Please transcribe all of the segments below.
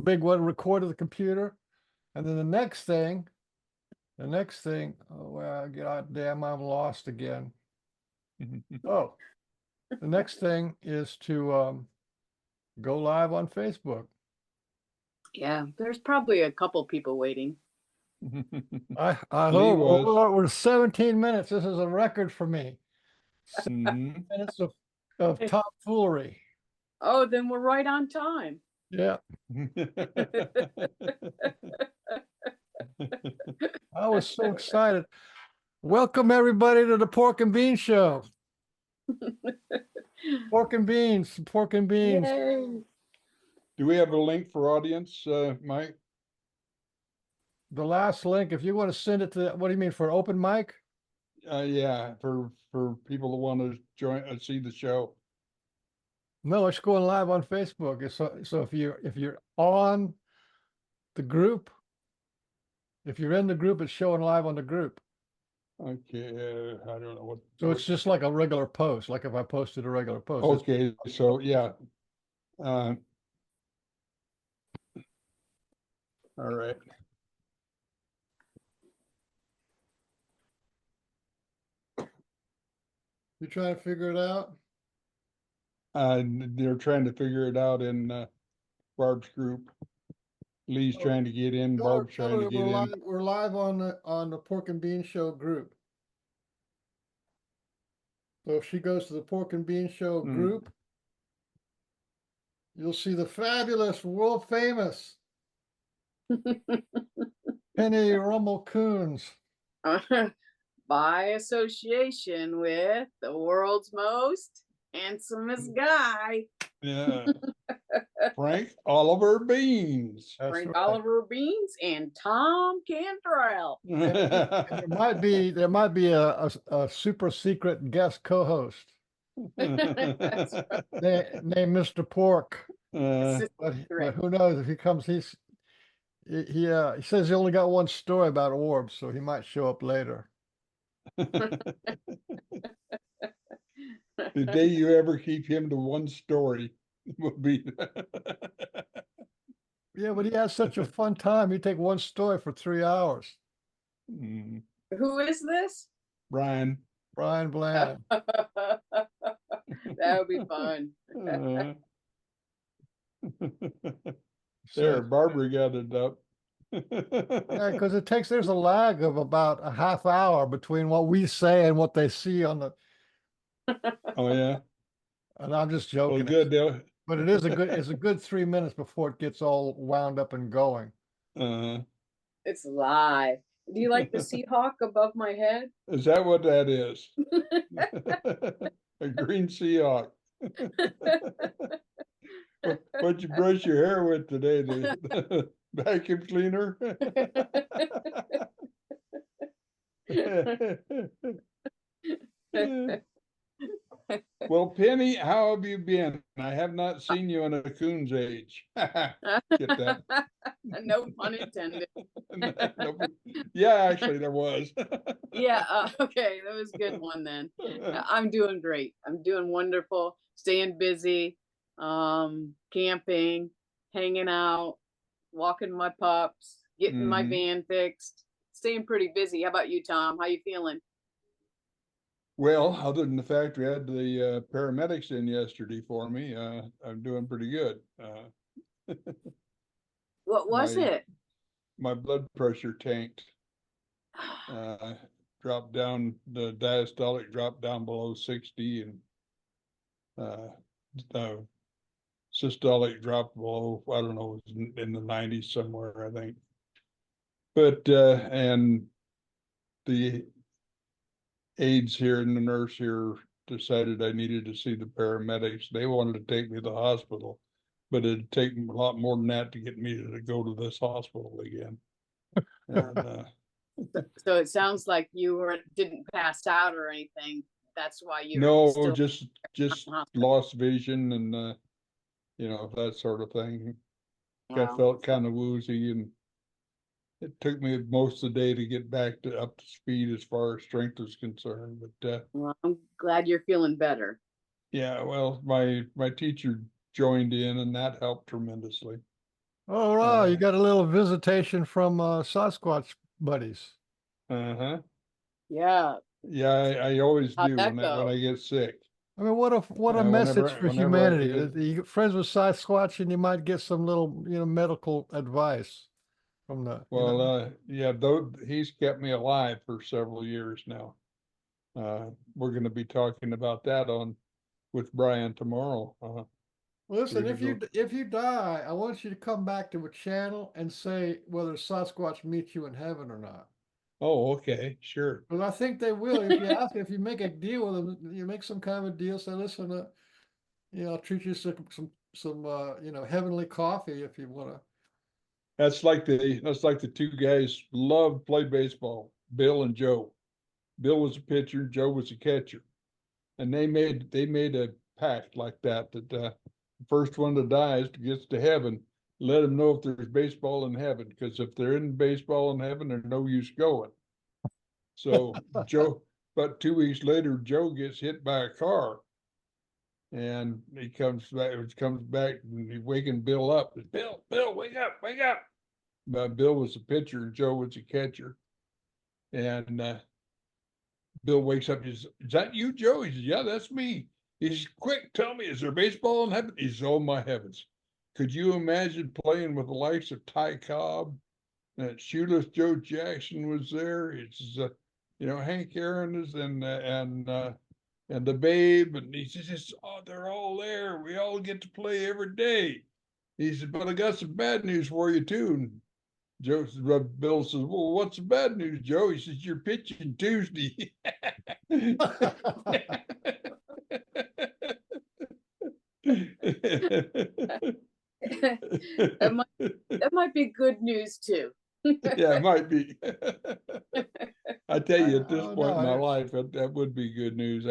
big one, record to the computer. And then the next thing, oh, well, God damn, I'm lost again. Oh, the next thing is to go live on Facebook. Yeah, there's probably a couple people waiting. I hope we're 17 minutes. This is a record for me. 17 minutes of tomfoolery. Oh, then we're right on time. Yeah. I was so excited. Welcome everybody to the Pork and Bean Show. Pork and beans, pork and beans. Yay. Do we have a link for audience, Mike? The last link, if you want to send it to, what do you mean, for an open mic? Yeah, for people that want to join, see the show. No, it's going live on Facebook. So if you're on the group, if you're in the group, it's showing live on the group. Okay, I don't know what. So it's just like a regular post, like if I posted a regular post. Okay, so yeah. All right. You trying to figure it out? They're trying to figure it out in Barb's group. Lee's trying to get in. Barb's trying to get in. We're live on the Pork and Bean Show group. So if she goes to the Pork and Bean Show group, you'll see the fabulous, world famous Penny Rummel Coons. By association with the world's most handsomest guy. Yeah. Frank Oliver Beans. Frank Oliver Beans and Thom Cantrall. There might be a super secret guest co-host named Mr. Pork. But who knows if he comes? He says he only got one story about Orbs, so he might show up later. The day you ever keep him to one story will be. Yeah, but he has such a fun time. You take one story for 3 hours. Who is this? Brian Bland. That would be fun. There, Barbara got it up. Yeah, because there's a lag of about a half hour between what we say and what they see on the. Oh yeah. And I'm just joking. Well, good. But it's a good 3 minutes before it gets all wound up and going. It's live. Do you like the Seahawk above my head? Is that what that is? A green Seahawk. What'd you brush your hair with today? The vacuum cleaner? Well, Penny, how have you been? I have not seen you in a coon's age. Get that? No pun intended. No, yeah, actually, there was. Yeah, okay, that was a good one then. I'm doing great. I'm doing wonderful, staying busy, camping, hanging out, walking my pups, getting my van fixed, staying pretty busy. How about you, Thom? How you feeling? Well, other than the fact we had the paramedics in yesterday for me, I'm doing pretty good. What was it? My blood pressure tanked. Dropped down, the diastolic dropped down below 60, and systolic dropped below, I don't know, in the 90s somewhere, I think. But and the aides here and the nurse here decided I needed to see the paramedics. They wanted to take me to the hospital, but it'd take a lot more than that to get me to go to this hospital again. And, so it sounds like you didn't pass out or anything. That's why you no, just lost vision and that sort of thing. Wow. I felt kind of woozy, and it took me most of the day to get back up to speed as far as strength is concerned. But well, I'm glad you're feeling better. Yeah, well, my teacher joined in, and that helped tremendously. Oh, wow, you got a little visitation from Sasquatch buddies. Uh-huh. Yeah. Yeah, I always How'd do that when go? I get sick. I mean, what a message for Whenever I humanity. visit. You get friends with Sasquatch and you might get some little, medical advice from Well, yeah, though he's kept me alive for several years now. We're going to be talking about that on with Brian tomorrow. Listen, We're gonna if you die, I want you to come back to a channel and say whether Sasquatch meets you in heaven or not. Oh, okay, sure. But I think they will. If you ask, if you make a deal with them, you make some kind of a deal. Say, listen, I'll treat you some heavenly coffee if you want to. That's like the two guys loved play baseball, Bill and Joe. Bill was a pitcher, Joe was a catcher, and they made a pact like that the first one that dies gets to heaven. Let them know if there's baseball in heaven, because if there isn't baseball in heaven, there's no use going. So Joe, but 2 weeks later, Joe gets hit by a car, and he comes back, and he's waking Bill up. Bill, wake up, wake up! But Bill was a pitcher, and Joe was a catcher, and Bill wakes up. He says, "Is that you, Joe?" He says, "Yeah, that's me." He says, "Quick, tell me, is there baseball in heaven?" He says, "Oh my heavens! Could you imagine playing with the likes of Ty Cobb? And Shoeless Joe Jackson was there. It's Hank Aaron is and the Babe, and he says, "Oh, they're all there. We all get to play every day." He said, "But I got some bad news for you too." And Bill says, "Well, what's the bad news, Joe?" He says, "You're pitching Tuesday." That might be good news too. Yeah, it might be. I tell you, at this Oh, point in my no, life, that would be good news.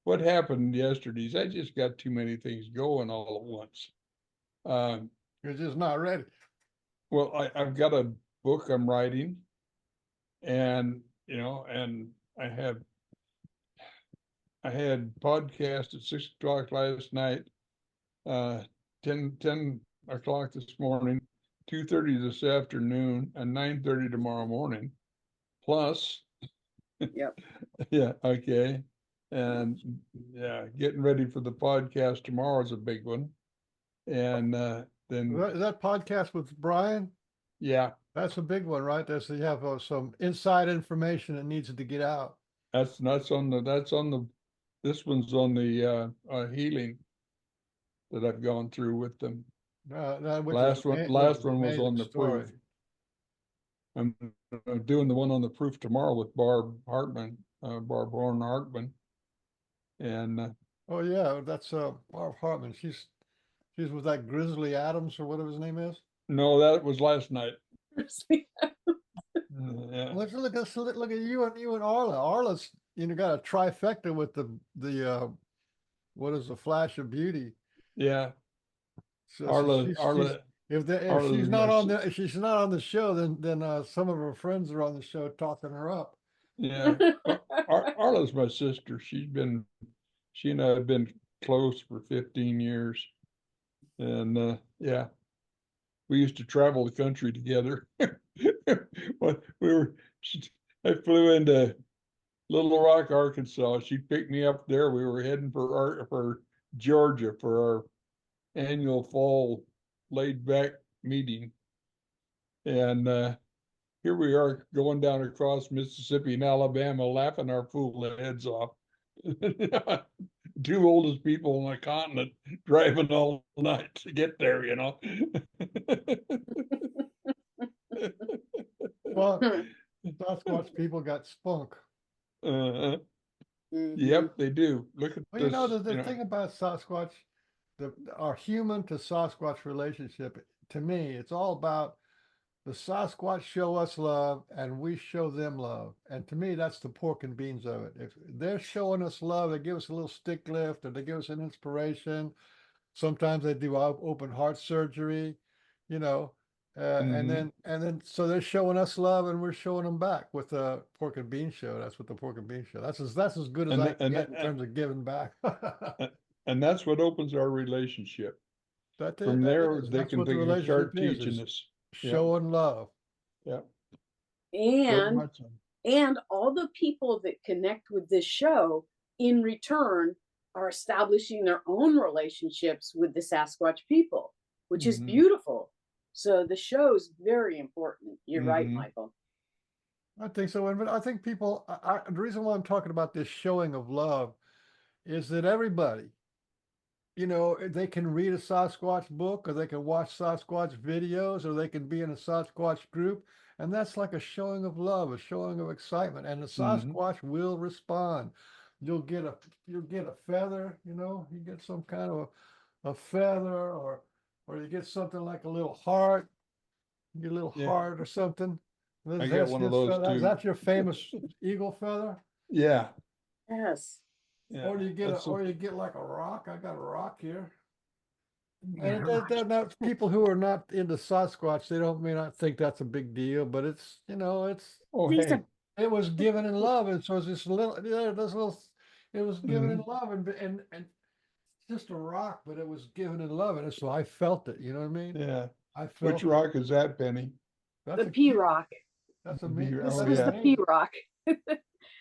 What happened yesterday is I just got too many things going all at once. you're just not ready. Well, I've got a book I'm writing, and and I had podcast at 6 o'clock last night, 10 o'clock this morning, 2:30 this afternoon, and 9:30 tomorrow morning. Plus, Yep. yeah, okay. And yeah, getting ready for the podcast tomorrow is a big one. And then Is that podcast with Brian? yeah, That's a big one, right? That's you have some inside information that needs to get out. that's on the this one's on the healing that I've gone through with them. Which Last one was an was on amazing the story. proof. I'm doing the one on the proof tomorrow with Barb Hartman, Barb Horn Hartman. And Oh yeah, that's Barb Hartman. She's with that Grizzly Adams or whatever his name is. no, that was last night. Yeah. Let's look at you and Arla. Arla's got a trifecta with the what is the Flash of Beauty. Yeah. So Arla if she's not on the if she's not on the show, then some of her friends are on the show talking her up. Yeah. Arla's my sister. She and I have been close for 15 years. And yeah, we used to travel the country together. I flew into Little Rock, Arkansas. She picked me up there. We were heading for Georgia for our annual fall laid back meeting. And here we are going down across Mississippi and Alabama, laughing our fool heads off. Two oldest people on the continent driving all night to get there, Well, Sasquatch people got spunk. Yep, they do. Look at Well, this. the thing about Sasquatch, our human to Sasquatch relationship, to me, it's all about the Sasquatch show us love and we show them love. And to me, that's the pork and beans of it. If they're showing us love, they give us a little stick lift or they give us an inspiration. Sometimes they do open heart surgery, you know, and then so they're showing us love and we're showing them back with the pork and bean show. That's what the pork and bean show. That's as good as I can get in terms of giving back. And that's what opens our relationship. From there, they That's can what the start relationship teaching is us. showing love. Yeah. Very And much so. all the people that connect with this show in return are establishing their own relationships with the Sasquatch people, which is Mhm. beautiful. So the show is very important. You're right, Mhm. Michael. I think so. And I think people, the reason why I'm talking about this showing of love is that everybody, you know, they can read a Sasquatch book, or they can watch Sasquatch videos, or they can be in a Sasquatch group. And that's like a showing of love, a showing of excitement. And the Mhm. Sasquatch will respond. You'll get a feather, you know, you get some kind of a feather, or you get something like a little heart, you get a little Yeah. heart or something. I got one of those Is too. that your famous eagle feather? Yeah. Yes. Yeah. Or you get That's or you get like a rock. I got a rock here. And they're not people who are not into Sasquatch. They may not think that's a big deal, but it's, you know, oh, These hey. are it was given in love, and so it's this little, it was given in Mhm. love, and just a rock, but it was given in love, and so I felt it. You know what I mean? Yeah. I Which felt it. rock is that, Penny? That's the a P rock. that's a This Oh, was yeah. the P rock. Yeah.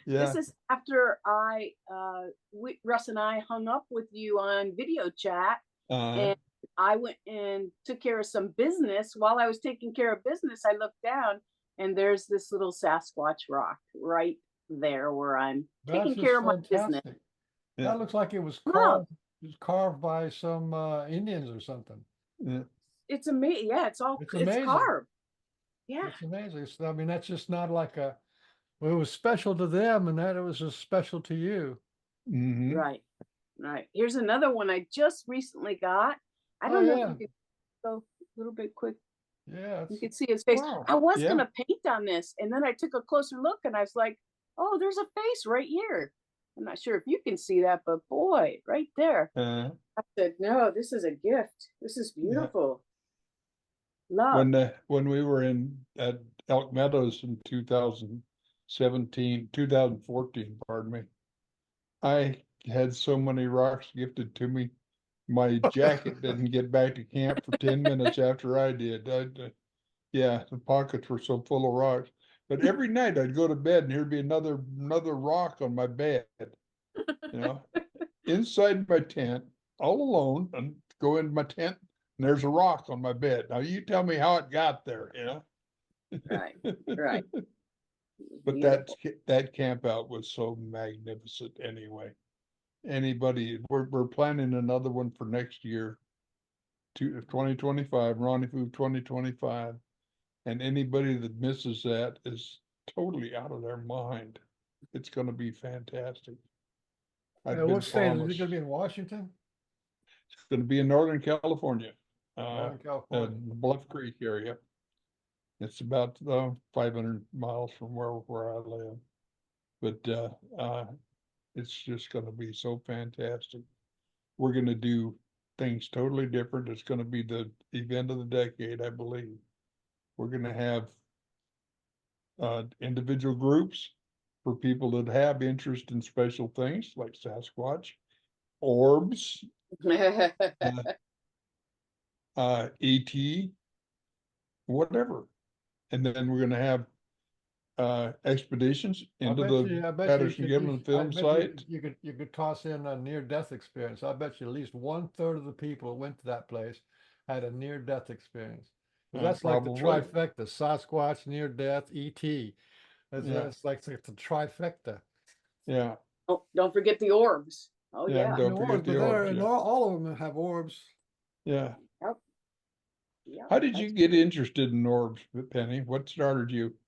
This is after Russ and I hung up with you on video chat, and I went and took care of some business. While I was taking care of business, I looked down, and there's this little Sasquatch rock right there where I'm taking That's care just of my business. fantastic. Yeah. That looks like it was Wow. carved by some Indians or something. Yeah. It's amazing. Yeah, it's amazing. carved. Yeah. It's amazing. So, I mean, that's just not like well, it was special to them, and that it was just special to you. Mhm. Right. Right. Here's another one I just recently got. I Oh don't know if yeah, you could go a little bit quick. yeah. You could see his face. Wow. I was Yeah. gonna paint on this, and then I took a closer look, and I was like, "Oh, there's a face right here." I'm not sure if you can see that, but boy, right there. I said, "No, this is a gift. This is Yeah. beautiful. Love." When we were at Elk Meadows in 2014, pardon me, I had so many rocks gifted to me. My jacket didn't get back to camp for 10 minutes after I did. Yeah, the pockets were so full of rocks. But every night I'd go to bed and there'd be another rock on my bed, you know, inside my tent, all alone, and go into my tent and there's a rock on my bed. Now you tell me how it got there, you know? Right. Right. But Beautiful. that camp out was so magnificent anyway. We're planning another one for next year, 2025, Rendezvous 2025. And anybody that misses that is totally out of their mind. It's gonna be fantastic. I've been What state is it promised. going to be in Washington? It's gonna be in Northern California, Northern California. Bluff Creek area. It's about 500 miles from where I live. But it's just gonna be so fantastic. We're gonna do things totally different. It's gonna be the event of the decade, I believe. We're gonna have individual groups for people that have interest in special things like Sasquatch, Orbs, ET, whatever. And then we're gonna have expeditions into the I bet Patterson Gimlin film site. you could toss in a near-death experience. I bet you at least 1/3 of the people who went to that place had a near-death experience. 'Cause that's like the Probably. trifecta: Sasquatch, near-death, ET. Yeah. It's like the trifecta. Yeah, Oh, don't forget the orbs. Oh yeah, yeah. don't forget the orbs, and yeah. all of them have orbs. Yeah. Yep. Yep. How did you get interested in orbs, Penny? What started you?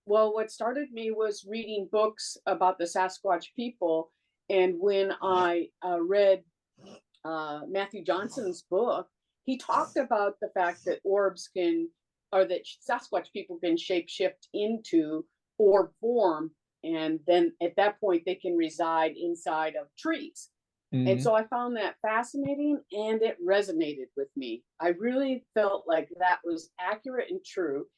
Well, what started me was reading books about the Sasquatch people. And when I read Matthew Johnson's book, he talked about the fact that orbs or that Sasquatch people can shapeshift into orb form. And then at that point, they can reside inside of trees. And so I found that fascinating, and it resonated with me. I really felt like that was accurate and true.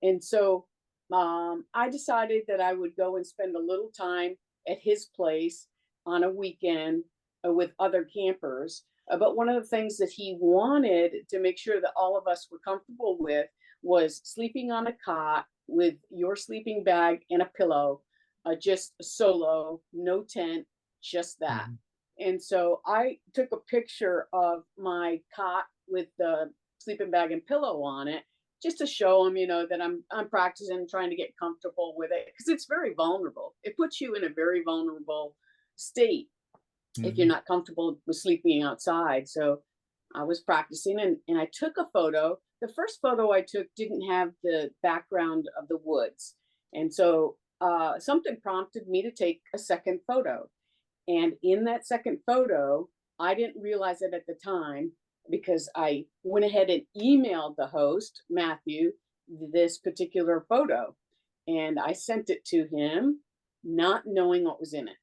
And so I decided that I would go and spend a little time at his place on a weekend with other campers. But one of the things that he wanted to make sure that all of us were comfortable with was sleeping on a cot with your sleeping bag and a pillow, just solo, no tent, just that. And so I took a picture of my cot with the sleeping bag and pillow on it, just to show him, that I'm practicing, trying to get comfortable with it, because it's very vulnerable. It puts you in a very vulnerable state if you're not comfortable with sleeping outside. So I was practicing, and I took a photo. The first photo I took didn't have the background of the woods. And so something prompted me to take a second photo. And in that second photo, I didn't realize it at the time, because I went ahead and emailed the host, Matthew, this particular photo. And I sent it to him, not knowing what was in it.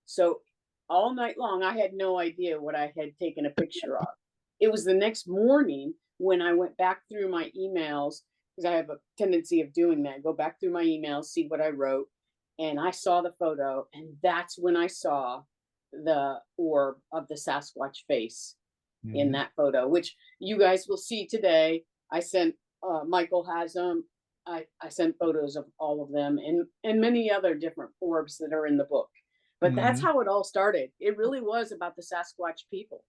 So all night long, I had no idea what I had taken a picture of. It was the next morning when I went back through my emails, because I have a tendency of doing that, go back through my emails, see what I wrote. And I saw the photo, and that's when I saw the orb of the Sasquatch face in that photo, which you guys will see today. I sent, Michael has them. I sent photos of all of them, and many other different orbs that are in the book. But that's how it all started. It really was about the Sasquatch people.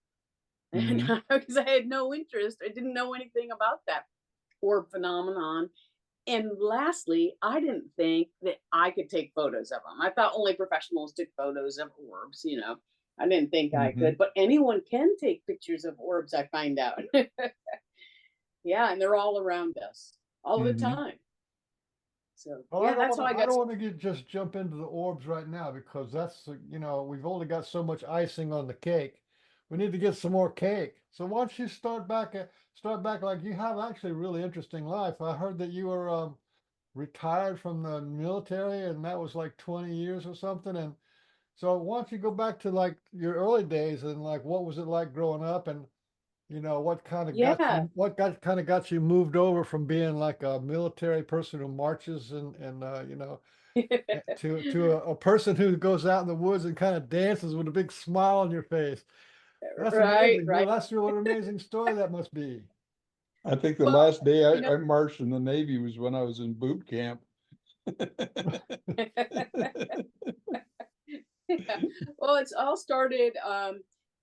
And because I had no interest, I didn't know anything about that orb phenomenon. And lastly, I didn't think that I could take photos of them. I thought only professionals took photos of orbs, I didn't think I could, but anyone can take pictures of orbs, I find out. Yeah, and they're all around us all the time. So Well, yeah, that's how I I got. don't want to just jump into the orbs right now, because that's, we've only got so much icing on the cake. We need to get some more cake. So why don't you start back like you have actually a really interesting life. I heard that you were retired from the military, and that was like 20 years or something. And so why don't you go back to like your early days, and like what was it like growing up, and what kind of Yeah. kind of got you moved over from being like a military person who marches and to a person who goes out in the woods and kind of dances with a big smile on your face. That's Right, amazing. right. That's really an amazing story that must be. I think the Well, last day you know, I marched in the Navy was when I was in boot camp. yeah. Well, it's all started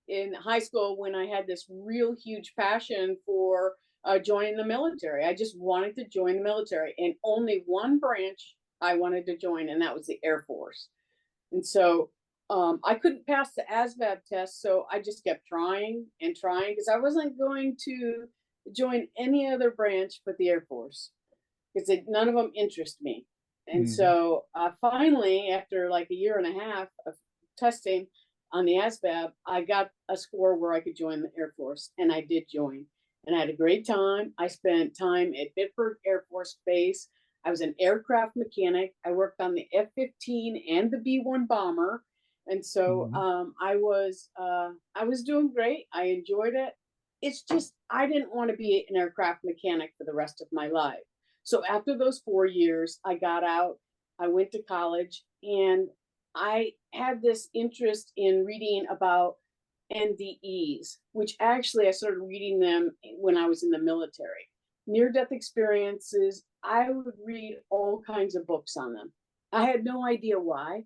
in high school, when I had this real huge passion for joining the military. I just wanted to join the military, and only one branch I wanted to join, and that was the Air Force. And so I couldn't pass the ASVAB test, so I just kept trying and trying, because I wasn't going to join any other branch but the Air Force, because none of them interest me. And so finally, after like a year and a half of testing on the ASVAB, I got a score where I could join the Air Force, and I did join. And I had a great time. I spent time at Bitburg Air Force Base. I was an aircraft mechanic. I worked on the F-15 and the B-1 bomber. And so I was doing great. I enjoyed it. It's just, I didn't want to be an aircraft mechanic for the rest of my life. So after those 4 years, I got out, I went to college, and I had this interest in reading about NDEs, which actually I started reading them when I was in the military. Near-death experiences, I would read all kinds of books on them. I had no idea why.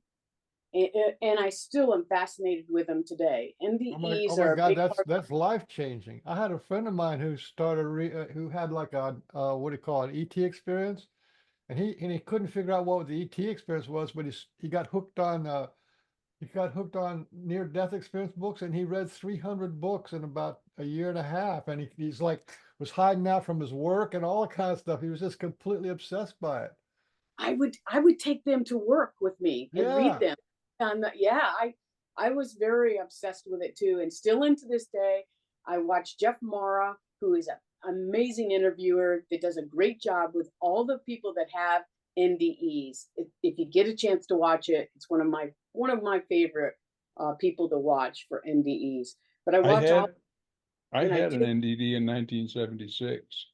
And I still am fascinated with them today. NDEs Oh my are a God, big part. that's life changing. I had a friend of mine who started who had like a what do you call it, ET experience, and he couldn't figure out what the ET experience was, but he got hooked on near death experience books, and he read 300 books in about a year and a half, and he's like was hiding out from his work and all kind of stuff. He was just completely obsessed by it. I would take them to work with me and read Yeah. them. And yeah, I was very obsessed with it too. And still into this day, I watch Jeff Mara, who is an amazing interviewer that does a great job with all the people that have NDEs. If you get a chance to watch it, it's one of my favorite people to watch for NDEs. But I I watch all, had I and I had an take, NDD in 1976.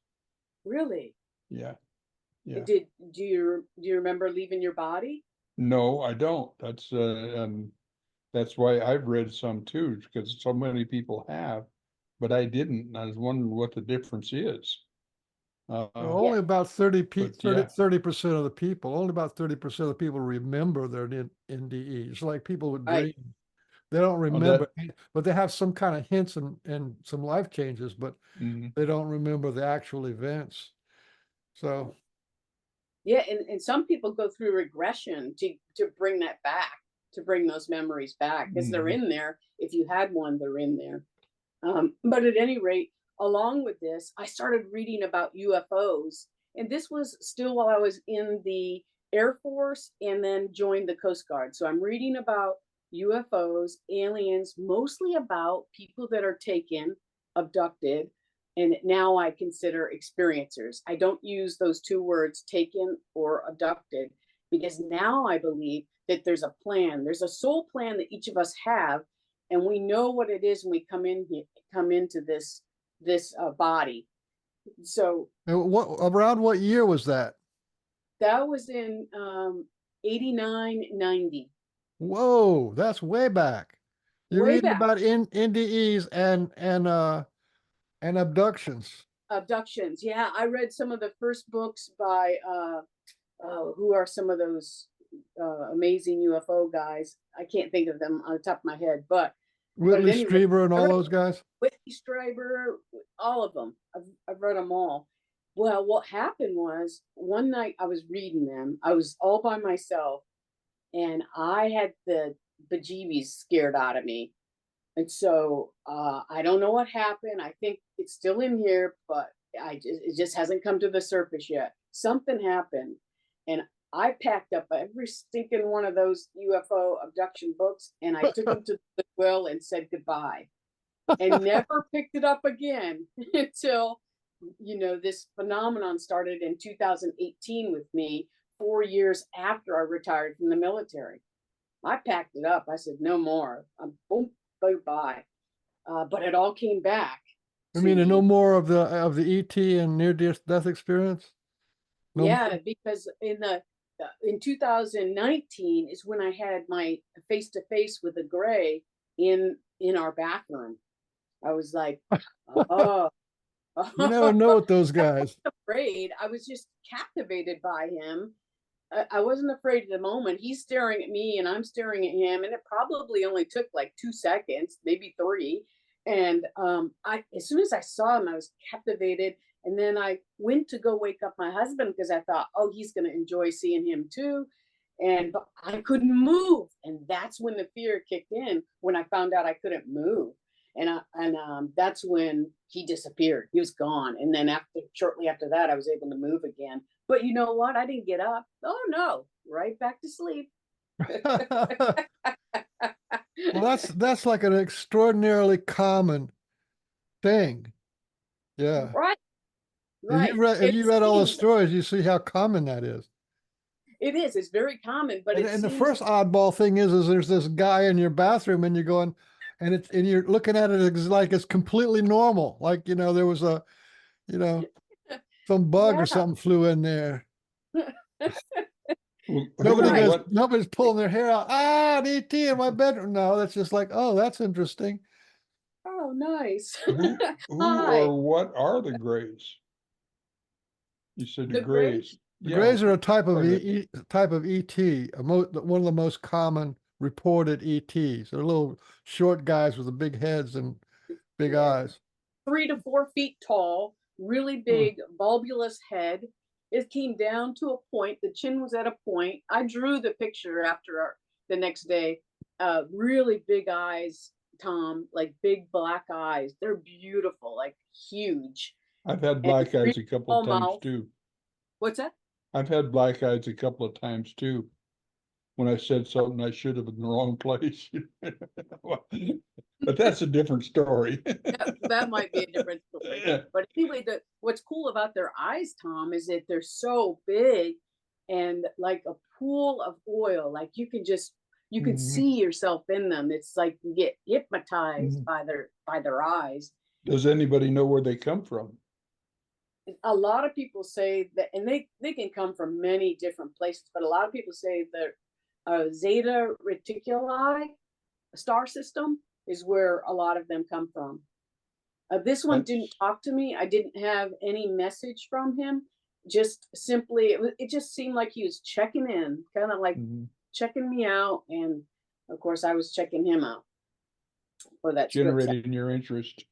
really. Yeah, yeah. Do you remember leaving your body? No, I don't. That's why I've read some too, because so many people have, but I didn't. And I was wondering what the difference is. Only about 30 but yeah. 30% of the people, only about 30% of the people remember their NDE. It's like people with Right. dreams. They don't Oh, remember, but they have some kind of hints and some life changes, but mhm. they don't remember the actual events. So Yeah, and some people go through regression to bring that back, to bring those memories back, because they're in there. If you had one, they're in there. But at any rate, along with this, I started reading about UFOs, and this was still while I was in the Air Force and then joined the Coast Guard. So I'm reading about UFOs, aliens, mostly about people that are taken, abducted, and now I consider experiencers. I don't use those two words, taken or abducted, because now I believe that there's a plan. There's a soul plan that each of us have, and we know what it is when we come into this body. So around what year was that? that was in 89, 90. Whoa, that's way back. You're Way reading back. about NDEs and abductions. Abductions. Yeah, I read some of the first books by who are some of those amazing UFO guys. I can't think of them on the top of my head, but Whitley at any rate, Strieber and all those guys. Whitley Strieber, all of them. I've read them all. Well, what happened was one night I was reading them. I was all by myself, and I had the bejeebies scared out of me. And so I don't know what happened. I think it's still in here, but it just hasn't come to the surface yet. Something happened, and I packed up every stinking one of those UFO abduction books, and I took them to the Goodwill and said goodbye, and never picked it up again until this phenomenon started in 2018 with me, 4 years after I retired from the military. I packed it up. I said no more. Boom, bye. But it all came back. I mean, no more of the ET and near death experience. No yeah, more? Because in 2019 is when I had my face to face with a gray in our bathroom. I was like, oh. You never know with those guys. I wasn't afraid. I was just captivated by him. I wasn't afraid at the moment. He's staring at me and I'm staring at him, and it probably only took like 2 seconds, maybe 3. And as soon as I saw him, I was captivated. And then I went to go wake up my husband because I thought, oh, he's going to enjoy seeing him too. But I couldn't move, and that's when the fear kicked in. When I found out I couldn't move, and that's when he disappeared. He was gone. And then shortly after that, I was able to move again. But you know what? I didn't get up. Oh no, right back to sleep. Well, that's like an extraordinarily common thing. Yeah. Right. If you read all the stories, you see how common that is. It is. It's very common. But and the first oddball thing is there's this guy in your bathroom, and you're going, and you're looking at it like it's completely normal. Like, there was some bug or something flew in there. Nobody's pulling their hair out. An ET in my bedroom. No, that's just like, oh, that's interesting. Oh, nice. Who or what are the Greys? You said the Greys. The Greys are a type of ET, one of the most common reported ETs. They're little short guys with the big heads and big eyes. 3 to 4 feet tall, really big, bulbous head. It came down to a point. The chin was at a point. I drew the picture after the next day. Really big eyes, Tom, like big black eyes. They're beautiful, like huge. I've had black eyes a couple of times too. What's that? I've had black eyes a couple of times too. When I said something I should have in the wrong place. But that's a different story. That might be a different story. Yeah. But anyway, what's cool about their eyes, Tom, is that they're so big and like a pool of oil. Like you can see yourself in them. It's like you get hypnotized by their eyes. Does anybody know where they come from? A lot of people say that, and they can come from many different places, but a lot of people say that Zeta Reticuli, star system is where a lot of them come from. This one didn't talk to me. I didn't have any message from him. Just simply, it just seemed like he was checking in, kind of like checking me out. And of course, I was checking him out for that script set. Generating your interest,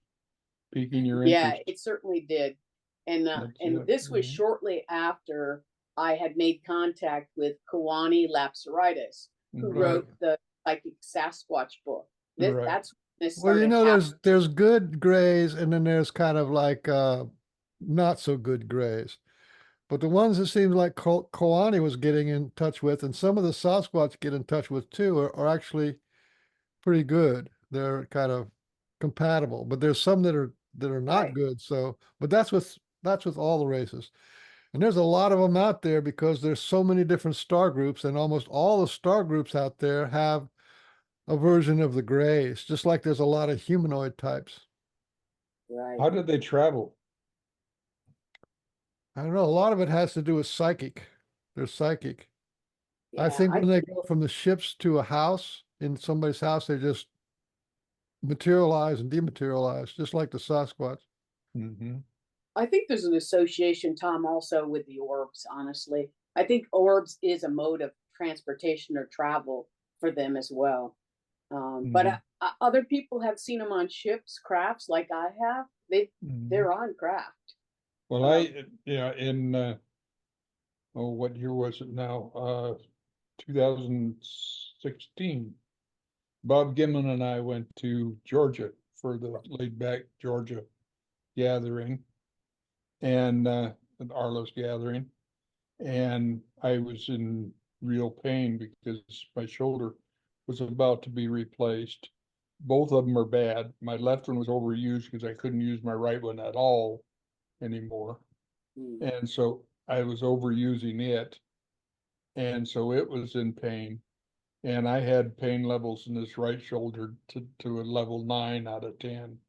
piquing your Yeah, interest. it certainly did. And this was shortly after I had made contact with Kawani Lapsaritis, who wrote the Psychic Sasquatch book. That's when this Well, you started know, happening. there's good grays, and then there's kind of like not so good grays. But the ones that seems like Kawani was getting in touch with, and some of the Sasquatch get in touch with too, are actually pretty good. They're kind of compatible, but there's some that are not good. So, but that's with all the races. And there's a lot of them out there because there's so many different star groups, and almost all the star groups out there have a version of the grays, just like there's a lot of humanoid types. Right. How did they travel? I don't know. A lot of it has to do with psychic. They're psychic. I think when they go from the ships to a house, in somebody's house, they just materialize and dematerialize, just like the Sasquatch. I think there's an association, Tom, also with the orbs, honestly. I think orbs is a mode of transportation or travel for them as well. But other people have seen them on ships, crafts, like I have. They're on craft. Well, in what year was it now? 2016. Bob Gimlin and I went to Georgia for the laid back Georgia gathering, and Arla's gathering, and I was in real pain because my shoulder was about to be replaced. Both of them are bad. My left one was overused because I couldn't use my right one at all anymore. And so I was overusing it. And so it was in pain. And I had pain levels in this right shoulder to a level 9 out of 10,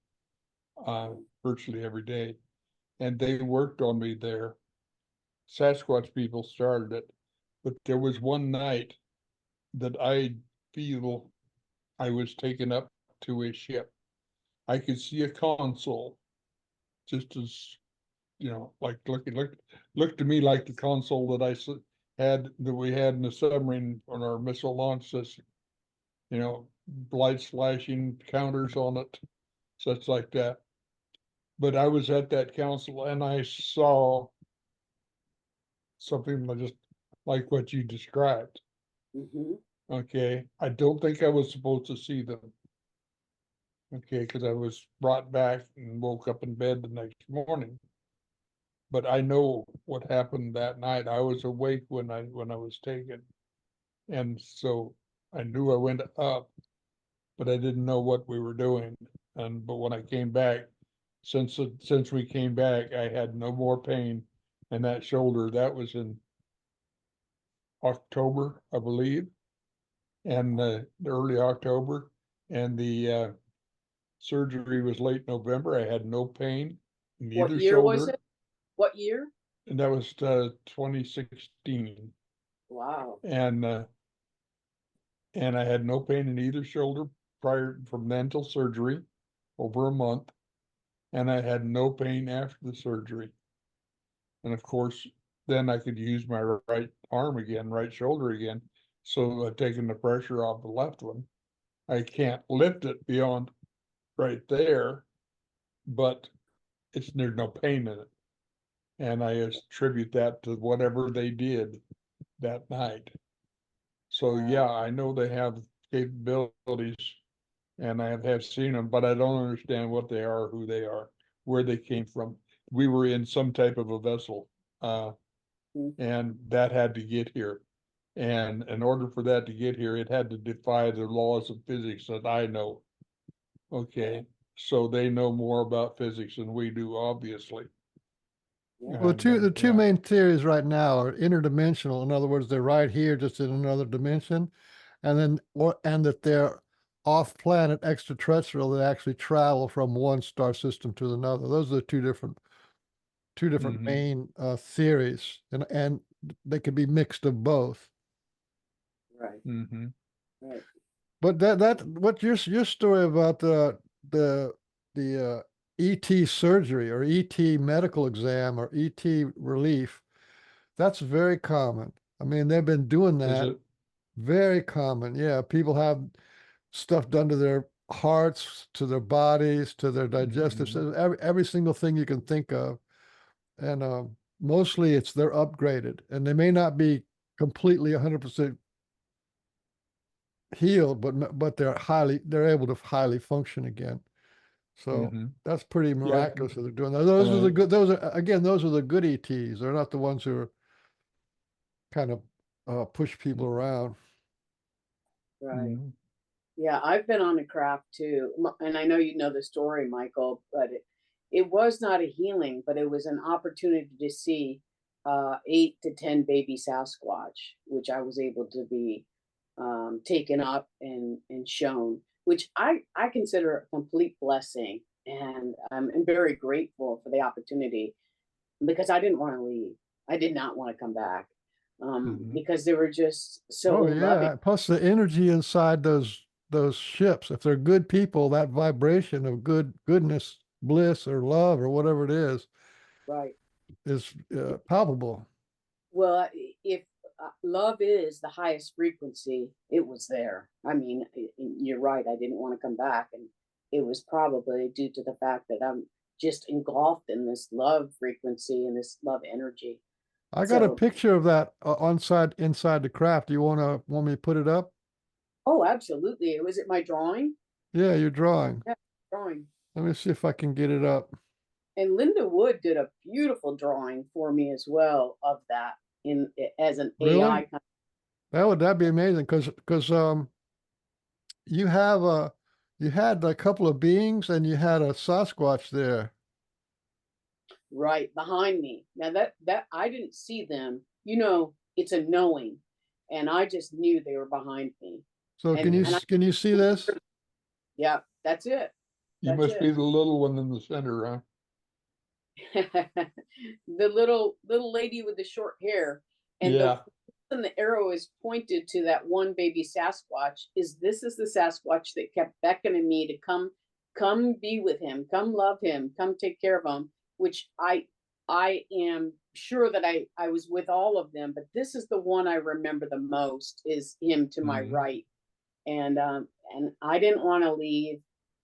virtually every day. And they worked on me there. Sasquatch people started it. But there was one night that I feel I was taken up to a ship. I could see a console, just as, like looked to me like the console that we had in the submarine on our missile launch system. Lights flashing, counters on it, such like that. But I was at that council and I saw something just like what you described. Okay, I don't think I was supposed to see them. Okay, because I was brought back and woke up in bed the next morning. But I know what happened that night. I was awake when I was taken, and so I knew I went up, but I didn't know what we were doing. But when I came back, since we came back, I had no more pain in that shoulder. That was in October, I believe, and early October, and the surgery was late November. I had no pain in either shoulder. What year was it? What year? And that was 2016. Wow. And I had no pain in either shoulder prior from then till surgery, over a month. And I had no pain after the surgery. And of course, then I could use my right arm again, right shoulder again. So I've taken the pressure off the left one. I can't lift it beyond right there, but there's no pain in it. And I attribute that to whatever they did that night. So yeah, I know they have capabilities and I have seen them, but I don't understand what they are, who they are, where they came from. We were in some type of a vessel, and that had to get here. And in order for that to get here, it had to defy the laws of physics that I know. Okay, so they know more about physics than we do, obviously. Well, the two main theories right now are interdimensional. In other words, they're right here, just in another dimension, and that they're off planet extraterrestrial that actually travel from one star system to another. Those are the two different main theories, and they could be mixed of both. Right. Right. But what your story about the ET surgery or ET medical exam or ET relief, that's very common. I mean, they've been doing Is that. it? Very common. Yeah, people have stuff done to their hearts, to their bodies, to their digestive Mhm. system, every single thing you can think of. And mostly it's they're upgraded, and they may not be completely 100% healed, but they're able to highly function again. So Mhm. that's pretty Yeah, miraculous that they're doing that. Those are the good. Those are again. Those are the good ETs. They're not the ones who are kind of push people around. Right. mhm. Yeah, I've been on a craft too, and I know you know the story, Michael, but it was not a healing, but it was an opportunity to see 8 to 10 baby Sasquatch, which I was able to be taken up and shown, which I consider a complete blessing, and I'm very grateful for the opportunity because I didn't want to leave. I did not want to come back Mhm. because they were just so Oh loving. yeah. Plus the energy inside those ships, if they're good people, that vibration of goodness, bliss, or love, or whatever it Right. is palpable. Well, if love is the highest frequency, it was there. I mean, you're right. I didn't want to come back, and it was probably due to the fact that I'm just engulfed in this love frequency and this love energy. I got a So, picture of that inside the craft. Do you want me to put it up? oh, absolutely. Was it my drawing? Yeah, you're drawing. Yeah, drawing. Let me see if I can get it up. And Linda Wood did a beautiful drawing for me as well of that in as an AI Really? kind. That'd be amazing because you have you had a couple of beings and you had a Sasquatch there. Right behind me. Now that I didn't see them, it's a knowing, and I just knew they were behind me. So And I can you see this? yeah, that's it. You That's must it. be the little one in the center, huh? The little lady with the short hair, and the Yeah. reason the arrow is pointed to that one baby Sasquatch is this is the Sasquatch that kept beckoning me to come be with him, come love him, come take care of him, which I am sure that I was with all of them, but this is the one I remember the most is him to my Mhm. right. And I didn't want to leave,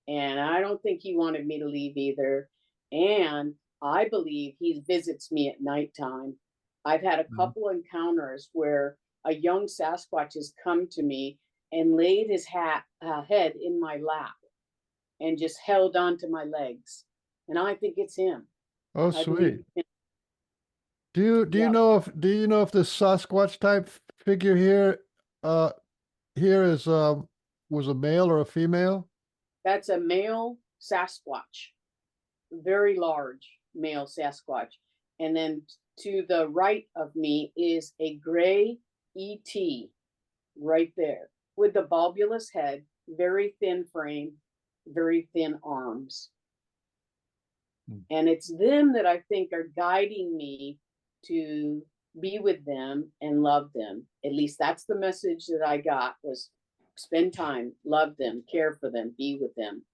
and I don't think he wanted me to leave either. And I believe he visits me at nighttime. I've had a Mhm. couple encounters where a young Sasquatch has come to me and laid his head in my lap and just held onto my legs. And I think it's him. Oh, I believe sweet. it's him. Yeah, Do you know if this Sasquatch type figure uh here was a male or a female? that's a male Sasquatch, very large male Sasquatch. And then to the right of me is a gray ET right there with the bulbous head, very thin frame, very thin arms. Mm. And it's them that I think are guiding me to be with them and love them. At least that's the message that I got was spend time, love them, care for them, be with them.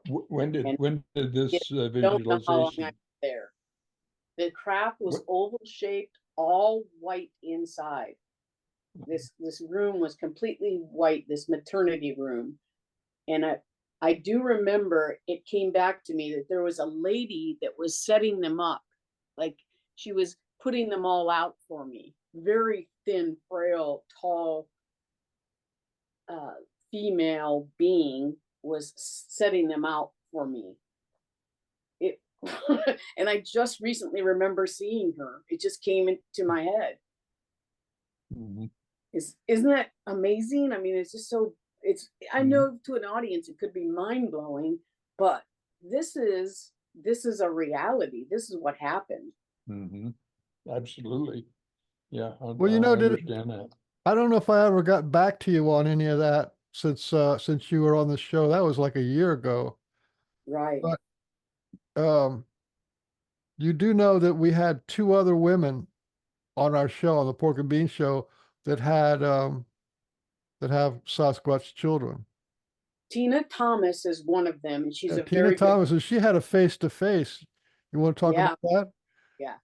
And When did this don't know how long I was visualization? there. The craft was What? oval shaped, all white inside. This room was completely white, this maternity room. And I do remember it came back to me that there was a lady that was setting them up. Like she was putting them all out for me. Very thin, frail, tall uh, female being was setting them out for me. It and I just recently remember seeing her. It just came into my head. Mhm. Isn't that amazing? I mean, it's just so I Mhm. know to an audience it could be mind blowing, but this is a reality. This is what happened. Mhm. Absolutely. Yeah, Well, I understand that. I don't know if I ever got back to you on any of that since you were on the show. That was like a year ago. Right. But um, you do know that we had two other women on our show, on the Pork and Bean Show, that had that have Sasquatch children. Tina Thomas is one of them, and she's Yeah, a Tina very good, Thomas, and she had a face-to-face. You want to talk yeah, about that? yeah,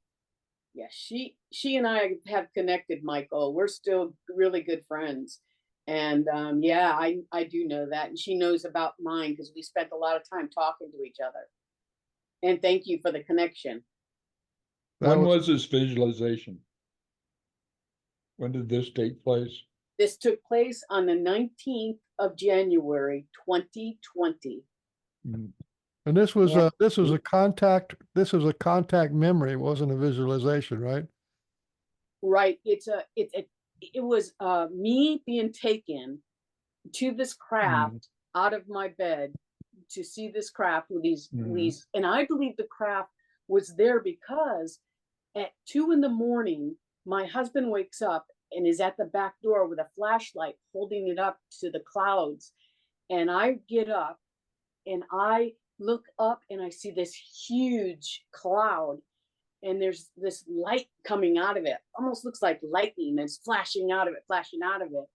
yeah. She and I have connected, Michael. We're still really good friends. And yeah, I do know that. And she knows about mine because we spent a lot of time talking to each other. And thank you for the connection. That When was was this visualization? When did this take place? This took place on the 19th of January, 2020. Mhm. and this was Yeah. a contact memory. It wasn't a visualization, right? Right. It was me being taken to this craft out of my bed to see this craft with these, and I believe the craft was there because at 2 a.m, my husband wakes up and is at the back door with a flashlight holding it up to the clouds. And I get up and I look up and I see this huge cloud, and there's this light coming out of it, almost looks like lightning that's flashing out of it, flashing out of it.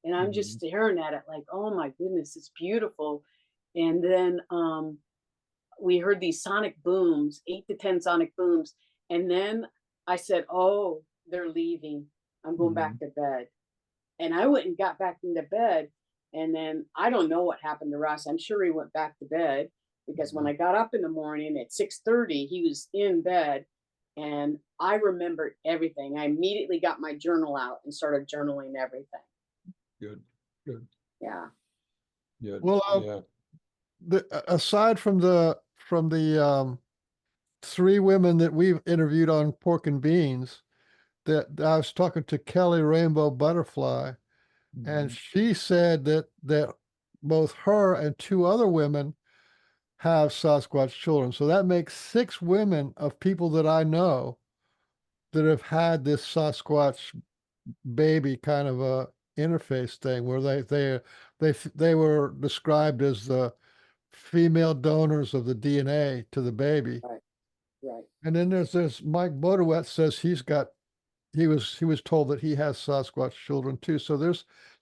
And I'm just staring at it like, oh my goodness, it's beautiful. And then we heard these sonic booms, 8 to 10 sonic booms. And then I said, oh, they're leaving. I'm going back to bed. And I went and got back into bed. And then I don't know what happened to Russ. I'm sure he went back to bed because when I got up in the morning at 6:30, he was in bed. And I remembered everything. I immediately got my journal out and started journaling everything. Good, good, Yeah. good. Well, Yeah. aside from the three women that we've interviewed on Pork and Beans, that I was talking to Kelly Rainbow Butterfly, and she said that both her and two other women have Sasquatch children. So that makes 6 women of people that I know that have had this Sasquatch baby kind of a interface thing where they were described as the female donors of the DNA to the baby. Right. Right. And then there's this Mike Bodowet says he was told that he has Sasquatch children too. So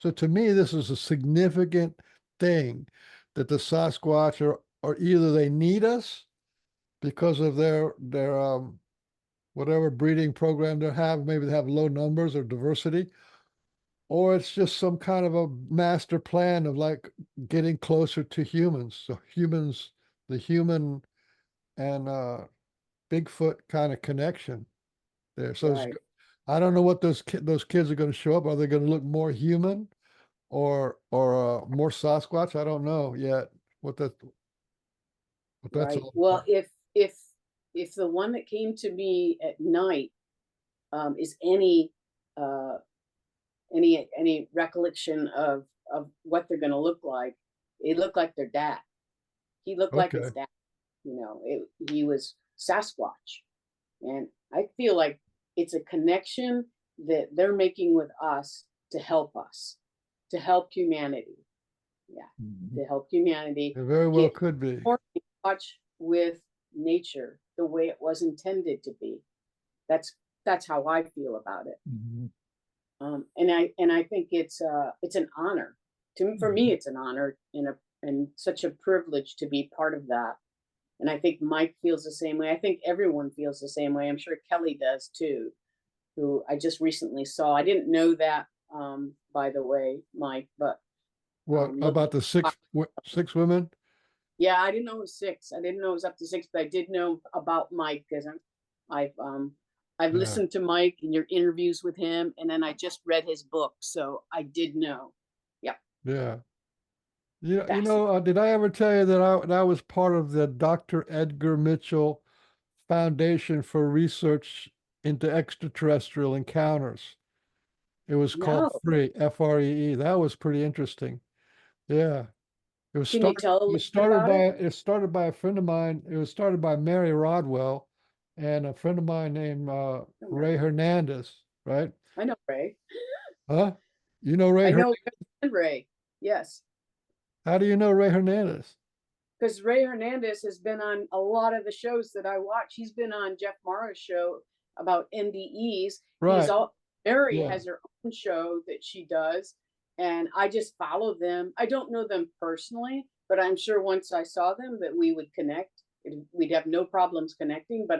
to me this is a significant thing that the Sasquatch or either they need us because of their whatever breeding program they have, maybe they have low numbers or diversity, or it's just some kind of a master plan of like getting closer to humans. So humans, the human and Bigfoot kind of connection there. So Right. I don't know what those kids are going to show up. Are they going to look more human or more Sasquatch? I don't know yet what that's Right. all Well, about. if the one that came to me at night is any recollection of what they're going to look like, they look like their dad. He looked like his Okay. dad. He was Sasquatch, and I feel like it's a connection that they're making with us, to help humanity. Yeah, to help humanity It very well get could be. more in touch with nature the way it was intended to be. That's how I feel about it. And I think it's an honor for me. It's an honor and such a privilege to be part of that. And I think Mike feels the same way. I think everyone feels the same way. I'm sure Kelly does too, who I just recently saw. I didn't know that, by the way, Mike, but What about the six women? yeah, I didn't know it was 6. I didn't know it was up to 6, but I did know about Mike because I've Yeah. listened to Mike and your interviews with him, and then I just read his book, so I did know. Yep. Yeah. Did I ever tell you that I was part of the Dr. Edgar Mitchell Foundation for Research into Extraterrestrial Encounters? It was called No. FREE. That was pretty interesting. Yeah. It was Can you tell a little bit about it? it started by a friend of mine. It was started by Mary Rodwell and a friend of mine named Ray Hernandez, right? I know Ray. Huh? You know Ray I know Hernandez? Ray. Yes. How do you know Ray Hernandez? Because Ray Hernandez has been on a lot of the shows that I watch. He's been on Jeff Mara's show about NDEs. Right. Mary Yeah. has her own show that she does. and I just follow them. I don't know them personally, but I'm sure once I saw them that we would connect. We'd have no problems connecting, but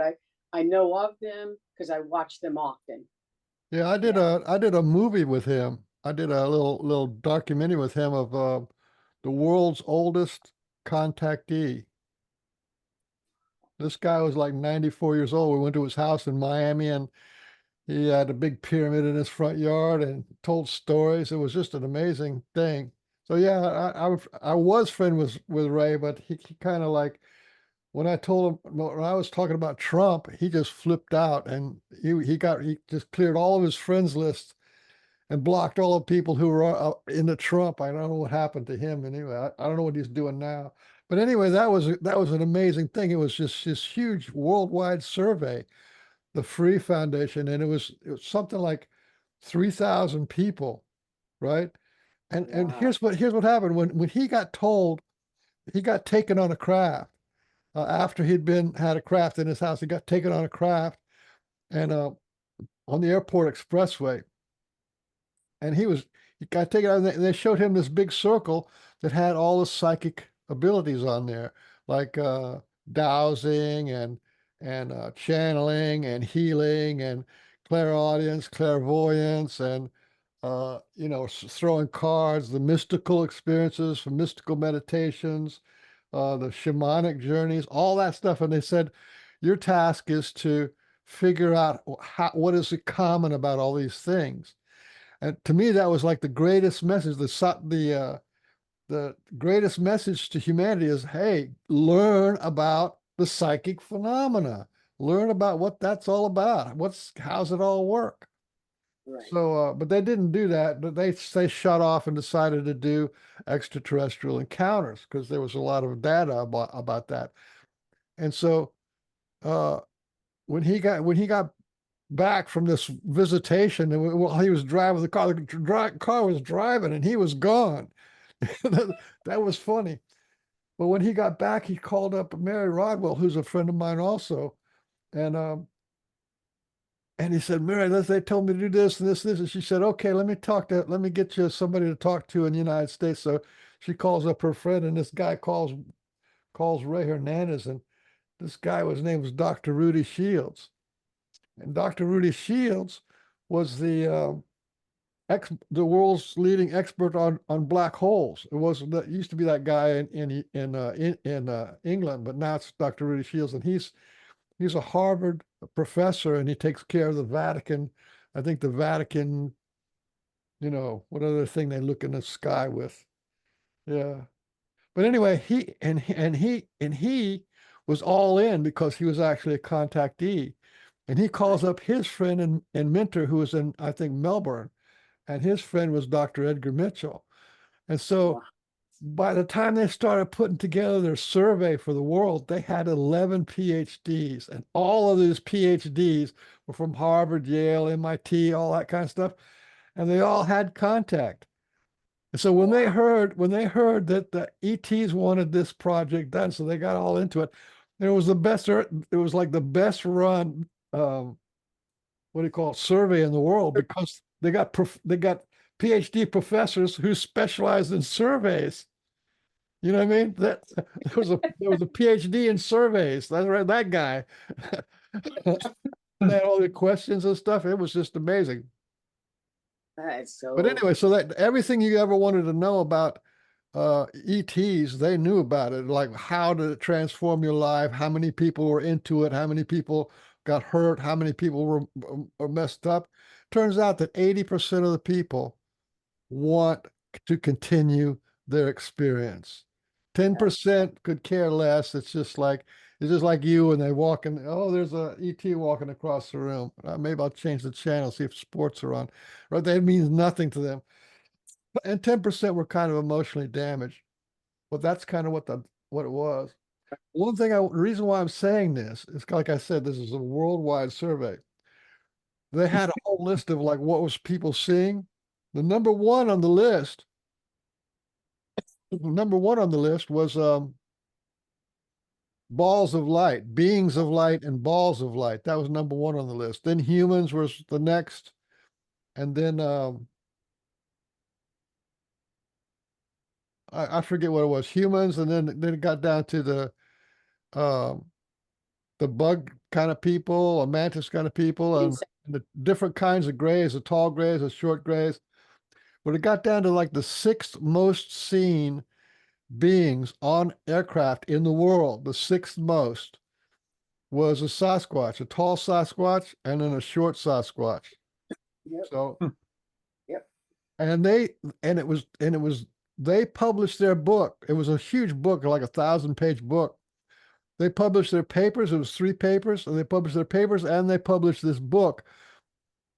I know of them because I watch them often. Yeah, Yeah. I did a movie with him. I did a little documentary with him of the world's oldest contactee. This guy was like 94 years old. We went to his house in Miami, and he had a big pyramid in his front yard and told stories. It was just an amazing thing. So yeah, I was friend with Ray, but he kind of like, when I told him, when I was talking about Trump, he just flipped out, and he just cleared all of his friends list and blocked all the people who were into Trump. I don't know what happened to him anyway. I don't know what he's doing now. But anyway, that was an amazing thing. It was just this huge worldwide survey, the Free Foundation, and it was something like 3,000 people, right? And Wow. here's what happened when he got told, he got taken on a craft. After he'd been had a craft in his house, he got taken on a craft and on the airport expressway, and he got taken out, and they showed him this big circle that had all the psychic abilities on there, like dowsing and channeling and healing and clairaudience, clairvoyance, and you know, throwing cards, the mystical experiences from mystical meditations, the shamanic journeys, all that stuff. And they said, your task is to figure out what is common about all these things. And to me, that was like the greatest message. The greatest message to humanity is, hey, learn about the psychic phenomena. Learn about what that's all about. How's it all work? Right. So, but they didn't do that. But they shut off and decided to do extraterrestrial encounters because there was a lot of data about that. And so, uh, when he got back from this visitation, and while he was driving the car was driving, and he was gone. That was funny. But when he got back, he called up Mary Rodwell, who's a friend of mine also, and he said, Mary, they told me to do this and this, and she said, okay, let me get you somebody to talk to in the United States. So she calls up her friend, and this guy calls Ray Hernandez, and this guy, his name was Dr. Rudy Shields, and Dr. Rudy Shields was the world's leading expert on black holes. It was that used to be that guy in England, but now it's Dr. Rudy Shields, and he's a Harvard professor, and he takes care of the Vatican. I think the Vatican, you know, what other thing they look in the sky with. Yeah. But anyway, he was all in because he was actually a contactee. And he calls up his friend and mentor who was in, I think, Melbourne, and his friend was Dr. Edgar Mitchell. And so Wow. by the time they started putting together their survey for the world, they had 11 PhDs, and all of these PhDs were from Harvard, Yale, MIT, all that kind of stuff, and they all had contact. And so when they heard that the ETs wanted this project done, so they got all into it. And it was the best. It was like the best run. What do you call it, survey in the world, because they got PhD professors who specialized in surveys. You know what I mean? That there was a PhD in surveys. That's right, that guy. They had all the questions and stuff. It was just amazing. That's But so anyway, so that everything you ever wanted to know about ETs, they knew about it. Like, how did it transform your life? How many people were into it? How many people got hurt? How many people were messed up? Turns out that 80% of the people want to continue their experience. 10% could care less. It's just like you, and they walk in. Oh, there's a ET walking across the room. Maybe I'll change the channel, see if sports are on. Right, that means nothing to them. And 10% were kind of emotionally damaged. Well, that's kind of what it was. The reason why I'm saying this is, like I said, this is a worldwide survey. They had a whole list of like what was people seeing. The number one on the list was balls of light, beings of light, and balls of light. That was number one on the list. Then humans was the next, and then I forget what it was, humans, and then it got down to um, the bug kind of people, or mantis kind of people, and the different kinds of grays, the tall grays, the short grays. But it got down to like the sixth most seen beings on aircraft in the world. The sixth most was a Sasquatch, a tall Sasquatch, and then a short Sasquatch. Yep. So, Yep. and it was they published their book. It was a huge book, like a 1,000-page book. They published their papers. It was 3 papers, and they published their papers, and they published this book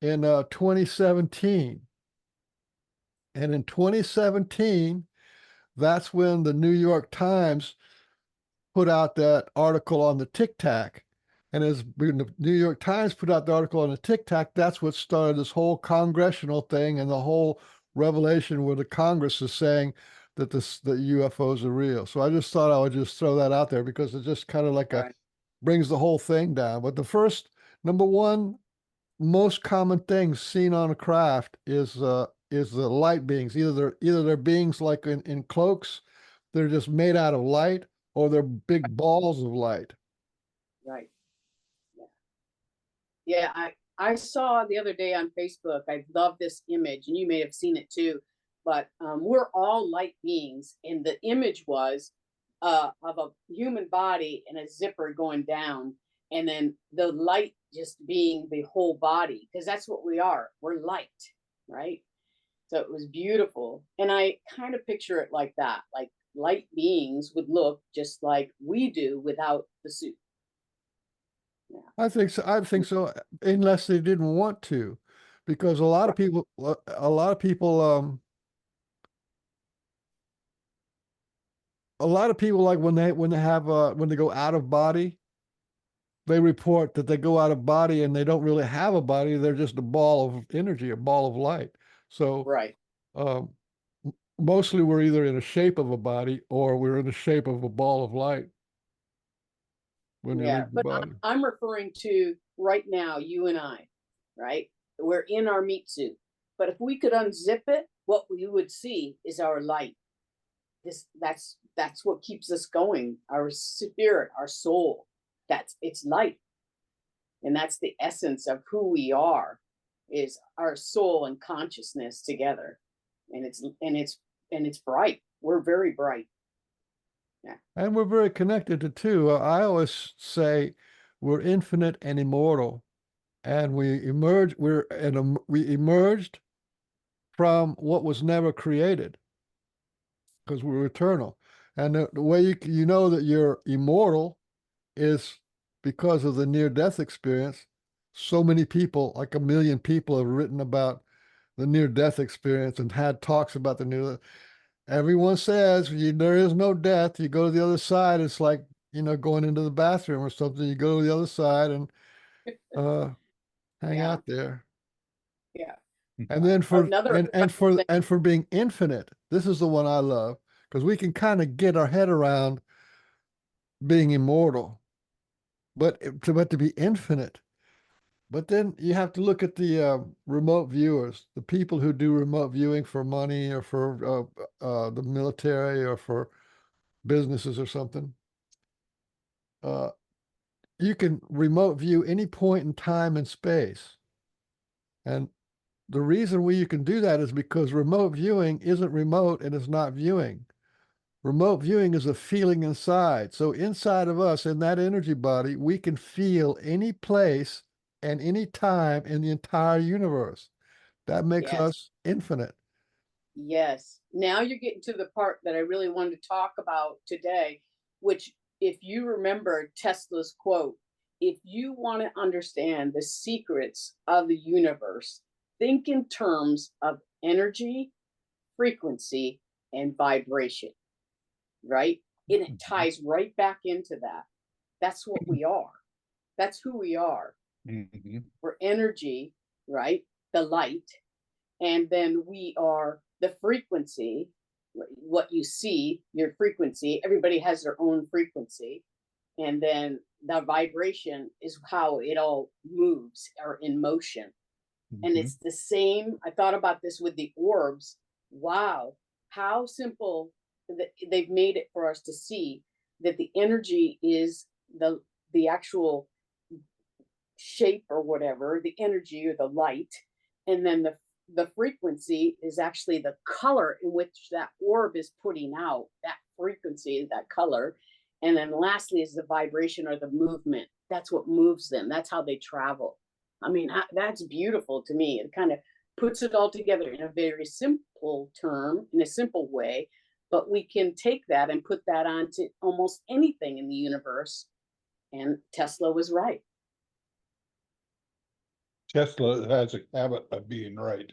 in 2017. And in 2017, that's when the New York Times put out that article on the Tic Tac. And as the New York Times put out the article on the Tic Tac, that's what started this whole congressional thing and the whole revelation where the Congress is saying that the UFOs are real. So I just thought I would just throw that out there because it just kind of like brings the whole thing down. But the first, number one, most common thing seen on a craft is the light beings. Either they're beings like in cloaks, they're just made out of light, or they're big balls of light. Right. Yeah. I saw the other day on Facebook, I love this image, and you may have seen it too, but we're all light beings. And the image was of a human body and a zipper going down, and then the light just being the whole body, because that's what we are. We're light, right? So it was beautiful. And I kind of picture it like that, like light beings would look just like we do without the suit. Yeah. I think so. I think so, unless they didn't want to, because a lot of people, a lot of people like when they go out of body, they report that they go out of body and they don't really have a body. They're just a ball of energy, a ball of light. So Right. um, mostly we're either in the shape of a body or we're in the shape of a ball of light when you leave the But body. I'm referring to right now, you and I, right? We're in our meat suit. But if we could unzip it, what we would see is our light. That's what keeps us going. Our spirit, our soul. It's light. And that's the essence of who we are, is our soul and consciousness together. And it's bright. We're very bright. Yeah. And we're very connected to two. I always say we're infinite and immortal, and we emerged from what was never created because we're eternal. And the way you know that you're immortal is because of the near-death experience. So many people, like 1 million people, have written about the near-death experience and had talks about the near. Everyone says there is no death. You go to the other side. It's like, going into the bathroom or something. You go to the other side and hang out there. Yeah. And then for being infinite, this is the one I love, because we can kind of get our head around being immortal, but to be infinite. But then you have to look at the remote viewers, the people who do remote viewing for money or for the military or for businesses or something. You can remote view any point in time and space. And the reason you can do that is because remote viewing isn't remote and it's not viewing. Remote viewing is a feeling inside. So inside of us, in that energy body, we can feel any place and any time in the entire universe. That makes us infinite. Yes. Now you're getting to the part that I really wanted to talk about today, which, if you remember Tesla's quote, if you want to understand the secrets of the universe, think in terms of energy, frequency, and vibration, right? And it ties right back into that. That's what we are. That's who we are. Mm-hmm. We're energy, right? The light. And then we are the frequency, what you see, your frequency. Everybody has their own frequency. And then the vibration is how it all moves or in motion. Mm-hmm. And it's the same. I thought about this with the orbs. Wow, how simple they've made it for us to see that the energy is the actual shape or whatever, the energy or the light, and then the frequency is actually the color in which that orb is putting out, that frequency, that color. And then lastly is the vibration or the movement. That's what moves them. That's how they travel. I mean, that's beautiful to me. It kind of puts it all together in a very simple term, in a simple way, but we can take that and put that onto almost anything in the universe. And Tesla was right. Tesla has a habit of being right.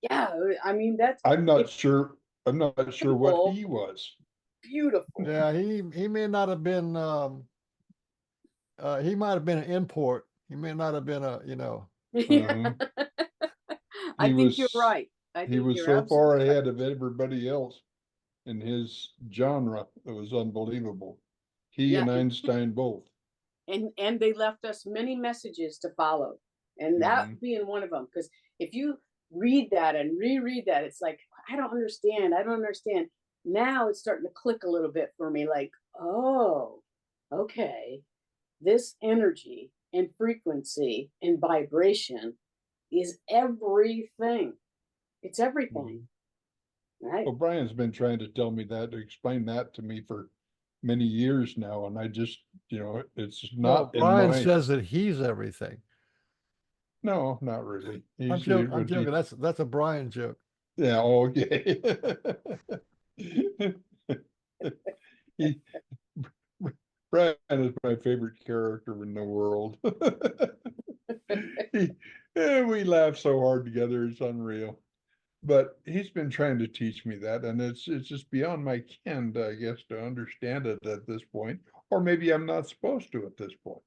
Yeah, I mean, that's I'm not sure what simple. he was. Beautiful. Yeah, he may not have been he might have been an import. He may not have been a, Yeah. I think you're right. I He think was you're so far absolutely right. ahead of everybody else in his genre. It was unbelievable. He Yeah, and Einstein both. and they left us many messages to follow, and that Mhm. being one of them. Because if you read that and reread that, it's like, I don't understand. I don't understand. Now it's starting to click a little bit for me. Like, oh, okay, this energy and frequency and vibration is everything. It's everything, right? Well, Brian's been trying to tell me that, to explain that to me for many years now, and I just, it's well, not in Brian my. says that he's everything. No, not really. I'm He's joking. I'm but joking. That's a Brian joke. yeah, okay. He, Brian is my favorite character in the world. We laugh so hard together, it's unreal. But he's been trying to teach me that, and it's just beyond my ken, I guess, to understand it at this point. Or maybe I'm not supposed to at this point.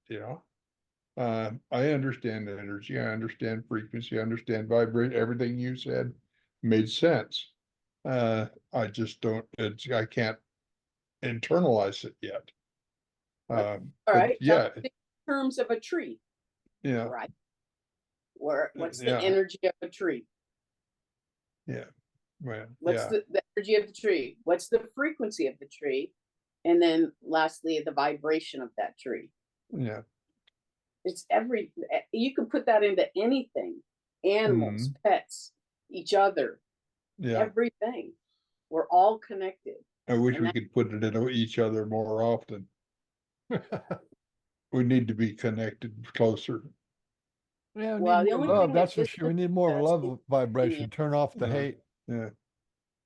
I understand energy, I understand frequency, I understand vibration. Everything you said made sense. I just don't. I can't internalize it yet. All But right. yeah, In terms of a tree, yeah, right? What's the yeah, energy of a tree? yeah. Well, What's yeah, the energy of the tree? What's the frequency of the tree? And then lastly, the vibration of that tree. yeah. It's you can put that into anything, animals, pets, each other, Yeah. everything. We're all connected. I wish And we could put it into each other more often. We need to be connected closer. Yeah, we well, need the more only love. thing that That's for sure. We need more of a us is love vibration. Turn off the Yeah, hate. yeah,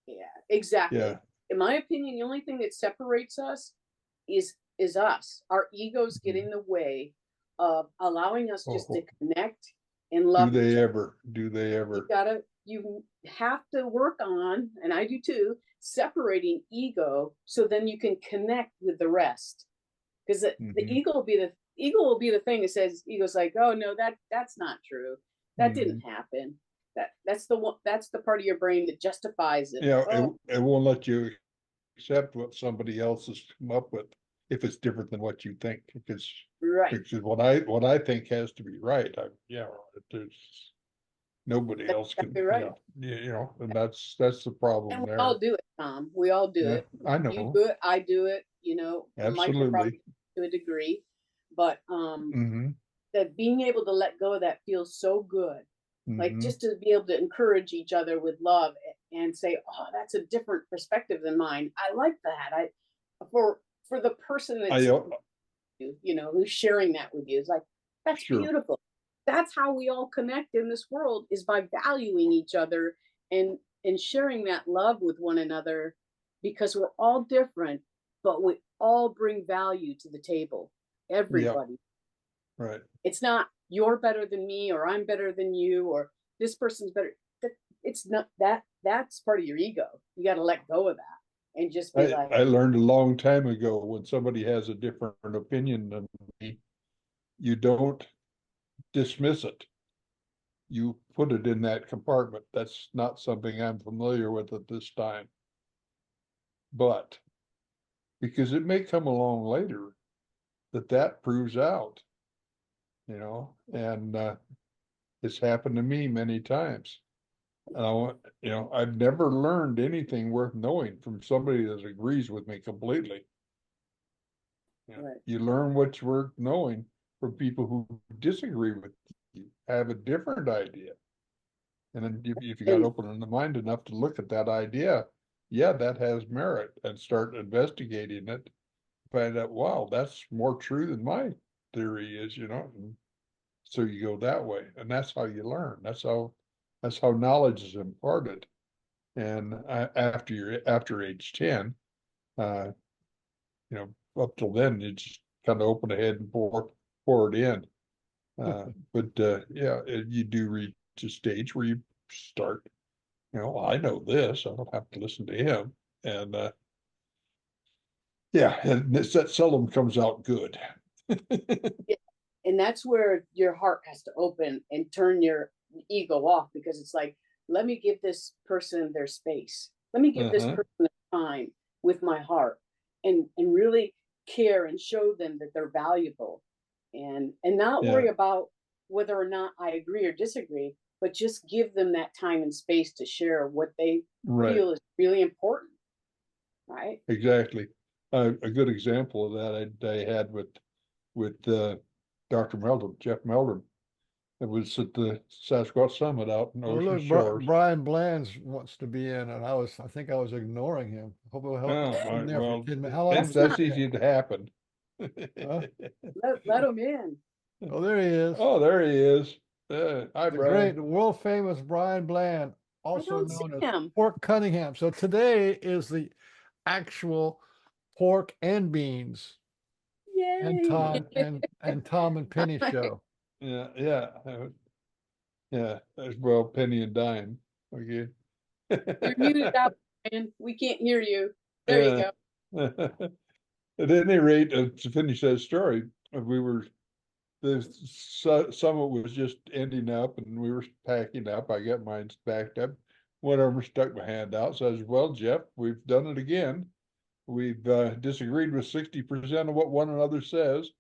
yeah, exactly. yeah. In my opinion, the only thing that separates us is us. Our egos get in the way of allowing us just to connect and Do love each they other. ever? Do they ever? You have to work on, and I do too, separating ego so then you can connect with the rest. Because the ego will be the thing that says, ego's like, oh no, that's not true. That didn't happen. That's the part of your brain that justifies it. Yeah, Oh, it won't let you accept what somebody else has come up with if it's different than what you think. right. Because what I think has to be right. There's nobody That's else can. exactly right. And that's the problem And we there. all do it, Tom. We all do Yeah, it. I You know. do it. I do it. Michael Absolutely. probably to a degree, but Mm-hmm. that being able to let go of that feels so good. Like Mm-hmm. just to be able to encourage each other with love and say, "Oh, that's a different perspective than mine. I like that." For the person that's I who's sharing that with you, it's like that's Sure. beautiful. That's how we all connect in this world is by valuing each other and sharing that love with one another because we're all different, but we all bring value to the table. Yeah. Everybody. Right. It's not you're better than me or I'm better than you or this person's better. It's not that's part of your ego. You got to let go of that and just be like, I learned a long time ago when somebody has a different opinion than me, you don't dismiss it. You put it in that compartment. That's not something I'm familiar with at this time. But because it may come along later that proves out, and it's happened to me many times. And I want, I've never learned anything worth knowing from somebody that agrees with me completely. Right. You learn what's worth knowing from people who disagree with you, have a different idea. And then if you got And open in the mind enough to look at that idea, yeah, that has merit, and start investigating it, find out, wow, that's more true than my theory is, and so you go that way, and that's how you learn. That's how knowledge is imparted. And after age 10, uh, up till then, you just kind of open ahead and pour it in. But yeah, you do reach a stage where you start, I know this, I don't have to listen to him. And yeah, and that seldom comes out good. yeah, and that's where your heart has to open and turn your ego off, because it's like, let me give this person their space. Let me give this Uh-huh. person their time with my heart, and really care and show them that they're valuable, and not Yeah, worry about whether or not I agree or disagree, but just give them that time and space to share what they right, feel is really important, right? exactly. A good example of that I had with Dr. Meldrum, Jeff Meldrum. It was at the Sasquatch Summit out in Well, Ocean look, Shores. Brian Bland wants to be in, and I think I was ignoring him. Hope he'll help Oh, in there for well, 10 minutes. How long? That's that's not, easy to happen. Huh? let them in. Oh, there he is. Oh, there he is. Hi, The great, Brian. world famous Brian Bland, I also don't see known as him. Pork Cunningham. So today is the actual pork and beans and Yay. Tom and Penny show. Yeah, yeah, yeah. Well, Penny and Dime. Okay. You're muted out, man. We can't hear you. There you Yeah. go. At any rate, to finish that story, the summit was just ending up, and we were packing up. I got mine packed up, whatever, stuck my hand out. So I said, well, Jeff, we've done it again. We've disagreed with 60% of what one another says,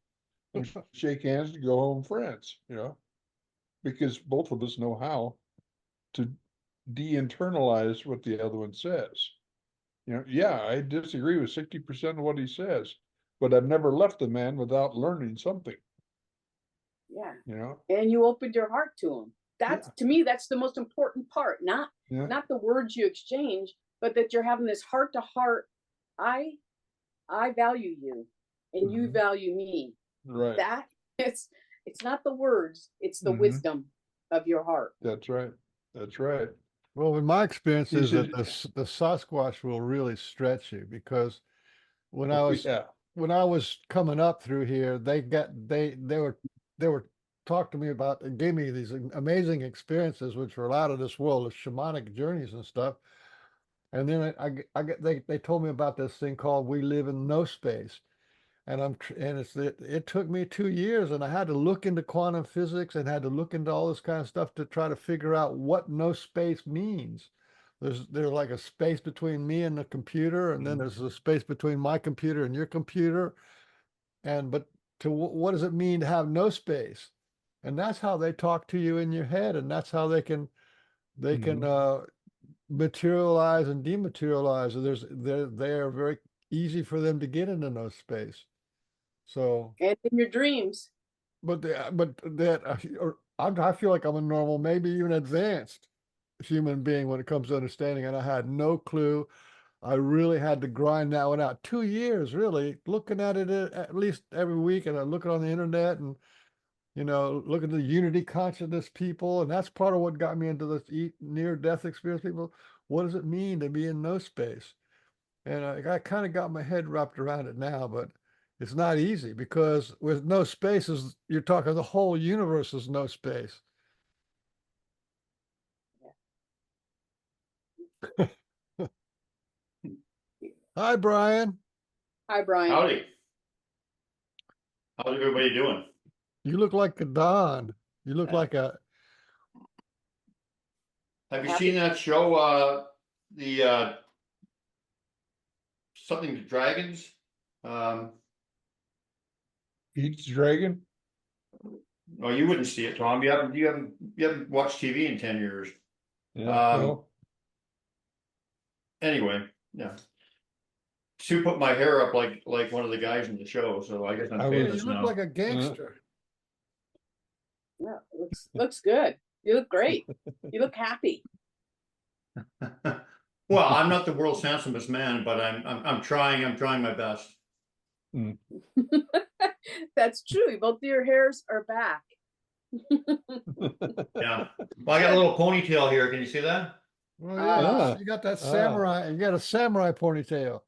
and shake hands to go home friends, because both of us know how to de-internalize what the other one says. Yeah, I disagree with 60% of what he says, but I've never left the man without learning something, Yeah. you know? And you opened your heart to him. That's, Yeah, to me, that's the most important part. yeah. Not the words you exchange, but that you're having this heart to heart. I I value you and you Mhm. value me. Right. That it's not the words, it's the Mhm. wisdom of your heart. That's right. That's right. Well, in my experience He is that said, the Sasquatch will really stretch you because when I oh, was yeah. when I was coming up through here, they were talking to me about and gave me these amazing experiences, which were out of this world, of shamanic journeys and stuff. And then they told me about this thing called we live in no space. And it took me 2 years, and I had to look into quantum physics and had to look into all this kind of stuff to try to figure out what no space means. There's like a space between me and the computer, and then there's a space between my computer and your computer. But what does it mean to have no space? And that's how they talk to you in your head, and that's how they can Mhm. materialize and dematerialize. They're very easy for them to get into no space. So. And in your dreams. But that I feel like I'm a normal, maybe even advanced human being when it comes to understanding, and I had no clue. I really had to grind that one out. 2 years, really, looking at it at least every week, and I look on the internet, and look at the unity consciousness people, and that's part of what got me into this near death experience people. What does it mean to be in no space? And I kind of got my head wrapped around it now, but it's not easy because with no spaces, you're talking the whole universe is no space. Hi, Brian. Hi, Brian. Howdy. How's everybody doing? You look like a Don. You look like a. Have you Happy. seen that show, the something to dragons? Um, Pete's Dragon. oh, you wouldn't see it, Tom. You haven't watched TV in 10 years. Yeah, well, Anyway, yeah. Sue put my hair up like one of the guys in the show, so I guess I'm I was- You famous look now. like a gangster. Yeah, looks good. You look great. You look happy. Well, I'm not the world's handsomest man, but I'm trying my best. That's true. Both your hairs are back. Yeah. Well, I got a little ponytail here. Can you see that? Well, Ah. yeah, you got that Ah. samurai, you got a samurai ponytail.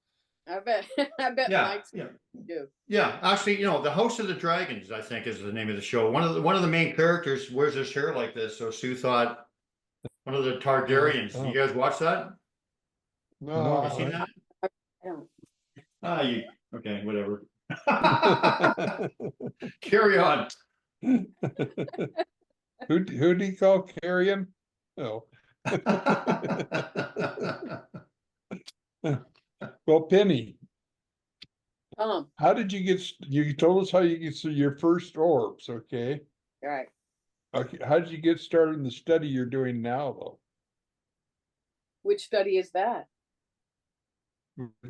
I bet. I bet Yeah, Mike's yeah. do. Yeah, actually, the House of the Dragons, I think, is the name of the show. One of the main characters wears his hair like this, so Sue thought one of the Targaryens. Oh. You guys watch that? No, No, You seen that? I don't. You okay? Whatever. Carry on. Who do you call carrion? Oh, well, Penny, how did you get, you told us how you get your first orbs, okay? All right. Okay, how did you get started in the study you're doing now, though, Which study is that?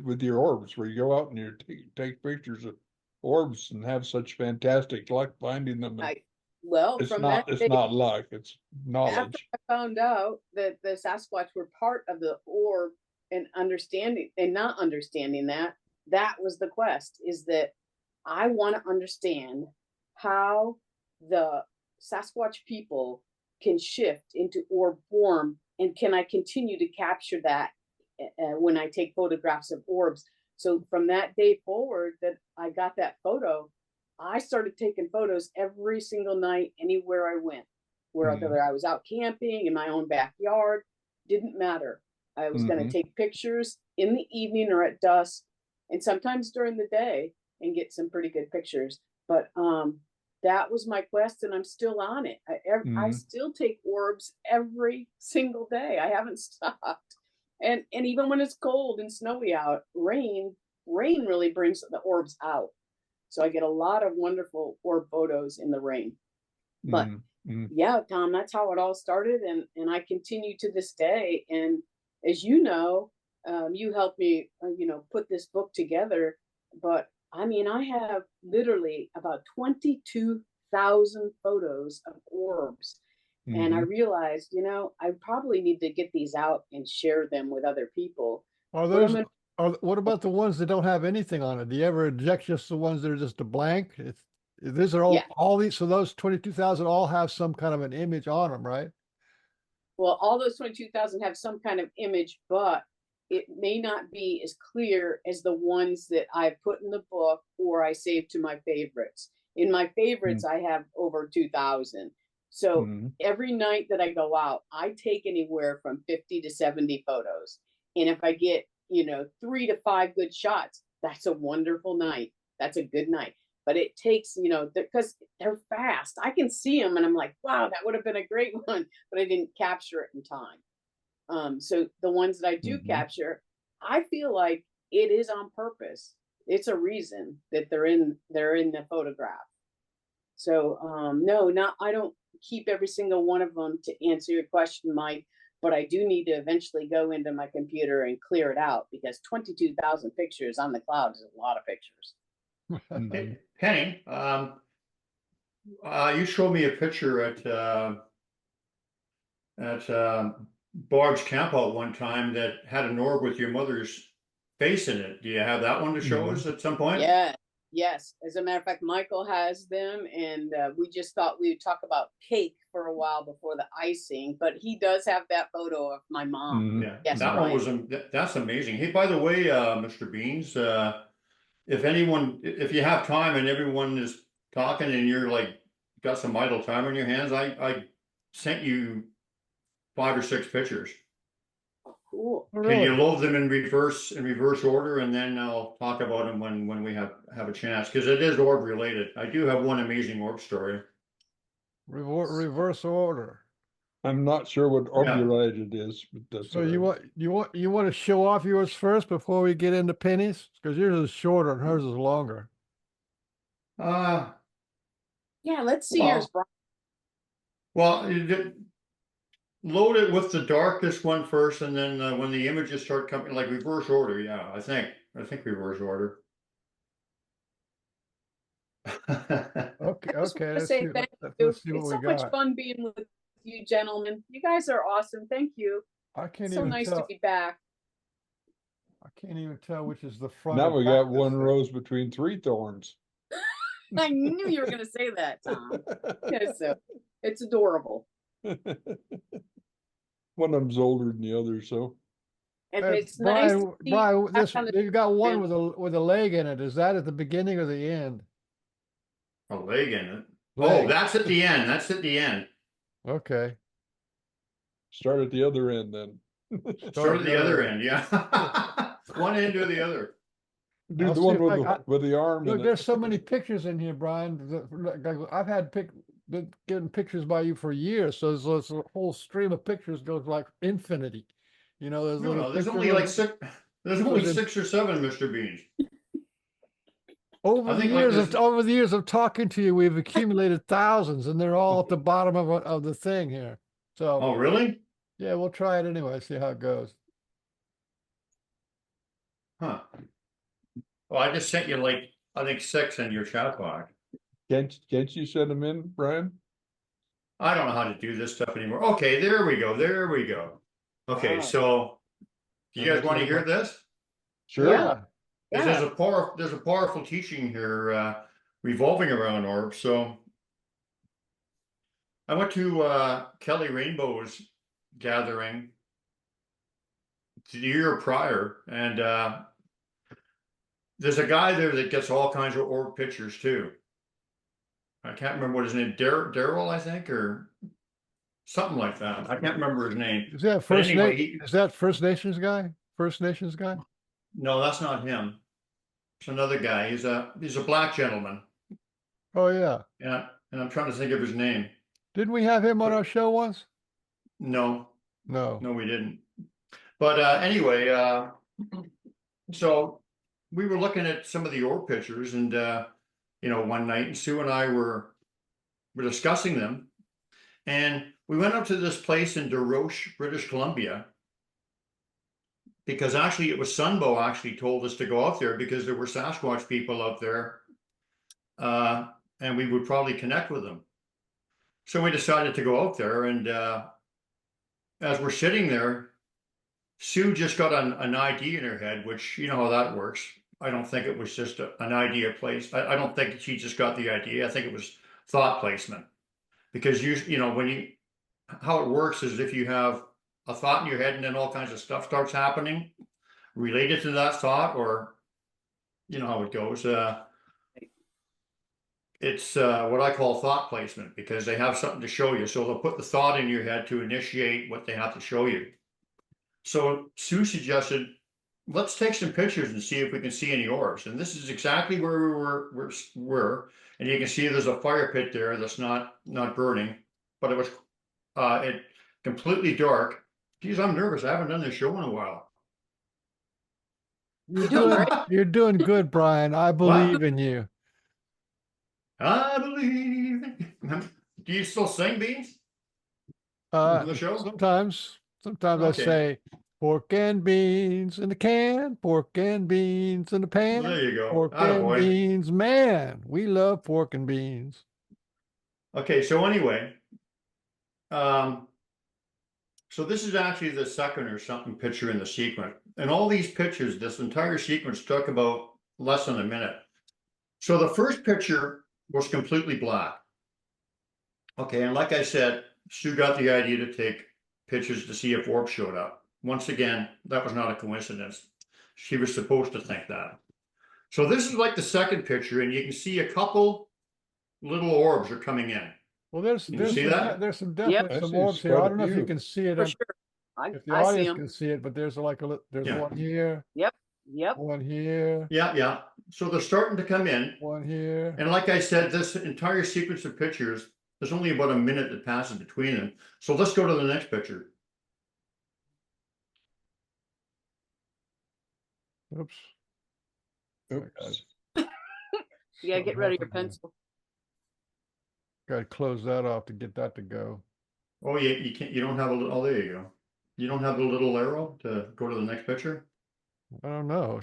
with your orbs, where you go out and you take pictures of orbs and have such fantastic luck finding them? And Well, it's from not, that it's day, not luck, it's after knowledge. I found out that the Sasquatch were part of the orb and understanding and not understanding that was the quest, is that I want to understand how the Sasquatch people can shift into orb form, and can I continue to capture that when I take photographs of orbs. So from that day forward that I got that photo, I started taking photos every single night, anywhere I went, whether I was out camping in my own backyard, didn't matter. I was going to take pictures in the evening or at dusk, and sometimes during the day, and get some pretty good pictures. But that was my quest, and I'm still on it. I still take orbs every single day. I haven't stopped. And even when it's cold and snowy out, rain really brings the orbs out. So I get a lot of wonderful orb photos in the rain. But yeah, Thom, that's how it all started, and I continue to this day. And as you know, you helped me, put this book together. But I mean, I have literally about 22,000 photos of orbs. And I realized, I probably need to get these out and share them with other people. Are those, what about the ones that don't have anything on it? Do you ever eject just the ones that are just a blank? These are all these, so those 22,000 all have some kind of an image on them, right? Well, all those 22,000 have some kind of image, but it may not be as clear as the ones that I've put in the book or I saved to my favorites. In my favorites, I have over 2,000. So every night that I go out, I take anywhere from 50 to 70 photos. And if I get, 3 to 5 good shots, that's a wonderful night. That's a good night. But it takes, because they're fast. I can see them and I'm like, wow, that would have been a great one, but I didn't capture it in time. So the ones that I do capture, I feel like it is on purpose. It's a reason that they're in the photograph. So I don't keep every single one of them to answer your question, Mike, but I do need to eventually go into my computer and clear it out, because 22,000 pictures on the cloud is a lot of pictures. Hey, Penny, you showed me a picture at Barb's campout one time that had an orb with your mother's face in it. Do you have that one to show us at some point? Yeah. Yes. As a matter of fact, Michael has them, and we just thought we would talk about cake for a while before the icing, but he does have that photo of my mom. Yeah, Yes, that one was that's amazing. Hey, by the way, Mr. Beans, if you have time and everyone is talking and you're like got some idle time on your hands, I sent you 5 or 6 pictures. Cool. Can you load them in reverse order, and then I'll talk about them when we have a chance, because it is orb related. I do have one amazing orb story. Reverse order. I'm not sure what orb related is, but that's So you want to show off yours first before we get into Penny's? Because yours is shorter and hers is longer. Yeah, let's see yours, Brian. Well, load it with the darkest one first, and then when the images start coming, like reverse order. Yeah, I think reverse order. Okay, I just okay, want to let's say see, thank you. let's see what It's we so much got. fun being with you gentlemen. You guys are awesome. Thank you. I can't So even nice to tell, be back. I can't even tell which is the front Now and we back got of this one thing. rose between three thorns. I knew you were going to say that, Tom. Yes, so it's adorable. One of them's older than the other, so. And Hey, it's nice to see Brian, you this, back on the you've got one program. with a leg in it. Is that at the beginning or the end? A leg in it. Leg. Oh, that's at the end. That's at the end. Okay. Start at the other end then. Start at the other end. Yeah. One end or the other. Do I'll the see one if with the arm in Look, it. there's so many pictures in here, Brian. I've had been getting pictures by you for years, so there's a whole stream of pictures goes like infinity. You know, there's No, little no, there's pictures only like of- six. There's only 6 or 7 Mr. Beans. over I the think like years this. over the years of talking to you, we've accumulated thousands, and they're all at the bottom of the thing here. So Oh, really? yeah, we'll try it anyway. See how it goes. Huh. Well, I just sent you like I think 6 in your chat box. Can't you send them in, Brian? I don't know how to do this stuff anymore. Okay, there we go. There we go. Okay, Wow. so do you And guys want to hear everybody- this? Sure. Yeah. Because Yeah. there's a powerful teaching here revolving around Orbs. So I went to Kelly Rainbow's gathering the year prior, and there's a guy there that gets all kinds of orb pictures too. I can't remember what his name, Daryl, I think, or something like that. I can't remember his name. Is that But First anyway, Is that First Nations guy? First Nations guy? no, that's not him. It's another guy. He's a black gentleman. Oh yeah. Yeah, and I'm trying to think of his name. Didn't we have him on But our show once? no, No. no, we didn't. But anyway, so we were looking at some of the orb pictures, and one night, and Sue and I were discussing them, and we went up to this place in Desroches, British Columbia, because actually it was Sunbow actually told us to go out there because there were Sasquatch people out there, and we would probably connect with them. So we decided to go out there, and as we're sitting there, Sue just got an idea in her head, which you know how that works. I don't think it was just an idea placed. I don't think she just got the idea. I think it was thought placement, because how it works is if you have a thought in your head and then all kinds of stuff starts happening related to that thought, or you know how it goes. It's what I call thought placement, because they have something to show you. So they'll put the thought in your head to initiate what they have to show you. So Sue suggested, let's take some pictures and see if we can see any orbs. And this is exactly where we were. And you can see there's a fire pit there that's not burning, but it was it completely dark. Geez, I'm nervous. I haven't done this show in a while. You're doing good, Brian. I believe in you. I believe. Do you still sing, Beans? The show? Sometimes I Okay. say pork and beans in the can, pork and beans in the pan, There you go. pork and Attaboy. beans, man. We love pork and beans. Okay, so anyway, so this is actually the second or something picture in the sequence. And all these pictures, this entire sequence took about less than a minute. So the first picture was completely black. Okay, and like I said, Sue got the idea to take pictures to see if orbs showed up. Once again, that was not a coincidence. She was supposed to think that. So this is like the second picture, and you can see a couple little orbs are coming in. Well, there's see that? there's some Yep. definitely I some see orbs here. I quite a don't know if you few. can see it. For sure. If the I see audience them. can see it, but there's there's Yeah. one here, Yep. one here, Yeah. So they're starting to come in. one here. And like I said, this entire sequence of pictures, there's only about a minute that passes between them. So let's go to the next picture. Oops. Oops. Yeah, get rid of your pencil. Got to close that off to get that to go. Oh, you can't, you don't have a little, oh, there you go. You don't have the little arrow to go to the next picture? I don't know.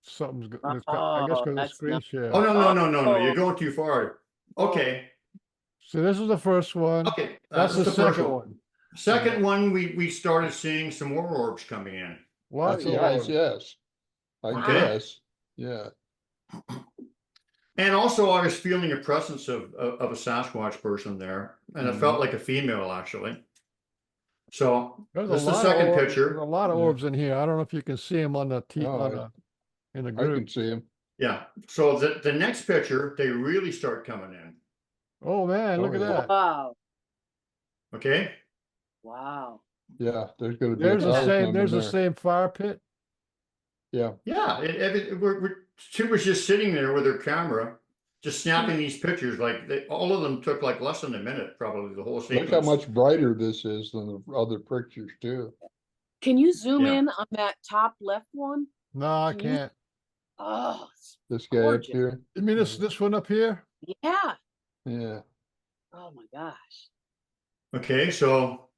Something's, I guess Oh, because of that's screen not. share. Oh, no, you're Oh. going too far. Okay, So this is the first one. okay. That's the first second one. Second one, we started seeing some more orbs coming in. Lots of Yes, orbs. yes, I Okay. guess, yeah. And also I was feeling a presence of a Sasquatch person there, and it felt like a female actually. So There's this is the of second orbs. There's picture. a lot of Yeah. orbs in here. I don't know if you can see them on the Oh, in the I group. can see him. Yeah. So the next picture, they really start coming in. Oh man, look Oh, at yeah. that. Wow. Okay. Wow. Yeah, there's gonna be There's the 1,000 same. of There's them the there. same fire pit. Yeah, Yeah. Sue was just sitting there with her camera, just snapping these pictures. Like all of them took like less than a minute, probably the whole sequence. look how much brighter this is than the other pictures too. Can you zoom Yeah. in on that top left one? No, I Can you- can't. Oh, it's This guy up gorgeous. here, You mean this one up here? Yeah. yeah. Oh my gosh. Okay. So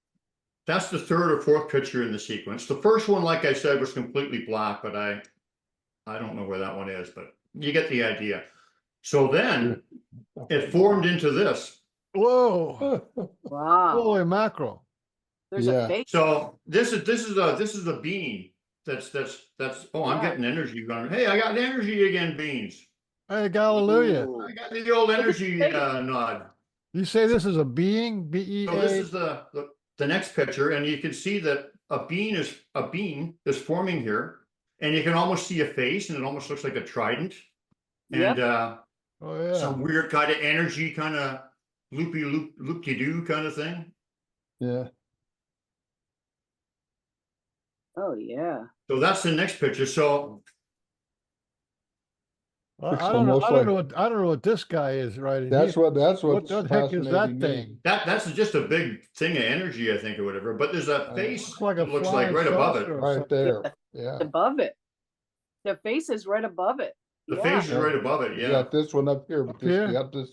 that's the third or fourth picture in the sequence. The first one, like I said, was completely black, but I don't know where that one is, but you get the idea. So then it formed into this. Whoa! Wow. Holy mackerel! There's Yeah. a face. So this is a bean. That's oh, I'm Yeah. getting energy going. Hey, I got energy again, beans. Hey, hallelujah! Ooh. I got the old at the energy face. nod. You say this is a being? So this BEA? is the next picture, and you can see that a bean is forming here, and you can almost see a face, and it almost looks like a trident, Yep. and Oh yeah. some weird kind of energy, kind of loop-de-doo kind of thing. Yeah, Oh yeah. So that's the next picture. So Looks I don't know. almost I don't know like- what. I don't know what this guy is right in that's here. what, that's What what's the heck is that fascinating thing? me. that's just a big thing of energy, I think, or whatever. But there's a face Looks like a that looks like flying right above it. saucer or Right something. there, yeah. Above it. The face is right above it. The Yeah. face is right above it. You Yeah. got this one up here, but Up this, here? you got this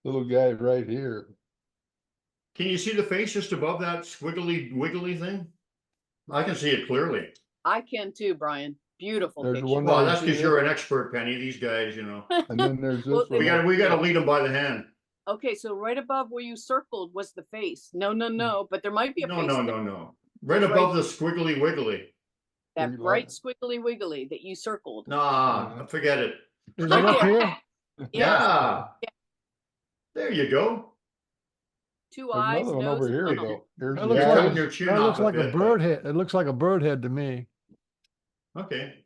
little guy right here. Can you see the face just above that squiggly wiggly thing? I can see it clearly. I can too, Brian. Beautiful There's picture. one Well, right that's because here, you're an expert, Penny. These guys, you know, and then there's Well, this one. up we got here. to lead them by the hand. Okay, so right above where you circled was the face. No, but there might be a No, face no, there. no, no. Right It's above right- the squiggly wiggly. That Like- bright squiggly wiggly that you circled. Nah, forget it. Is Right it up there. here? Yeah. There you go. Two There's eyes, another one nose, over and here mouth. though. Here's That the looks Yeah, like cutting eyes. your chin That looks off a like a bit, bird head. It looks like a bird head to me. Okay.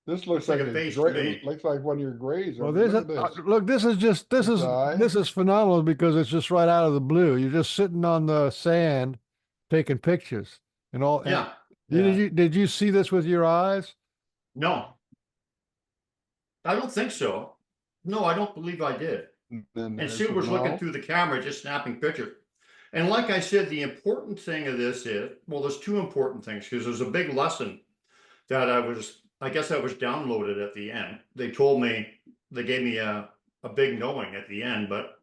This looks like like a a face to gray, me. looks like one of your grays. Well, over- this is, look at this. look. This is just This eye. this is phenomenal because it's just right out of the blue. You're just sitting on the sand, taking pictures and all. and Yeah. Did you see this with your eyes? No. I don't think so. No, I don't believe I did. Then And there's Sue the was looking mouth. through the camera, just snapping pictures. And like I said, the important thing of this is, well, there's two important things, because there's a big lesson that I guess I was downloaded at the end. They told me, they gave me a big knowing at the end, but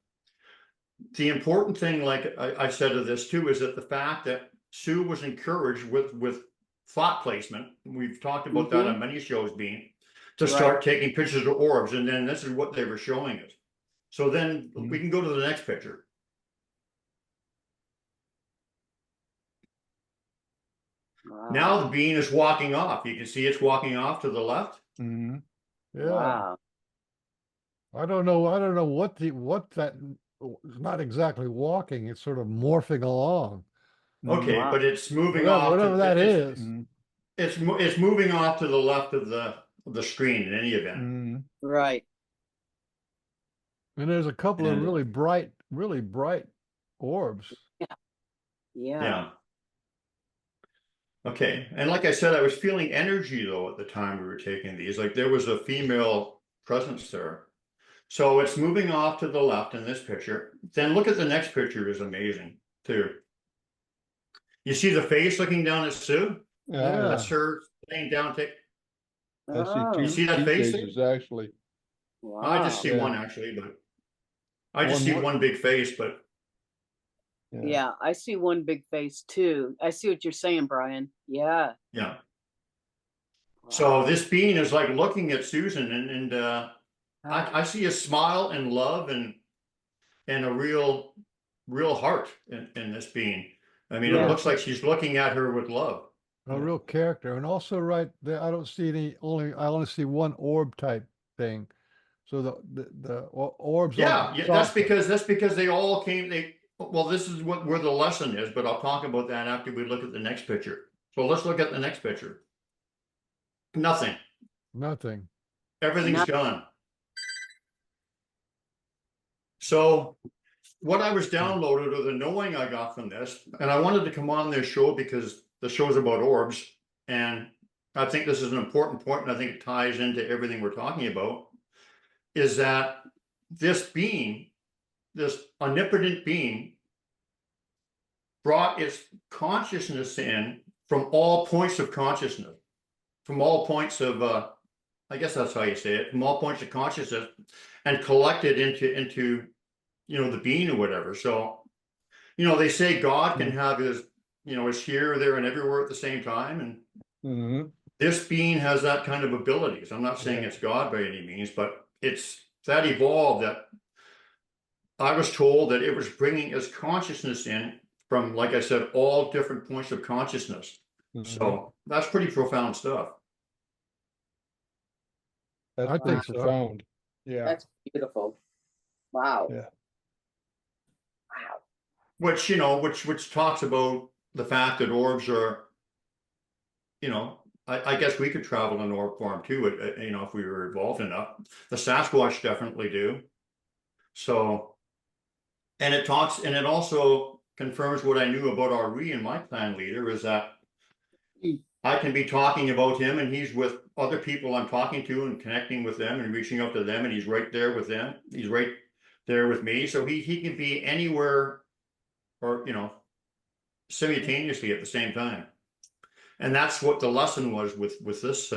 the important thing, like I said to this too, is that the fact that Sue was encouraged with thought placement. We've talked about that on many shows, being to start taking pictures of orbs, and then this is what they were showing us. So then we can go to the next picture. Wow. Now the bean is walking off. You can see it's walking off to the left. Mhm. Yeah. Wow. I don't know. I don't know what that. It's not exactly walking. It's sort of morphing along. Okay, Wow. but it's moving off. Whatever that is. Mhm. It's moving off to the left of the screen in any event. Mhm. Right. And there's a couple of And- really bright orbs. Yeah. Yeah. Okay, and like I said, I was feeling energy though at the time we were taking these. Like there was a female presence there. So it's moving off to the left in this picture. Then look at the next picture, is amazing too. You see the face looking down at Sue? Yeah, That's her laying down. I see Oh, two, You see that two face? faces actually. I just see Yeah. one actually, but I just One see more- one big face, but Yeah, I see one big face too. I see what you're saying, Brian. Yeah. Yeah. So this being is like looking at Susan and I see a smile and love and a real heart in this being. I mean, it Yeah. looks like she's looking at her with love. A real character. And also right there, I don't see I only see one orb type thing. So the orbs. Yeah, that's because they all came, well, this is where the lesson is, but I'll talk about that after we look at the next picture. So let's look at the next picture. Nothing. Nothing. Everything's gone. So what I was downloaded or the knowing I got from this, and I wanted to come on this show because the show's about orbs, and I think this is an important point, and I think it ties into everything we're talking about, is that this being, this omnipotent being, brought its consciousness in from all points of consciousness, from all points of, I guess that's how you say it, from all points of consciousness, and collected into the being or whatever. So, they say God can have his, is here, there, and everywhere at the same time. And this being has that kind of abilities. I'm not saying it's God by any means, but it's that evolved that I was told that it was bringing its consciousness in from, like I said, all different points of consciousness. So that's pretty profound stuff. That's pretty profound. Yeah. That's beautiful. Wow. Yeah. Wow. Which talks about the fact that orbs are, I guess we could travel in orb form too, if we were evolved enough. The Sasquatch definitely do. So, and it also confirms what I knew about Ari and my clan leader, is that I can be talking about him and he's with other people I'm talking to and connecting with them and reaching out to them, and he's right there with them. He's right there with me. So he can be anywhere or, simultaneously at the same time. And that's what the lesson was with this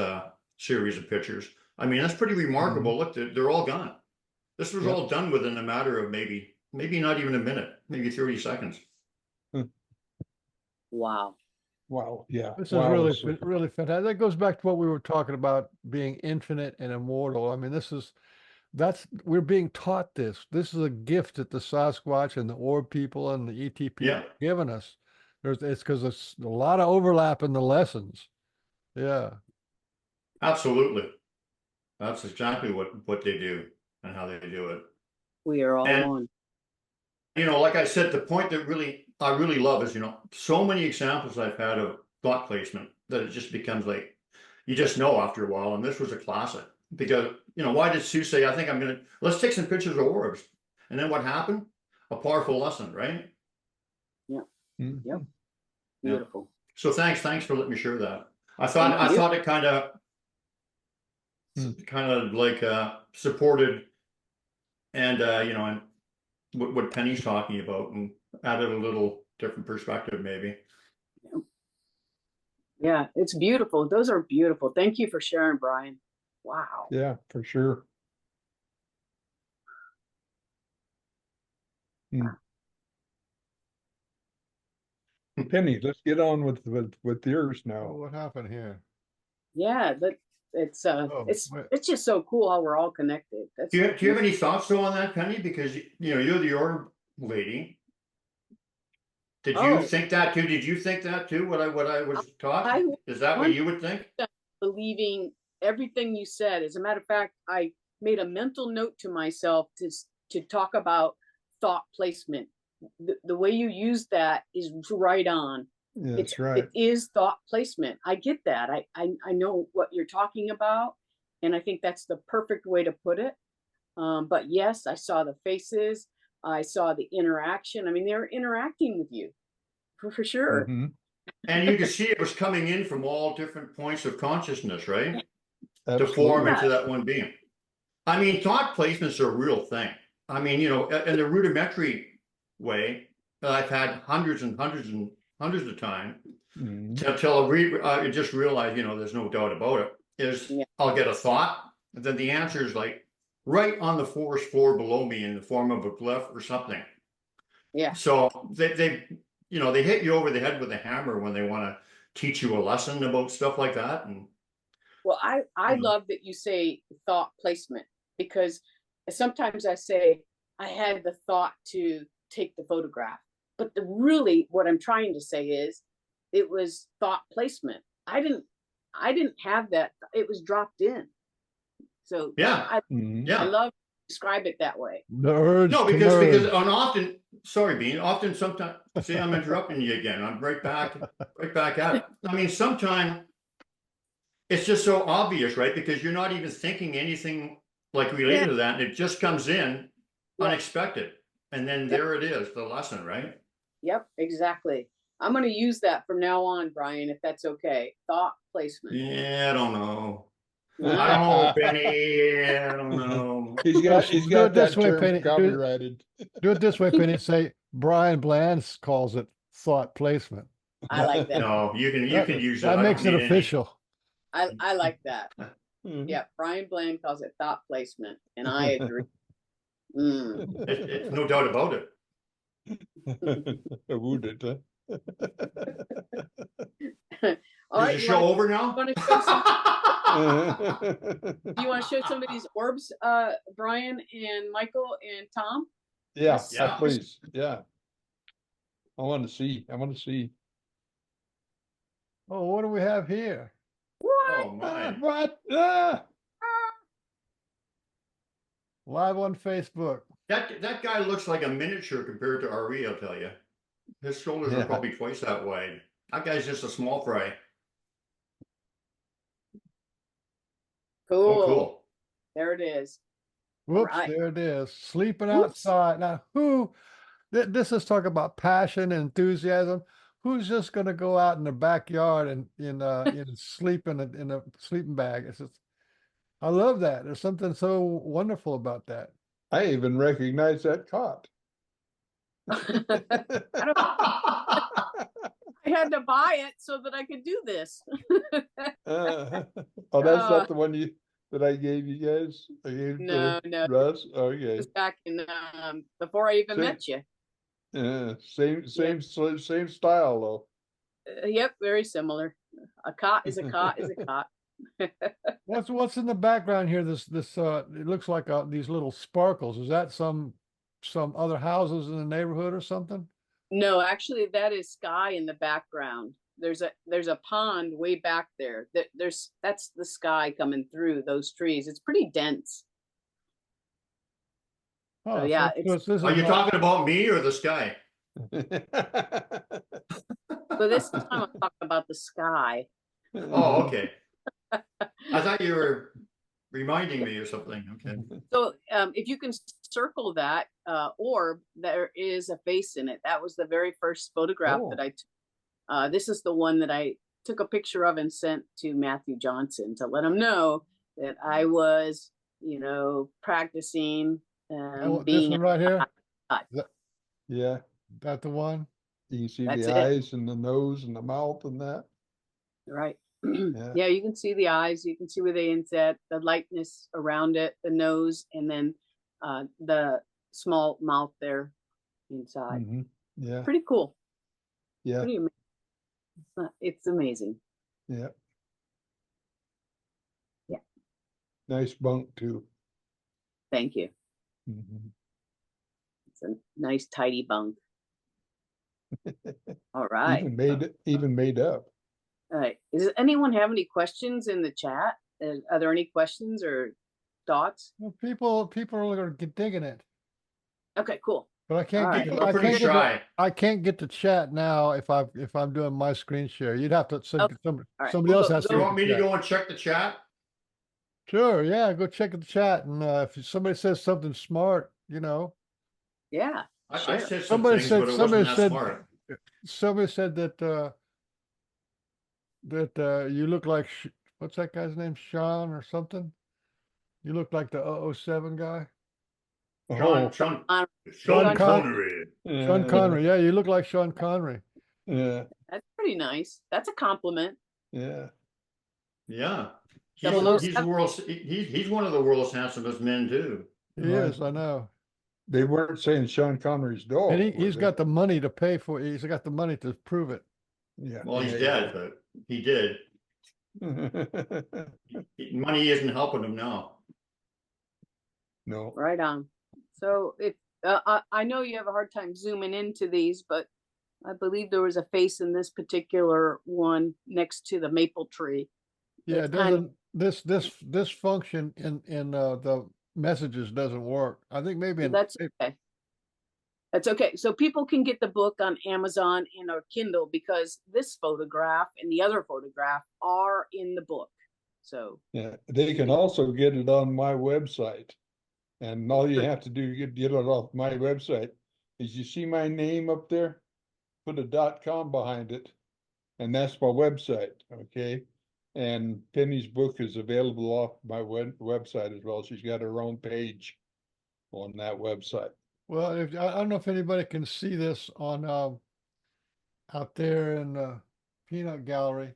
series of pictures. I mean, that's pretty remarkable. Look, they're all gone. This was all done within a matter of maybe not even a minute, maybe 30 seconds. Wow. Wow. Yeah. This is really fantastic. That goes back to what we were talking about, being infinite and immortal. I mean, we're being taught this. This is a gift that the Sasquatch and the Orb people and the ET people have given us. It's because there's a lot of overlap in the lessons. Yeah. Absolutely. That's exactly what they do and how they do it. We are all one. Like I said, the point that I really love is, so many examples I've had of thought placement that it just becomes like, you just know after a while. And this was a classic because, why did Sue say, let's take some pictures of orbs. And then what happened? A powerful lesson, right? Yeah. Yep. Yeah. Beautiful. So thanks for letting me share that. I thought it kind of like supported and and what Penny's talking about, and added a little different perspective maybe. Yeah, it's beautiful. Those are beautiful. Thank you for sharing, Brian. Wow. Yeah, for sure. Penny, let's get on with yours now. Oh, what happened here? Yeah, it's just so cool how we're all connected. Do you have any thoughts though on that, Penny? Because you're the orb lady. Did you think that too? Did you think that too? What I was taught? Is that what you would think? Believing everything you said. As a matter of fact, I made a mental note to myself to talk about thought placement. The way you use that is right on. Yeah, that's right. It is thought placement. I get that. I know what you're talking about, and I think that's the perfect way to put it. But yes, I saw the faces. I saw the interaction. I mean, they're interacting with you for sure. And you could see it was coming in from all different points of consciousness, right? Absolutely. To form into that one being. I mean, thought placement's a real thing. I mean, in the rudimentary way, I've had hundreds and hundreds and hundreds of times until I just realize, there's no doubt about it, I'll get a thought, and then the answer is like right on the forest floor below me in the form of a glyph or something. Yeah. So they they hit you over the head with a hammer when they want to teach you a lesson about stuff like that. And Well, I love that you say thought placement, because sometimes I say I had the thought to take the photograph, but really what I'm trying to say is it was thought placement. I didn't have that. It was dropped in. So yeah, I yeah. love to describe it that way. The urge No, to because merge. on often, sorry, Bean, often sometimes, see, I'm interrupting you again. I'm right back at it. I mean, sometimes it's just so obvious, right? Because you're not even thinking anything like related to that, and it just comes in unexpected. And then there it is, the lesson, right? Yep, exactly. I'm going to use that from now on, Brian, if that's okay. Thought placement. Yeah, I don't know. I don't know, Penny. I don't know. He's Do got it this that way, term Penny. copyrighted. Do it this way, Penny. Say Brian Bland calls it thought placement. I like that. No, you can use it. That I makes don't it need any. official. I like that. Mhm. Yeah, Brian Bland calls it thought placement, and I agree. Mm. It's no doubt about it. Wounded, huh? All Is right, the show over now? do you want to show some of these orbs, Brian and Michael and Tom? Yes, Yeah. please. Yeah. I want to see. Oh, what do we have here? Oh my. What? Live on Facebook. That guy looks like a miniature compared to Ari, I'll tell you. His shoulders are Yeah. probably twice that wide. That guy's just a small fry. Cool. Oh, cool. There it is. Whoops, right. there it is. Sleeping Whoops. outside. Now, this is talk about passion and enthusiasm. Who's just going to go out in the backyard and sleep in a sleeping bag? It's just, I love that. There's something so wonderful about that. I even recognize that cot. I had to buy it so that I could do this. Oh, that's not the one that I gave you guys? I gave No. Russ? It Okay. was back in before I even See? met you. Yeah, same style though. Yep, very similar. A cot is a cot is a cot. What's in the background here? This it looks like these little sparkles. Is that some other houses in the neighborhood or something? No, actually, that is sky in the background. There's a pond way back there. That's the sky coming through those trees. It's pretty dense. Oh, So yeah, Are you talking about me or the sky? so this time I'm talking about the sky. Oh, okay. I thought you were reminding me or something. Okay. So if you can circle that orb, there is a face in it. That was the very first photograph that I took. This is the one that I took a picture of and sent to Matthew Johnson to let him know that I was, practicing this one right here? Yeah. That the one? You can see That's the it. eyes and the nose and the mouth and that. Right. Yeah. Yeah, you can see the eyes, you can see where they inset, the lightness around it, the nose, and then the small mouth there inside. Mhm. Yeah. Pretty cool. Yeah. Pretty amazing. It's amazing. Yeah. Yeah. Nice bunk too. Thank you. Mhm. It's a nice tidy bunk. All right. Even made up. All right. Does anyone have any questions in the chat? Are there any questions or thoughts? Well, people are going to get digging it, Okay, cool. but I can't All get. right. People are pretty shy. I can't get to chat now if I'm doing my screen share. You'd have to. Okay. All right. Somebody else has You to. want me to go and check the chat? Sure. Yeah. Go check the chat, and if somebody says something smart, Yeah. I Sure. said some Somebody things, said- but it somebody wasn't that said- smart. somebody said that you look like what's that guy's name, Sean or something? You look like the 007 guy. Oh, Sean Sean Connery. Sean Connery. Yeah, you look like Sean Connery. Yeah. That's pretty nice. That's a compliment. Yeah. Yeah. Double O He's one of the world's handsomest men too. He is. I know. They weren't saying Sean Connery's dog. And were he's they? got the money to pay for it. He's got the money to prove it. Yeah. Well, he's yeah, dead, but he did. yeah. Money isn't helping him now. No. Right on. So if I know you have a hard time zooming into these, but I believe there was a face in this particular one next to the maple tree. Yeah, It's it kind of- doesn't, this function in the messages doesn't work. I think maybe in, That's okay. That's okay. So people can get the book on Amazon and or Kindle because this photograph and the other photograph are in the book. So Yeah, they can also get it on my website. And all you have to do to get it off my website is you see my name up there, put a .com behind it, and that's my website, okay? And Penny's book is available off my website as well. She's got her own page on that website. well, I don't know if anybody can see this on, out there in the peanut gallery,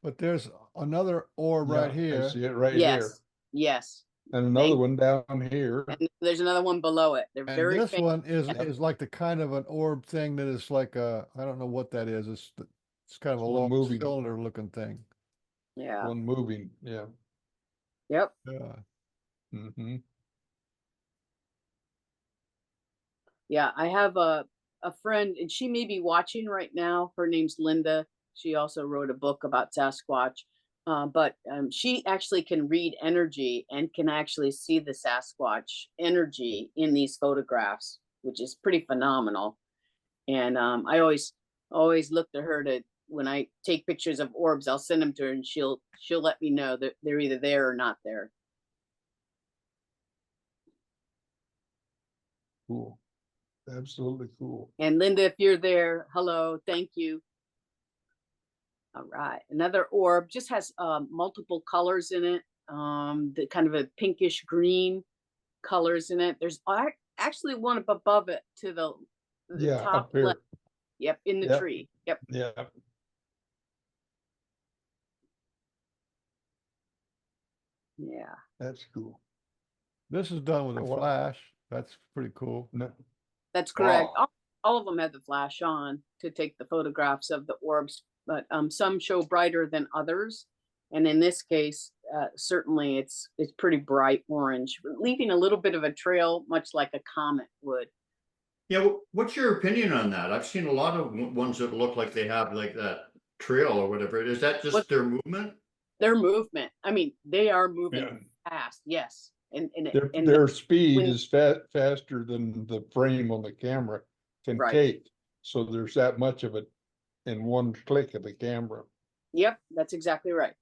but there's another orb right Yeah, I here. see it right here. yes, yes. And another Thank- one down here. And there's another one below it. They're And very this famous. one Yep. is like the kind of an orb thing that is like a, I don't know what that is. It's kind of a It's one long moving. cylinder looking thing. Yeah. One moving, yeah. Yep. Yeah. Mm-hmm. Yeah. I have a friend and she may be watching right now. Her name's Linda. She also wrote a book about Sasquatch. But she actually can read energy and can actually see the Sasquatch energy in these photographs, which is pretty phenomenal. And I always look to her to when I take pictures of orbs, I'll send them to her and she'll let me know that they're either there or not there. Cool. Absolutely cool. And Linda, if you're there, hello, thank you. All right, another orb just has multiple colors in it. The kind of a pinkish green colors in it. There's actually one up above it to the Yeah, top up here. left. Yep, in the Yep. tree. Yep. Yeah. Yeah. That's cool. This is done with a Wow. flash. That's pretty cool. No, That's correct. Wow. All of them have the flash on to take the photographs of the orbs, but some show brighter than others. And in this case, certainly it's pretty bright orange, leaving a little bit of a trail, much like a comet would. Yeah, what's your opinion on that? I've seen a lot of ones that look like they have like that trail or whatever. Is that just their movement? Their movement. I mean, they are moving Yeah. fast. Yes, and their speed when- is faster than the frame on the camera can Right. take. So there's that much of it in one click of the camera. Yep, that's exactly right.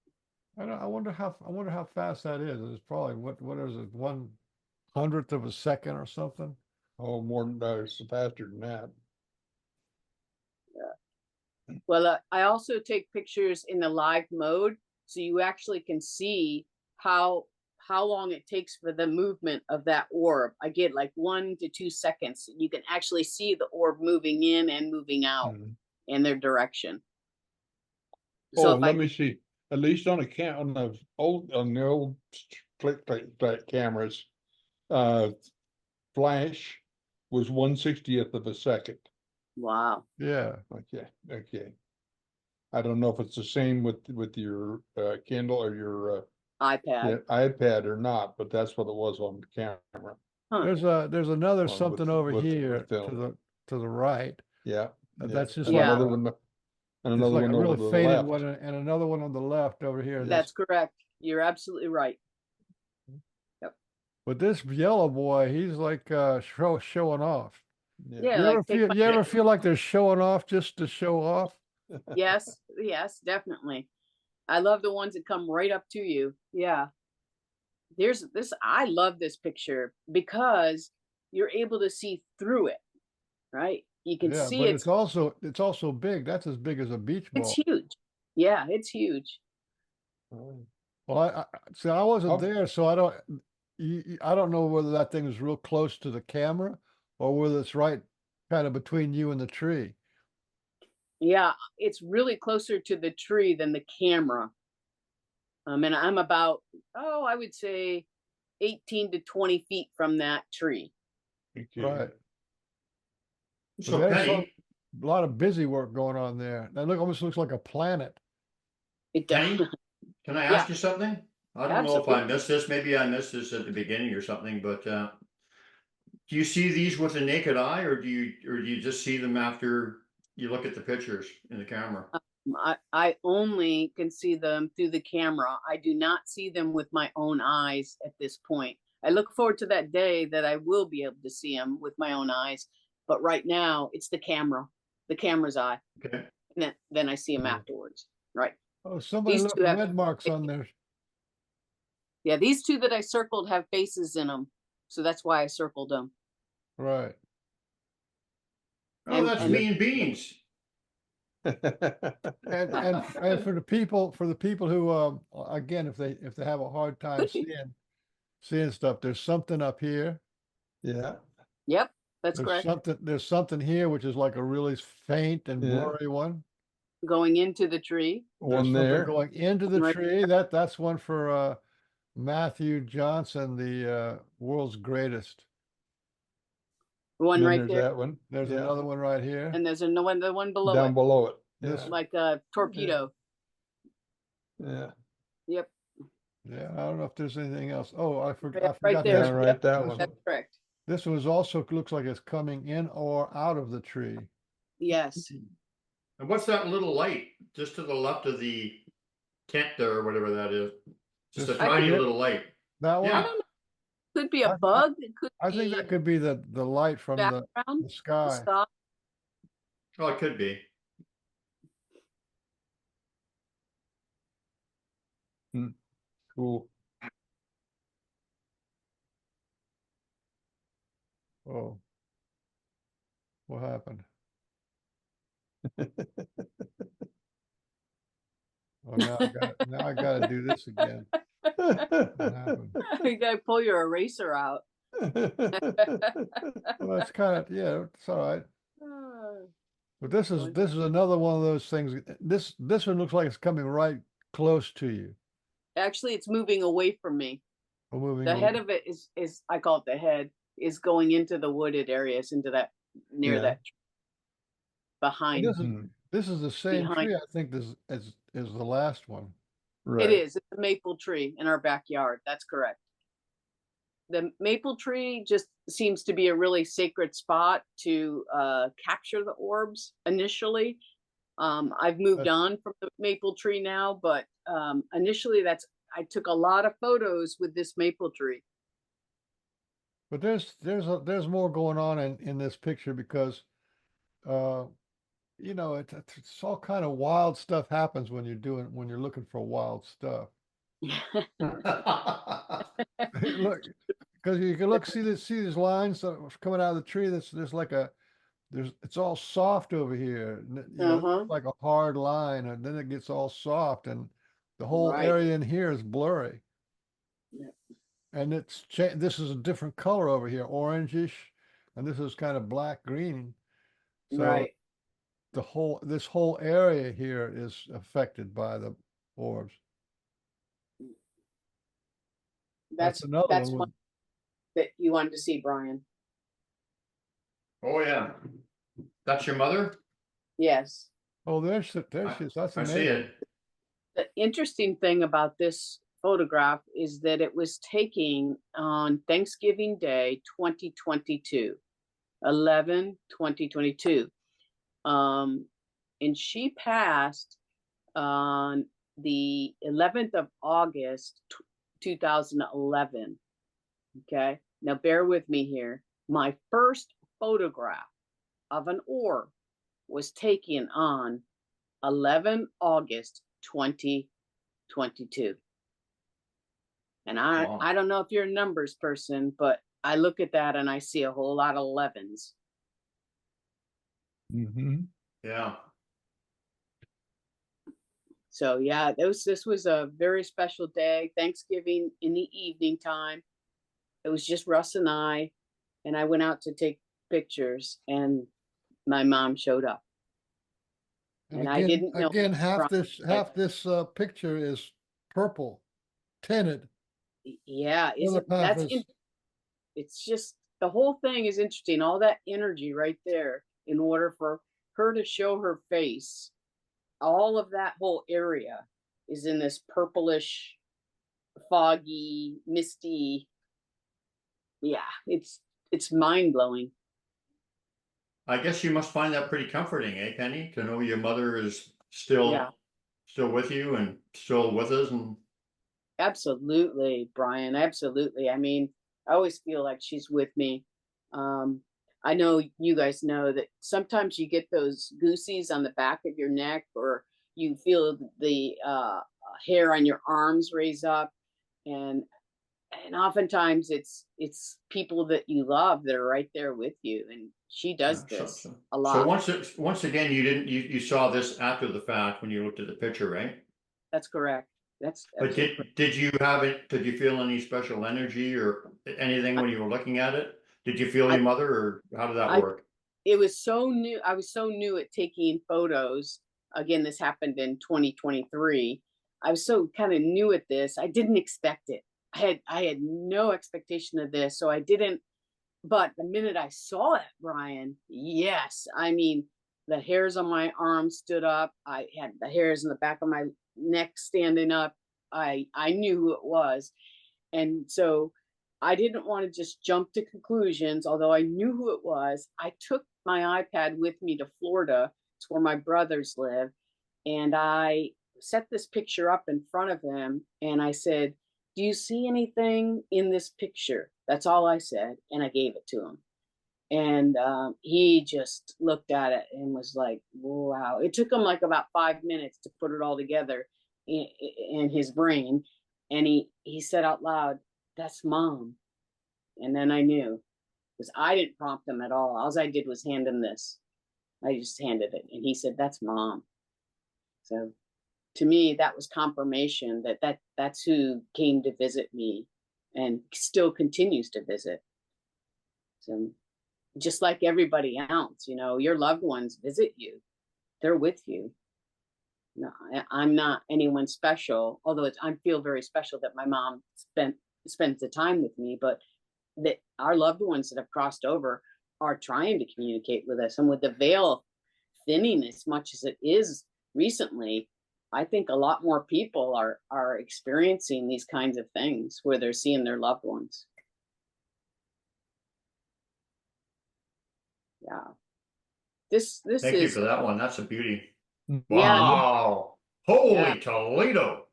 I wonder how fast that is. It's probably what is it, 1/100th of a second or something? Oh, more than faster than that. Well, I also take pictures in the live mode, so you actually can see how long it takes for the movement of that orb. I get like 1 to 2 seconds. You can actually see the orb moving in and moving out Mhm. in their direction. Oh, if let me see. At least on the old click cameras, flash was 1/60th of a second. Wow. Yeah. Okay. I don't know if it's the same with your Kindle or your iPad. iPad or not, but that's what it was on the camera. Huh. There's another With- something over with here film. to the right. Yeah. That's just And like another a- one. And It's another like one a over really to the faded left. one and another one on the left over here. That's correct. You're absolutely right. But this yellow boy, he's like showing off. Yeah, You like ever take feel my you ever picture. feel like they're showing off just to show off? Yes, definitely. I love the ones that come right up to you. Yeah. There's this, I love this picture because you're able to see through it, right? You can Yeah, see but it's it's also big. That's as big as a beach ball. huge. Yeah, it's huge. Oh, Well, see, I wasn't Oh. there, so I don't know whether that thing is real close to the camera or whether it's right kind of between you and the tree. Yeah, it's really closer to the tree than the camera. And I'm about, I would say 18 to 20 feet from that tree. Okay. right. So there's Penny, A lot of busy work going on there. That almost looks like a planet. It does. Penny, can I Yeah. ask you something? I don't know if I Absolutely. missed this, maybe I missed this at the beginning or something, but do you see these with the naked eye, or do you just see them after you look at the pictures in the camera? I only can see them through the camera. I do not see them with my own eyes at this point. I look forward to that day that I will be able to see them with my own eyes. But right now, it's the camera's eye. Okay. And then I see them Yeah. afterwards. Right. Oh, somebody These left two have- red marks on there. Yeah, these two that I circled have faces in them. So that's why I circled them. Right. Oh, that's and- mean beans. And for the people who again, if they have a hard time seeing stuff, there's something up here. Yeah, Yep, that's correct. There's something here which is like a really faint and Yeah. blurry one. Going into the tree. There's one something there. going into the Right. tree. That's one for Matthew Johnson, the world's greatest. One Then right there's there. that one. There's Yeah. another one right here. And there's another one below Down it. below it. This- Yeah. Like a torpedo. Yeah. Yep. Yeah, I don't know if there's anything else. Oh, I Right forgot there. Yeah, this. right, Yep, that one. that's correct. This was also looks like it's coming in or out of the tree. Yes. And what's that little light just to the left of the tent there, or whatever that is? Just a This- tiny Yeah. little light. That one? I Yeah. don't know. Could be a I- bug. It could I think be that could be the light from the background. sky. Stop. Oh, it could be. Cool. Oh. What happened? Oh, now I gotta do this again. What happened? You gotta pull your eraser out. Well, it's kind of, yeah, it's all right. Uh, But this is another one of those things. This one looks like it's coming right close to you. Actually, it's moving away from me. We're moving The head over. of it is I call it the head, is going into the wooded areas, into that near Yeah. that And behind. this is the same Behind. tree, I think, as the last one. Right. It is. It's a maple tree in our backyard. That's correct. The maple tree just seems to be a really sacred spot to capture the orbs initially. I've moved on from the maple tree now, but initially I took a lot of photos with this maple tree. But there's more going on in this picture because you know, it's all kind of wild stuff happens when you're looking for wild stuff. Look, because you can see these lines that are coming out of the tree. It's all soft over here. You know, Uh-huh. like a hard line, and then it gets all soft, and the whole Right. area in here is blurry. Yeah. And this is a different color over here, orangish, and this is kind of black green. So Right. this whole area here is affected by the orbs. That's another that's one. one that you wanted to see, Brian. Oh, yeah. That's your mother? Yes. Oh, there she is. That's I see amazing. it. The interesting thing about this photograph is that it was taken on Thanksgiving Day 2022, 11/2022. And she passed on the 11th of August 2011. Okay, now bear with me here. My first photograph of an orb was taken on 11 August 2022. And Wow. I don't know if you're a numbers person, but I look at that and I see a whole lot of 11s. Mm-hmm. Yeah. So yeah, this was a very special day. Thanksgiving in the evening time. It was just Russ and I went out to take pictures, and my mom showed up. And I didn't know Again, half from- this picture is purple, tinted. Yeah, The other half is- it's just the whole thing is interesting. All that energy right there, in order for her to show her face, all of that whole area is in this purplish, foggy, misty. Yeah, it's mind-blowing. I guess you must find that pretty comforting, eh, Penny, to know your mother is still Yeah. still with you and still with us. And Absolutely, Brian. Absolutely. I mean, I always feel like she's with me. I know you guys know that sometimes you get those goosies on the back of your neck, or you feel the hair on your arms raise up, and oftentimes it's people that you love that are right there with you, and she does this a lot. So once again, you saw this after the fact when you looked at the picture, right? That's correct. That's But absolutely correct. did you have it? Did you feel any special energy or anything when you were looking at it? Did you feel I- your mother, or how did that I- work? It was so new. I was so new at taking photos. Again, this happened in 2023. I was so kind of new at this. I didn't expect it. I had no expectation of this, so I didn't. But the minute I saw it, Brian, yes, I mean, the hairs on my arms stood up. I had the hairs in the back of my neck standing up. I knew who it was, and so I didn't want to just jump to conclusions. Although I knew who it was, I took my iPad with me to Florida. It's where my brothers live, and I set this picture up in front of him, and I said, "Do you see anything in this picture?" That's all I said, and I gave it to him. And he just looked at it and was like, wow. It took him like about 5 minutes to put it all together in his brain. And he said out loud, "That's Mom." And then I knew, because I didn't prompt him at all I did was hand him this. I just handed it, and he said, "That's Mom." So to me, that was confirmation that's who came to visit me and still continues to visit. So just like everybody else, your loved ones visit you. They're with you. No, I'm not anyone special, although I feel very special that my mom spends the time with me, but that our loved ones that have crossed over are trying to communicate with us. And with the veil thinning as much as it is recently, I think a lot more people are experiencing these kinds of things where they're seeing their loved ones. Yeah. Thank you is for that one. That's a beauty. Yeah. Wow. Holy Yeah. Toledo.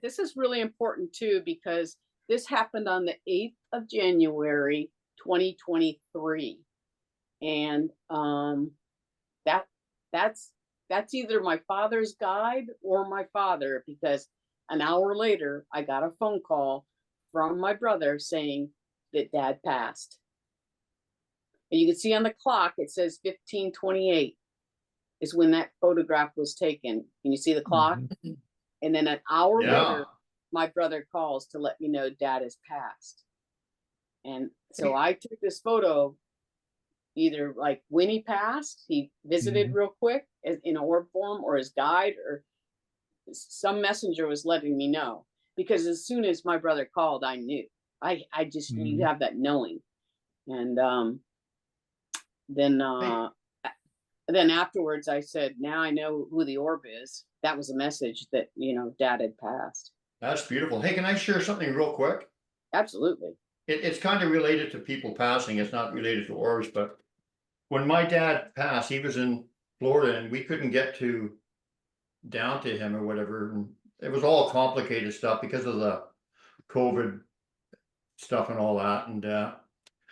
This is really important too, because this happened on the 8th of January, 2023. And that's either my father's guide or my father, because an hour later I got a phone call from my brother saying that Dad passed. And you can see on the clock it says 15:28 is when that photograph was taken. Can you see the clock? Mhm. And then an hour Yeah. later, my brother calls to let me know Dad has passed. And so I took this photo either like when he passed, he visited real quick in orb form, or his guide, or some messenger was letting me know. Because as soon as my brother called, I knew. I just, you have that knowing. And then afterwards I said, now I know who the orb is. That was a message that, Dad had passed. That's beautiful. Hey, can I share something real quick? Absolutely. It's kind of related to people passing. It's not related to orbs, but when my dad passed, he was in Florida and we couldn't get down to him or whatever. And it was all complicated stuff because of the COVID stuff and all that. And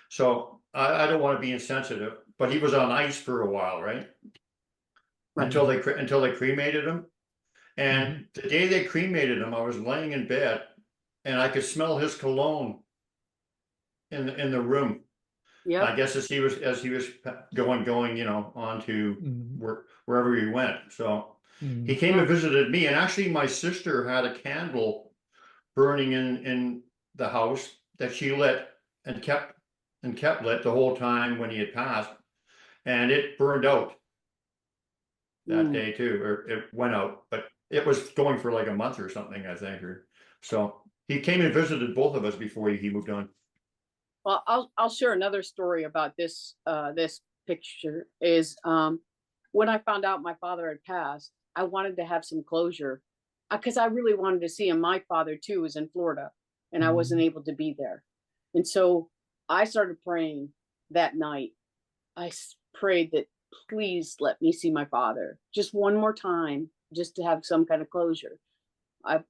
so I don't want to be insensitive, but he was on ice for a while, right? Until they cremated him. And the day they cremated him, I was laying in bed and I could smell his cologne in the room. Yeah. I guess as he was going, on to wherever he went. So he came and visited me, and actually my sister had a candle burning in the house that she lit and kept lit the whole time when he had passed, and it burned out that day too, or it went out, but it was going for like a month or something, I think. Or so he came and visited both of us before he moved on. Well, I'll share another story about this this picture is when I found out my father had passed, I wanted to have some closure because I really wanted to see him. My father too was in Florida and I wasn't able to be there. And so I started praying that night. I prayed that please let me see my father just one more time, just to have some kind of closure. I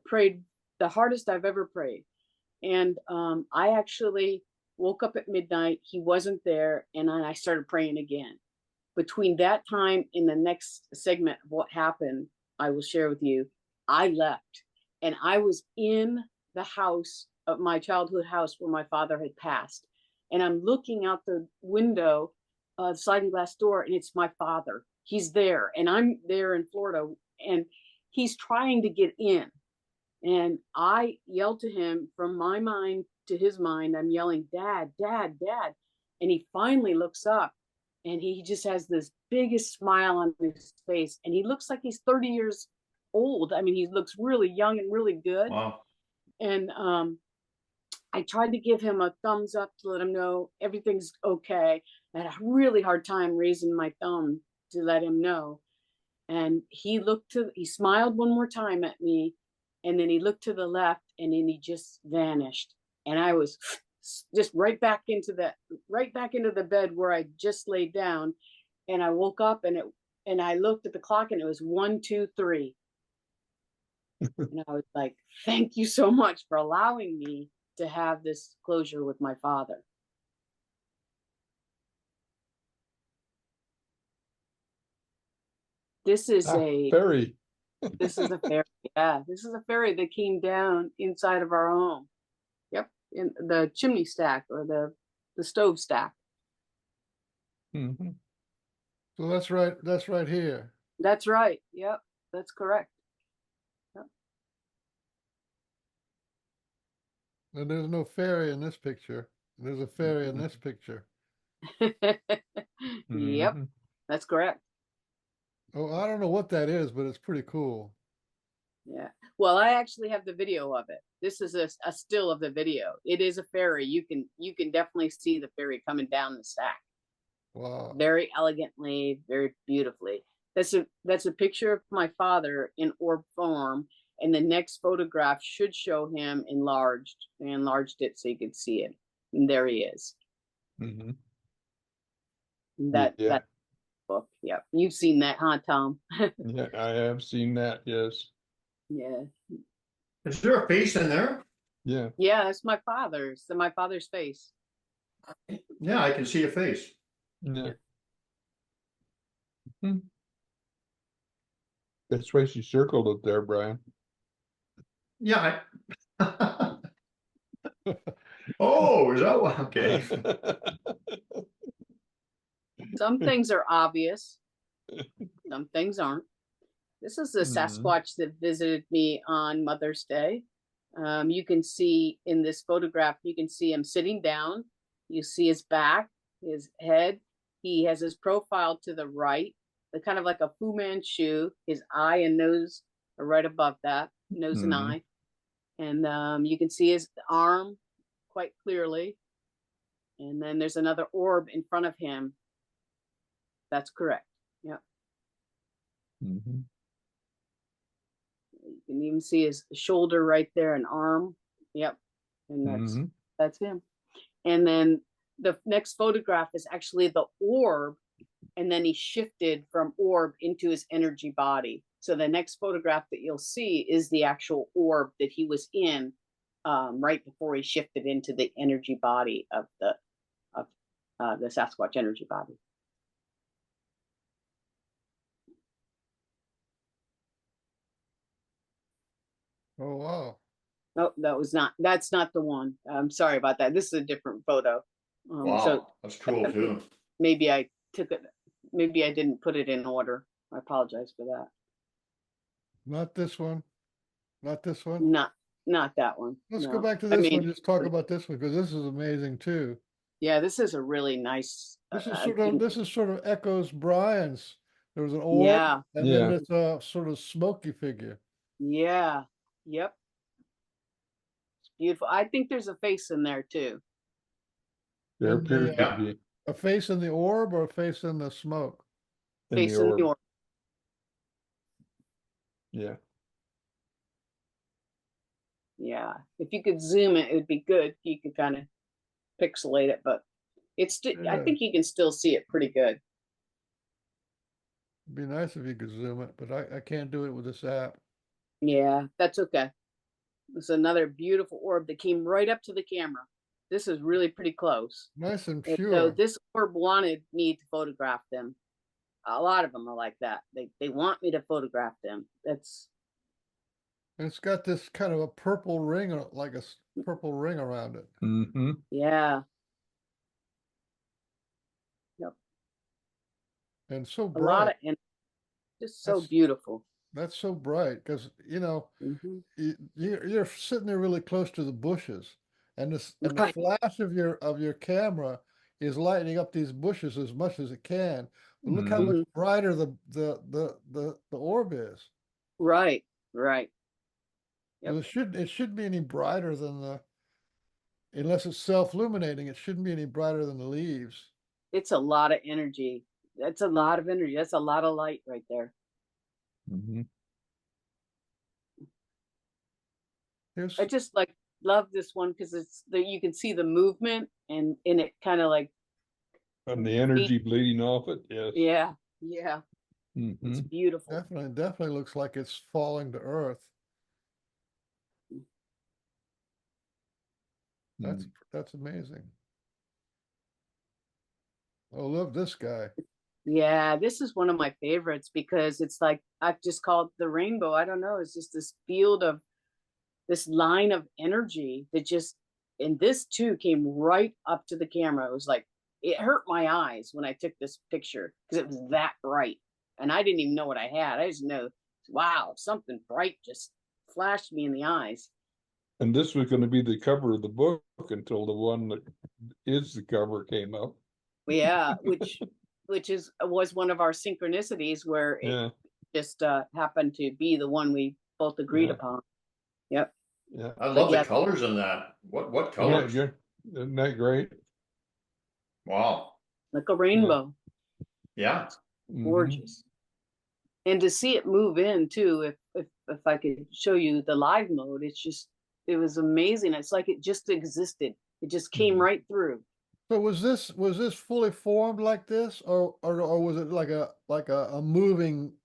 prayed the hardest I've ever prayed. And I actually woke up at midnight. He wasn't there. And then I started praying again. Between that time and the next segment of what happened, I will share with you, I left and I was in the house of my childhood house where my father had passed. And I'm looking out the window, sliding glass door, and it's my father. He's there. And I'm there in Florida and he's trying to get in. And I yelled to him from my mind to his mind. I'm yelling, Dad, Dad, Dad. And he finally looks up and he just has this biggest smile on his face. And he looks like he's 30 years old. I mean, he looks really young and really good. Wow. And I tried to give him a thumbs up to let him know everything's okay. I had a really hard time raising my thumb to let him know. And he smiled one more time at me. And then he looked to the left and then he just vanished. And I was just right back into the bed where I just laid down. And I woke up and I looked at the clock and it was 1, 2, 3. And I was like, thank you so much for allowing me to have this closure with my father. This is Ferry. This is a ferry. Yeah, this is a ferry that came down inside of our home. Yep, in the chimney stack or the stove stack. Mm-hmm. So that's right. That's right here. That's right. Yep, that's correct. And there's no ferry in this picture. There's a ferry in this picture. Yep, Mm-hmm. that's correct. Oh, I don't know what that is, but it's pretty cool. Yeah. Well, I actually have the video of it. This is a still of the video. It is a ferry. You can definitely see the ferry coming down the stack. Wow. Very elegantly, very beautifully. That's a picture of my father in orb form, and the next photograph should show him enlarged. I enlarged it so you could see it. And there he is. Mm-hmm. That Yeah. book. Yep. You've seen that, huh, Tom? Yeah, I have seen that, yes. Yeah. Is there a face in there? Yeah. Yeah, that's my father's. My father's face. Yeah, I can see a face. Yeah. Hmm. That's why she circled it there, Brian. Yeah. Oh, is that one? Okay. Some things are obvious. Some things aren't. This is the Sasquatch that visited me on Mother's Day. You can see in this photograph, you can see him sitting down. You see his back, his head. He has his profile to the right, kind of like a Fu Manchu. His eye and nose are right above that, nose and eye. And you can see his arm quite clearly. And then there's another orb in front of him. That's correct. Yep. Mm-hmm. You can even see his shoulder right there, an arm. Yep. And that's him. And then the next photograph is actually the orb. And then he shifted from orb into his energy body. So the next photograph that you'll see is the actual orb that he was in right before he shifted into the energy body of the Sasquatch energy body. Oh, wow. Oh, that's not the one. I'm sorry about that. This is a different photo. Wow, So that's cool too. maybe I didn't put it in order. I apologize for that. Not this one. Not this one. Not that one. Let's No. go back to this one. Just talk about this one because this is amazing too. Yeah, this is a really nice. This is sort of echoes Brian's. There was an orb, Yeah. and then it's a sort of smoky figure. Yeah. Yep. It's beautiful. I think there's a face in there too. There In the, appears to Yeah. be a face in the orb or a face in the smoke? in the Facing orb. the orb. Yeah. Yeah, if you could zoom it, it would be good. You could kind of pixelate it, but it's still, I Yeah. think you can still see it pretty good. It'd be nice if you could zoom it, but I can't do it with this app. Yeah, that's okay. It's another beautiful orb that came right up to the camera. This is really pretty close. Nice and And so pure. this orb wanted me to photograph them. A lot of them are like that. They want me to photograph them. That's And it's got this kind of a purple ring, like a purple ring around it. Mm-hmm. yeah, And so a lot bright. of and just so That's- beautiful. That's so bright because, Mhm. you're sitting there really close to the bushes, and the Right. flash of your camera is lighting up these bushes as much as it can. But look how much Mhm. brighter the orb is. Right, right. Yep. And it shouldn't be any brighter than unless it's self-illuminating, it shouldn't be any brighter than the leaves. It's a lot of energy. That's a lot of energy. That's a lot of light right there. Mm-hmm. Here's I just like love this one because it's that you can see the movement and it kind of like And the energy bleeding off it, yes. yeah, yeah. Mm-hmm. It's beautiful. definitely looks like it's falling to earth. That's amazing. Oh, love this guy. Yeah, this is one of my favorites because it's like I've just called the rainbow. I don't know. It's just this field of this line of energy that just and this too came right up to the camera. It was like it hurt my eyes when I took this picture because it was that bright. And I didn't even know what I had. I just know, wow, something bright just flashed me in the eyes. And this was going to be the cover of the book until the one that is the cover came up. Yeah, which was one of our synchronicities where it Yeah. just happened to be the one we both agreed Yeah. upon. Yep. Yeah. I love yeah. the colors in that. What Yeah, colors? yeah. Isn't that great? Wow. Like a rainbow. Yeah. Mhm. Gorgeous. And to see it move in too, if I could show you the live mode, it was amazing. It's like it just existed. It just came Mhm. right through. So was this fully formed like this, or was it like a moving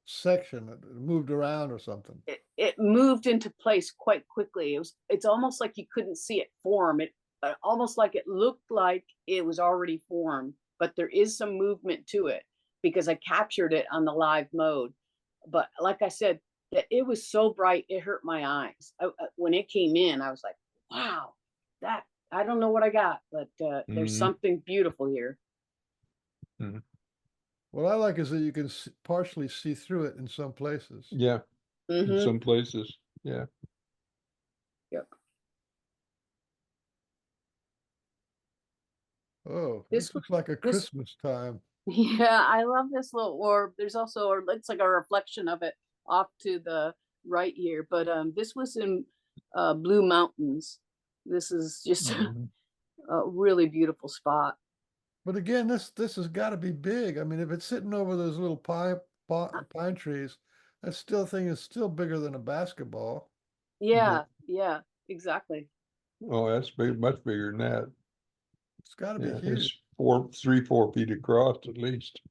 section that moved around or something? It moved into place quite quickly. It's almost like you couldn't see it form. It almost like it looked like it was already formed, but there is some movement to it because I captured it on the live mode. But like I said, it was so bright it hurt my eyes. When it came in, I was like, wow, that I don't know what I got, but there's Mhm. something beautiful here. What I like is that you can partially see through it in some places. Yeah, in Mhm. some places. Yeah. Yep. Oh, This this looks like a this- Christmas time. Yeah, I love this little orb. There's also it's like a reflection of it off to the right here. But this was in Blue Mountains. This is just Mhm. a really beautiful spot. But again, this has got to be big. I mean, if it's sitting over those little pine trees, that thing is still bigger than a basketball. Yeah, yeah, exactly. Oh, that's big, much bigger than that. It's got to be Yeah, huge. it's 4 feet across at least.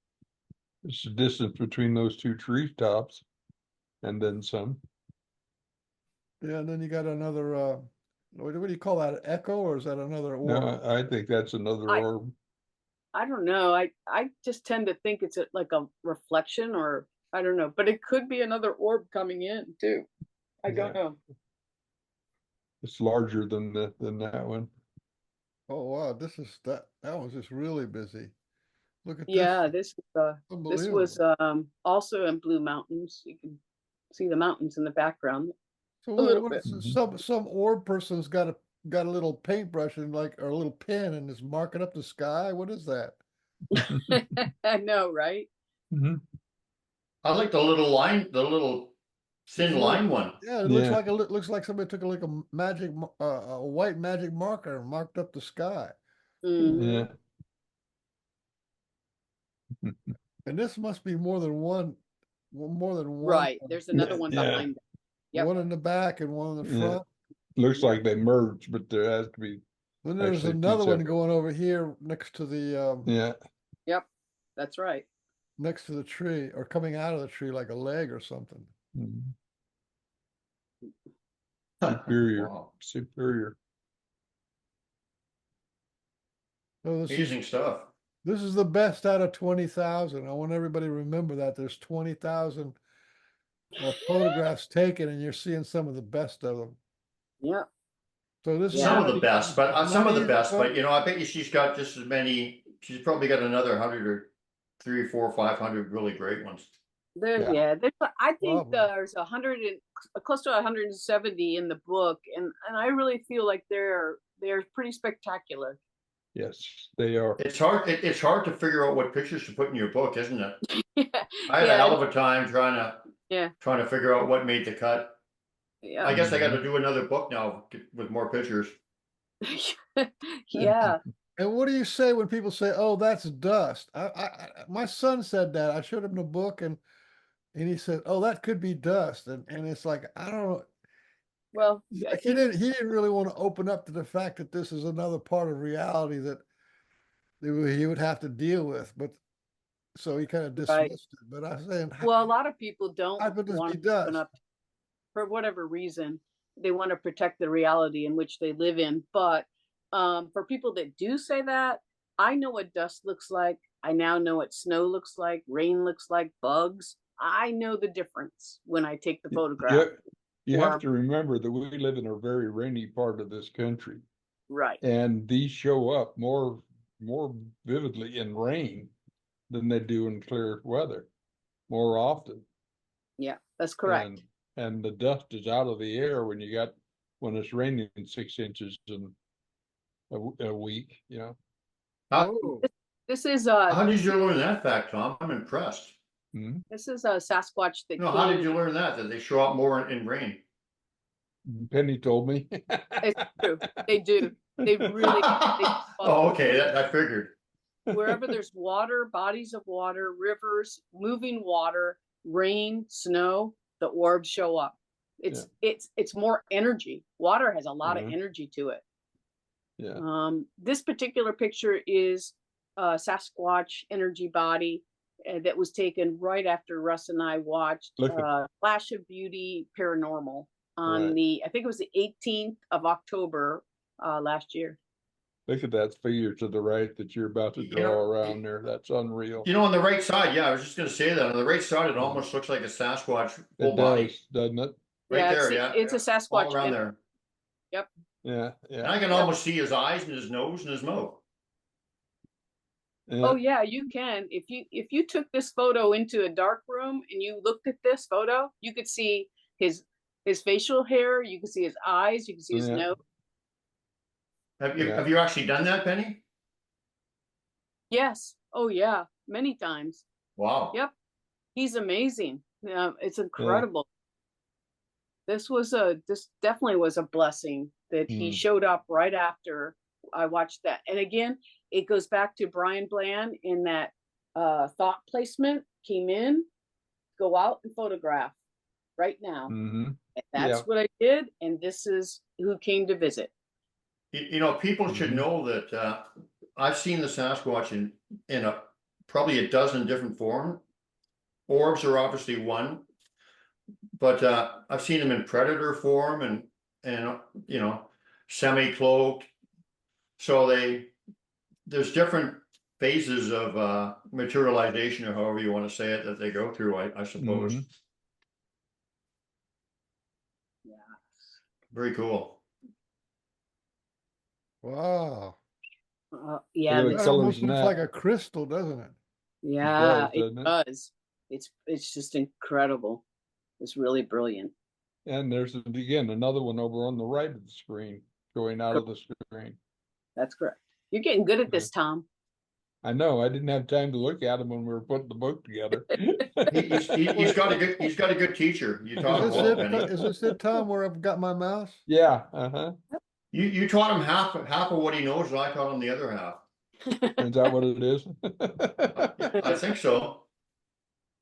It's the distance between those two tree tops and then some. Yeah, and then you got another, what do you call that? Echo, or is that another orb? No, I think that's another orb. I don't know. I just tend to think it's like a reflection, or I don't know, but it could be another orb coming in too. I don't know. It's larger than that one. Oh wow, that was just really busy. Look at Yeah, this. this was also in Blue Mountains. You can see the mountains in the background. So a little bit. some orb person's got a little paintbrush and or a little pen and is marking up the sky. What is that? I know, right? Mhm. I like the little thin line one. Yeah, it looks like somebody took a white magic marker and marked up the sky. Mhm. Yeah. And this must be more than one, more than one. Right, there's another one Yeah. behind it. Yep. One in the back and one in the Yeah. front. Looks Yeah. like they merged, but there has to be, Then there's actually two another one separate. going over here next to the, Yeah. Yep, that's right. next to the tree, or coming out of the tree like a leg or something. Mhm. Superior, Wow. superior. So this is, Amazing stuff. this is the best out of 20,000. I want everybody to remember that there's 20,000 photographs taken, and you're seeing some of the best of them. Yep. So this is Yeah. Some of not the e- best, but it's some not of the easy to best, but vote. you know, I bet you she's got just as many, she's probably got another 100 or 300, 400, 500 really great ones. Yeah. I think Probably. there's 100 and close to 170 in the book, and I really feel like they're pretty spectacular. Yes, they are. It's hard to figure out what pictures to put in your book, isn't it? Yeah, I had a yeah, hell of a time yeah, trying to figure out what made the cut. yeah, I guess I got to do another book now with more pictures. yeah. And what do you say when people say, "Oh, that's dust"? My son said that. I showed him the book, and he said, "Oh, that could be dust," and it's like, I don't know. Well, Like, he didn't really want to open up to the fact that this is another part of reality that he would have to deal with, but so he kind of right. dismissed it. But I was saying, Well, a lot of people don't how could this want be to open dust? up for whatever reason. They want to protect the reality in which they live in. But for people that do say that, I know what dust looks like. I now know what snow looks like, rain looks like, bugs. I know the difference when I take the photograph. You have Or- to remember that we live in a very rainy part of this country, Right. and these show up more vividly in rain than they do in clear weather, more often. Yeah, that's correct. And the dust is out of the air when it's raining 6 inches in a week, you know. How, Oh, This is how did you learn that fact, Tom? I'm impressed. Hmm? this is a Sasquatch that No, how did came. you learn that they show up more in rain? Penny told me. It's true. They do. They really. Oh, okay, I figured. Wherever there's water, bodies of water, rivers, moving water, rain, snow, the orbs show up. It's more energy. Water has a lot of energy to it. Yeah. This particular picture is a Sasquatch energy body that was taken right after Russ and I watched Flash of Beauty Paranormal on I think it was the 18th of October last year. Look at that figure to the right that you're about to draw around there. That's unreal. You know, on the right side, yeah, I was just going to say that. On the right side, it almost looks like a Sasquatch full body. Doesn't it? Right there, yeah. It's a Sasquatch. All around there. Yep. Yeah, And I can almost see his eyes and his nose and his mouth. Oh yeah, you can. If you took this photo into a dark room and you looked at this photo, you could see his facial hair, you could see his eyes, you could see his nose. Have you actually done that, Penny? Yes. Oh yeah, many times. Wow. Yep. He's amazing. It's incredible. This definitely was a blessing that he showed up right after I watched that. And again, it goes back to Brian Bland in that thought placement came in, go out and photograph right now. And that's what I did. And this is who came to visit. You know, people should know that I've seen the Sasquatch in probably a dozen different forms. Orbs are obviously one, but I've seen them in predator form and you know, semi-cloaked. So there's different phases of materialization, or however you want to say it, that they go through, I suppose. Yeah. Very cool. wow. Yeah. That almost looks like a crystal, doesn't it? Yeah, it does. It's just incredible. It's really brilliant. And there's again another one over on the right of the screen, going out of the screen. That's correct. You're getting good at this, Tom. I know. I didn't have time to look at him when we were putting the book together. He's got a good teacher. You talk Is this it, Tom, where I've got my mouse? Yeah. You taught him half of what he knows, and I taught him the other half. Is that what it is? Yeah, I think so.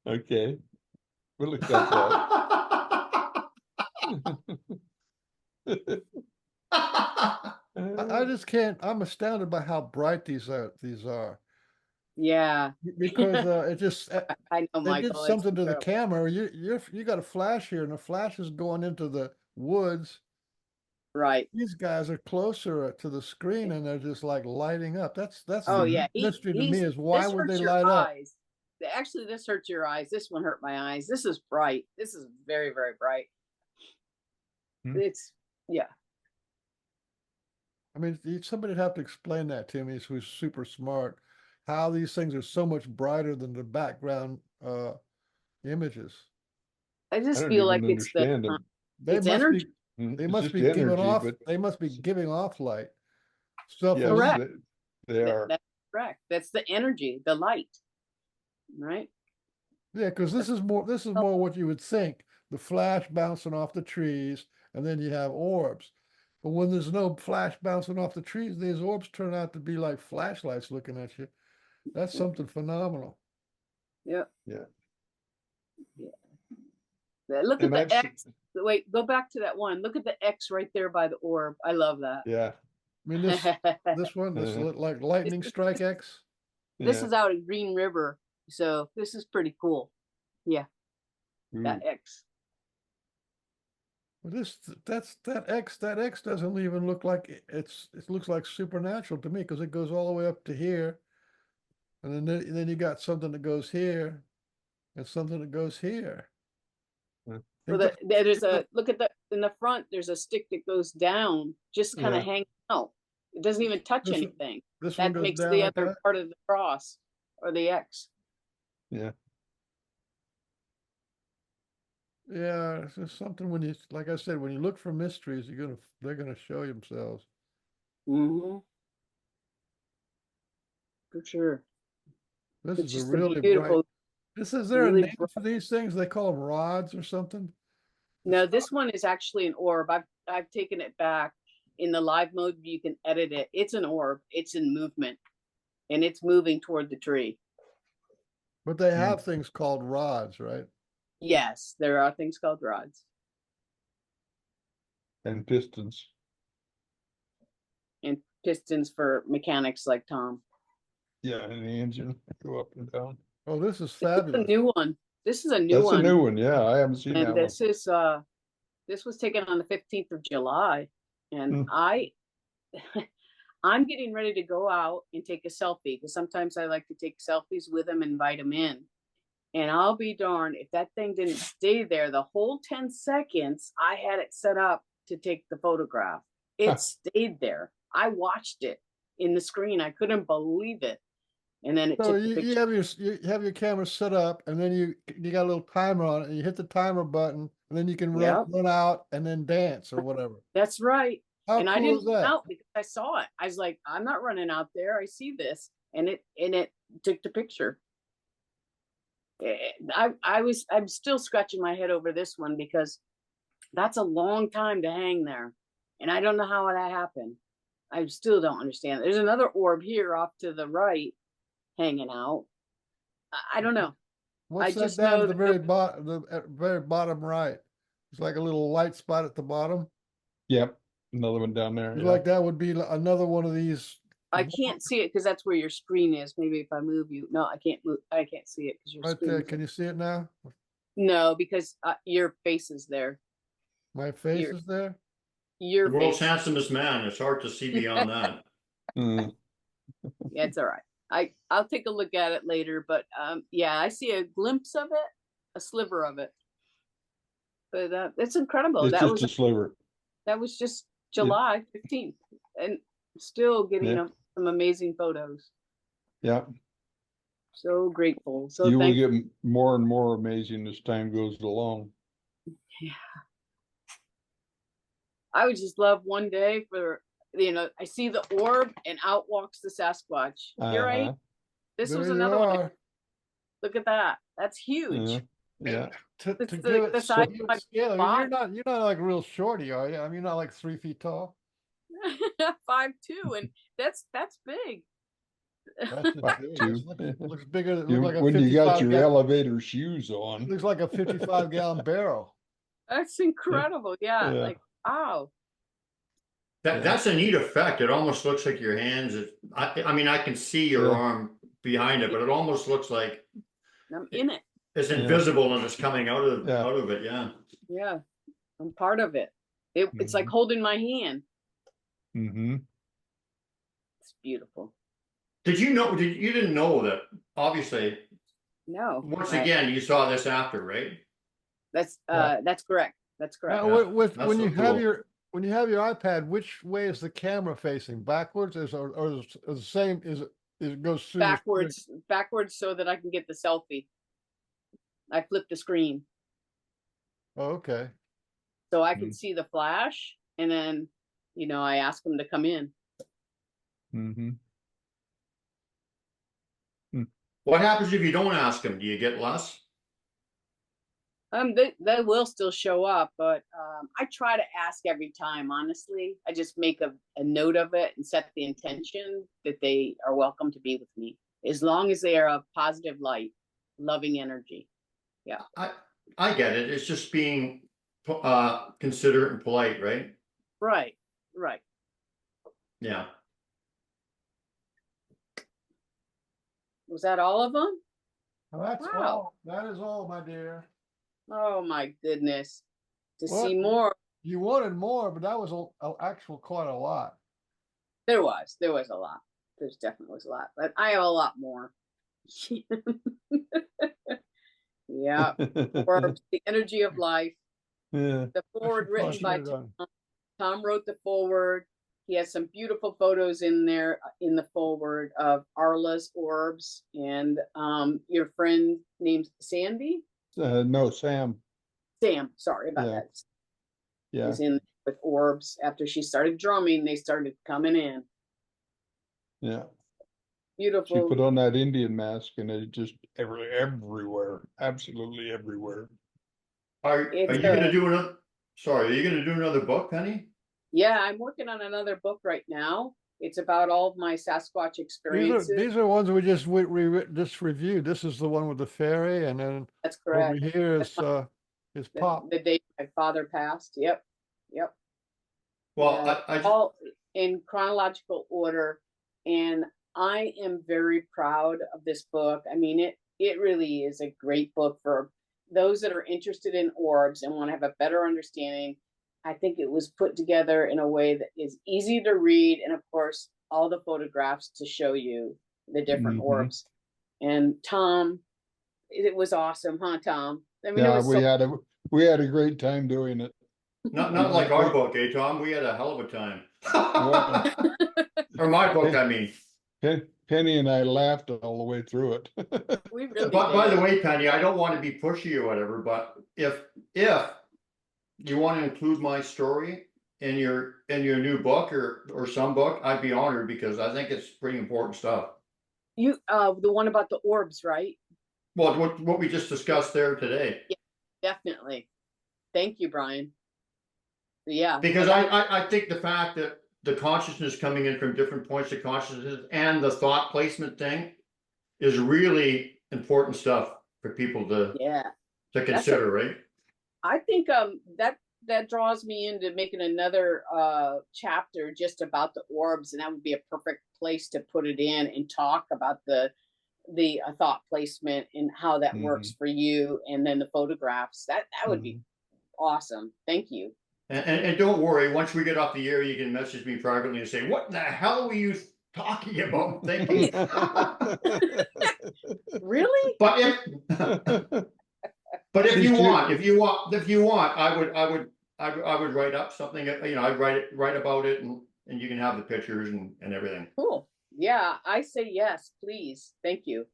Okay. We'll accept that. I just can't, I'm astounded by how bright these are. Yeah, Because it just I know, they did Michael. It's something to the incredible. camera. You got a flash here, and the flash is going into the woods. Right. These guys are closer to the screen, and they're just like lighting up. That's Oh the yeah, mystery to me, is why this would they hurts your light up? eyes. Actually, this hurts your eyes. This one hurt my eyes. This is bright. This is very, very bright. It's yeah. I mean, somebody'd have to explain that to me, who's super smart, how these things are so much brighter than the background images. I I just don't feel even like it's the understand them. They it's must energy. be they It's must just be giving energy, off but they must be giving off light. Stuff yes, in this- Correct. they are. That's correct. That's the energy, the light. Right? Yeah, because this is more what you would think. The flash bouncing off the trees, and then you have orbs. But when there's no flash bouncing off the trees, these orbs turn out to be like flashlights looking at you. That's something phenomenal. Yeah. Yeah. Look at And the I've X. Wait, go back to that one. Look at the X right there by the orb. I love that. Yeah. I mean, this one, this like lightning strike X. This Yeah. is out in Green River, so this is pretty cool. Yeah, that Ooh. X. Well, that X doesn't even look like it looks like supernatural to me, because it goes all the way up to here, and then you got something that goes here, and something that goes here. For there's a look at in the front. There's a stick that goes down, just kind of Yeah. hanging out. It doesn't even touch This one- anything. This one That goes makes down the like other that. part of the cross or the X. Yeah. Yeah, it's just something when you, like I said, when you look for mysteries, they're gonna show themselves. Mm-hmm. For sure. This It's is a just really a bright. beautiful. Is there a Really name for these things? They call them rods or something? No, this one is actually an orb. I've taken it back. In the live mode, you can edit it. It's an orb. It's in movement, and it's moving toward the tree. But they have things called rods, right? Yes, there are things called rods And pistons. and pistons for mechanics like Tom. Yeah, and the engine go up and down. Oh, this is This is fabulous. a new one. This is a new That's one. a new one. Yeah, I haven't seen that And one. this was taken on the 15th of July. And Hmm. I'm getting ready to go out and take a selfie, because sometimes I like to take selfies with them, invite them in. And I'll be darned if that thing didn't stay there the whole 10 seconds I had it set up to take the photograph. It stayed there. I watched it in the screen. I couldn't believe it. And then it So took the you picture. you have your camera set up, and then you got a little timer on it, and you hit the timer button, and then you can Yep. run out and then dance or whatever. That's right. How And I cool didn't is run that? out because I saw it. I was like, I'm not running out there. I see this. And it took the picture. I'm still scratching my head over this one, because that's a long time to hang there. And I don't know how that happened. I still don't understand. There's another orb here off to the right hanging out. I don't know. What's that just down know at the that very bottom right? It's like a little light spot at the bottom. Yep. Another one down there. It's Yeah. like that would be another one of these. I can't see it because that's where your screen is. Maybe if I move you. No, I can't move. I can't see it because your Right screen there. is Can you see it now? No, because your face is there. My face is there. Your The world's face. handsomest man. It's hard to see beyond that. Mm. Yeah, it's all right. I'll take a look at it later, but yeah, I see a glimpse of it, a sliver of it. But it's incredible. It's just a sliver. That was just July 15th, and still getting some amazing photos. Yeah. So grateful. So you will thankful. get more and more amazing as time goes along. Yeah. I would just love one day for, I see the orb and out walks the Sasquatch. You're right. This was There you another one. are. Look at that. That's huge. Yeah. To It's give it the size scale, of my scale, body. you're not like real shorty, are you? I mean, you're not like 3 feet tall. 5'2", and that's big. That's just Back big. to- Looks bigger, it You- looks like a when you got 55 your gallon, elevator shoes on. looks like a 55-gallon barrel. That's incredible. Yeah, Yeah. like wow. That's a neat effect. It almost looks like your hands. I mean, I can see your Yeah. arm behind it, but it almost looks like I'm in it. it's Yeah. invisible and it's coming out of Yeah. it. Yeah. Yeah, I'm part of it. It's like Mhm. holding my hand. Mm-hmm. It's beautiful. Did you know? You didn't know that? Obviously, No, once again, you saw this after, right? that's correct. That's correct. Now, Yeah, with that's when so you have cool. your iPad, which way is the camera facing? Backwards, or is the same? Is it goes through the screen? Backwards, so that I can get the selfie. I flip the screen Oh, okay. so I can see the flash, and then I ask them to come in. Mm-hmm. What happens if you don't ask them? Do you get less? They will still show up, but I try to ask every time. Honestly, I just make a note of it and set the intention that they are welcome to be with me, as long as they are of positive light, loving energy. Yeah, I get it. It's just being considerate and polite, right? right. Yeah. Was that all of them? Well, that's Wow. all. That is all, my dear. Oh my goodness! To What? see more, You wanted more, but that was actual quite a lot. there was a lot. There's definitely was a lot, but I have a lot more. Yeah, Orbs, the energy of life. Yeah. The forward I written should by get it done. Tom wrote the forward. He has some beautiful photos in there in the forward of Arla's Orbs and your friend named Sandy. No, Sam. Sam, sorry about Yeah. that. Yeah. Is in with Orbs. After she started drumming, they started coming in. Yeah. She Beautiful. put on that Indian mask and it just everywhere, absolutely everywhere. Are you gonna do another? Sorry, are you gonna do another book, Penny? Yeah, I'm working on another book right now. It's about all of my Sasquatch experiences. These are ones we just just reviewed. This is the one with the fairy, and then That's over correct. here is Pop. The day my father passed. Yep. Well, Yeah, I all in chronological order, and I am very proud of this book. I mean, it really is a great book for those that are interested in orbs and want to have a better understanding. I think it was put together in a way that is easy to read, and of course, all the photographs to show you the different Mhm. orbs. And Tom, it was awesome, huh, Tom? I mean, it Yeah, was we had a great time doing it. not like our book, eh, Tom? We had a hell of a time. Well, Or my book, I mean. Penny and I laughed all the way through it. we really But by did. the way, Penny, I don't want to be pushy or whatever, but if you want to include my story in your new book or some book, I'd be honored because I think it's pretty important stuff. You the one about the orbs, right? Well, what we just discussed there today. Yeah, definitely. Thank you, Brian. Yeah. Because I think the fact that the consciousness coming in from different points of consciousness and the thought placement thing is really important stuff for people to consider, right? I think that draws me into making another chapter just about the orbs, and that would be a perfect place to put it in and talk about the thought placement and how that works for you, and then the photographs. That would be awesome. Thank you. And don't worry, once we get off the air, you can message me privately and say, what the hell were you talking about thinking? Really? But if you want, I would write up something, I'd write about it and you can have the pictures and everything. Cool. Yeah, I say yes, please. Thank you.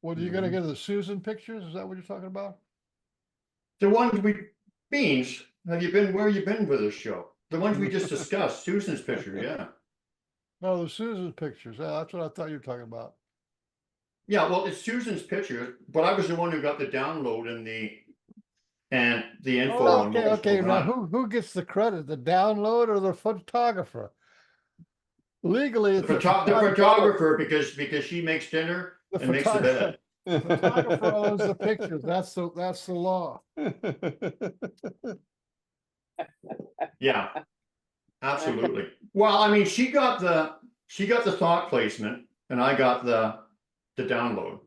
What are you gonna get the Susan pictures? Is that what you're talking about? The ones Beans, where have you been with this show? The ones we just discussed, Susan's picture, yeah. No, the Susan's pictures. Yeah, that's what I thought you were talking about. Yeah, well, it's Susan's picture, but I was the one who got the download and the info Oh, on okay, what was okay. going Now, on. who gets the credit? The download or the photographer? Legally, The it's the photographer, because she makes dinner The and makes the photographer, bed. photographer owns the pictures. That's the law. Yeah, absolutely. Well, I mean, she got the thought placement, and I got the download.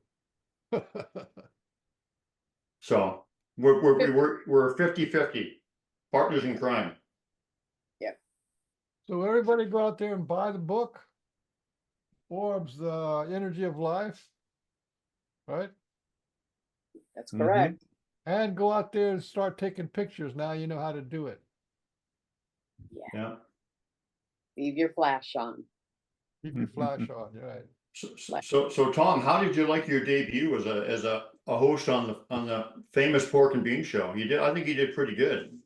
So we're 50-50 partners in crime. So everybody go out there and buy the book. Orbs, the Energy of Life, right? That's Mhm. correct. And go out there and start taking pictures. Now you know how to do it. Yeah. Yeah. Leave your flash on. Keep your flash on, you're right. So Tom, how did you like your debut as a host on the famous Pork and Bean show? I think you did pretty good.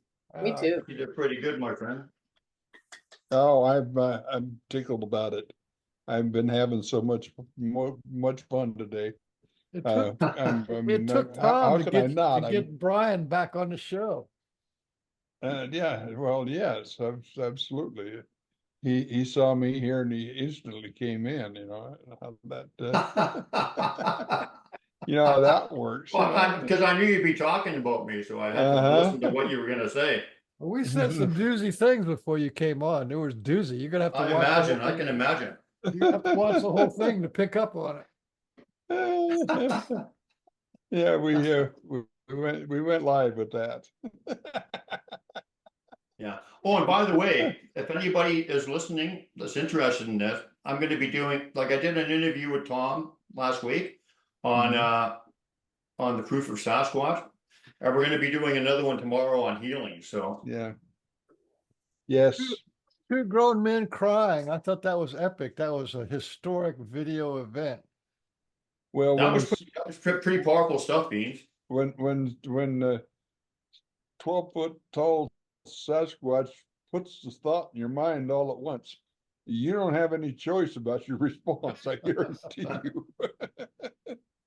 Me too. You did pretty good, my friend. Oh, I'm tickled about it. I've been having so much fun today. It took, It took how Tom to can I get not? Brian back on the show. Yeah, well, yes, absolutely. He saw me here and he instantly came in. You know how that you know how that works. Well, because I knew you'd be talking about me, so I had to listen to what you were gonna say. Well, we said some doozy things before you came on. There was doozy. You're gonna have to watch. I can imagine. You have to watch the whole thing to pick up on it. Yeah, we went live with that. Yeah. Oh, and by the way, if anybody is listening that's interested in this, I'm going to be doing, like I did an interview with Tom last week on the proof of Sasquatch, and we're going to be doing another one tomorrow on healing. So Yeah. Yes. Two grown men crying. I thought that was epic. That was a historic video event. Well, that was pretty powerful stuff, Beans. When 12-foot tall Sasquatch puts the thought in your mind all at once, you don't have any choice about your response, I guarantee you.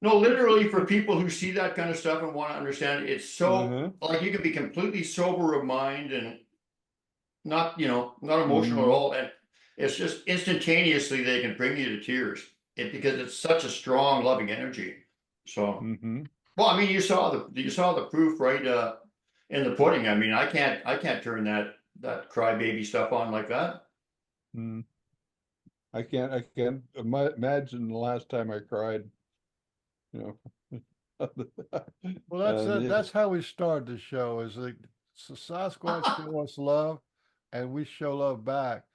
No, literally, for people who see that kind of stuff and want to understand it, it's so like you can be completely sober of mind and not emotional at all, and it's just instantaneously they can bring you to tears. Because it's such a strong, loving energy. So, well, I mean, you saw the proof right in the pudding. I mean, I can't turn that crybaby stuff on like that. I can't imagine the last time I cried. You know. Well, that's how we started the show. Is like Sasquatch show us love, and we show love back.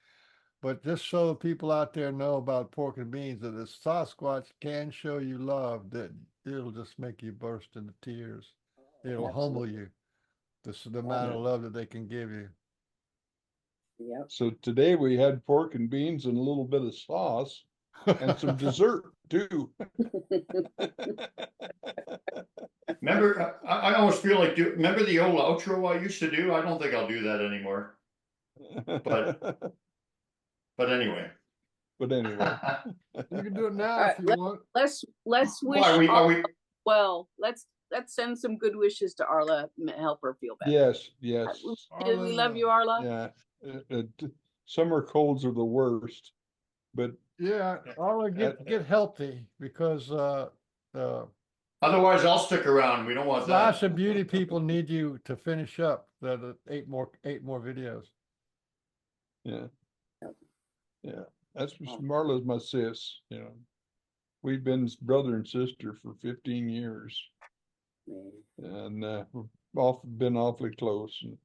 But just so the people out there know about Pork and Beans, that the Sasquatch can show you love, that it'll just make you burst into tears. It'll humble you. The amount of love that they can give you. Yep. So today we had pork and beans and a little bit of sauce and some dessert too. Remember, I almost feel like remember the old outro I used to do? I don't think I'll do that anymore. But anyway. But anyway. You can do it now if you want. Let's wish. Well, let's send some good wishes to Arla and help her feel better. Yes. We love you, Arla. Yeah. Summer colds are the worst, but yeah, Arla, get healthy, because otherwise I'll stick around. We don't want that. Flash and Beauty people need you to finish up the 8 more videos. Yeah. That's Marla's my sis. You know, we've been brother and sister for 15 years, and we've been awfully close. And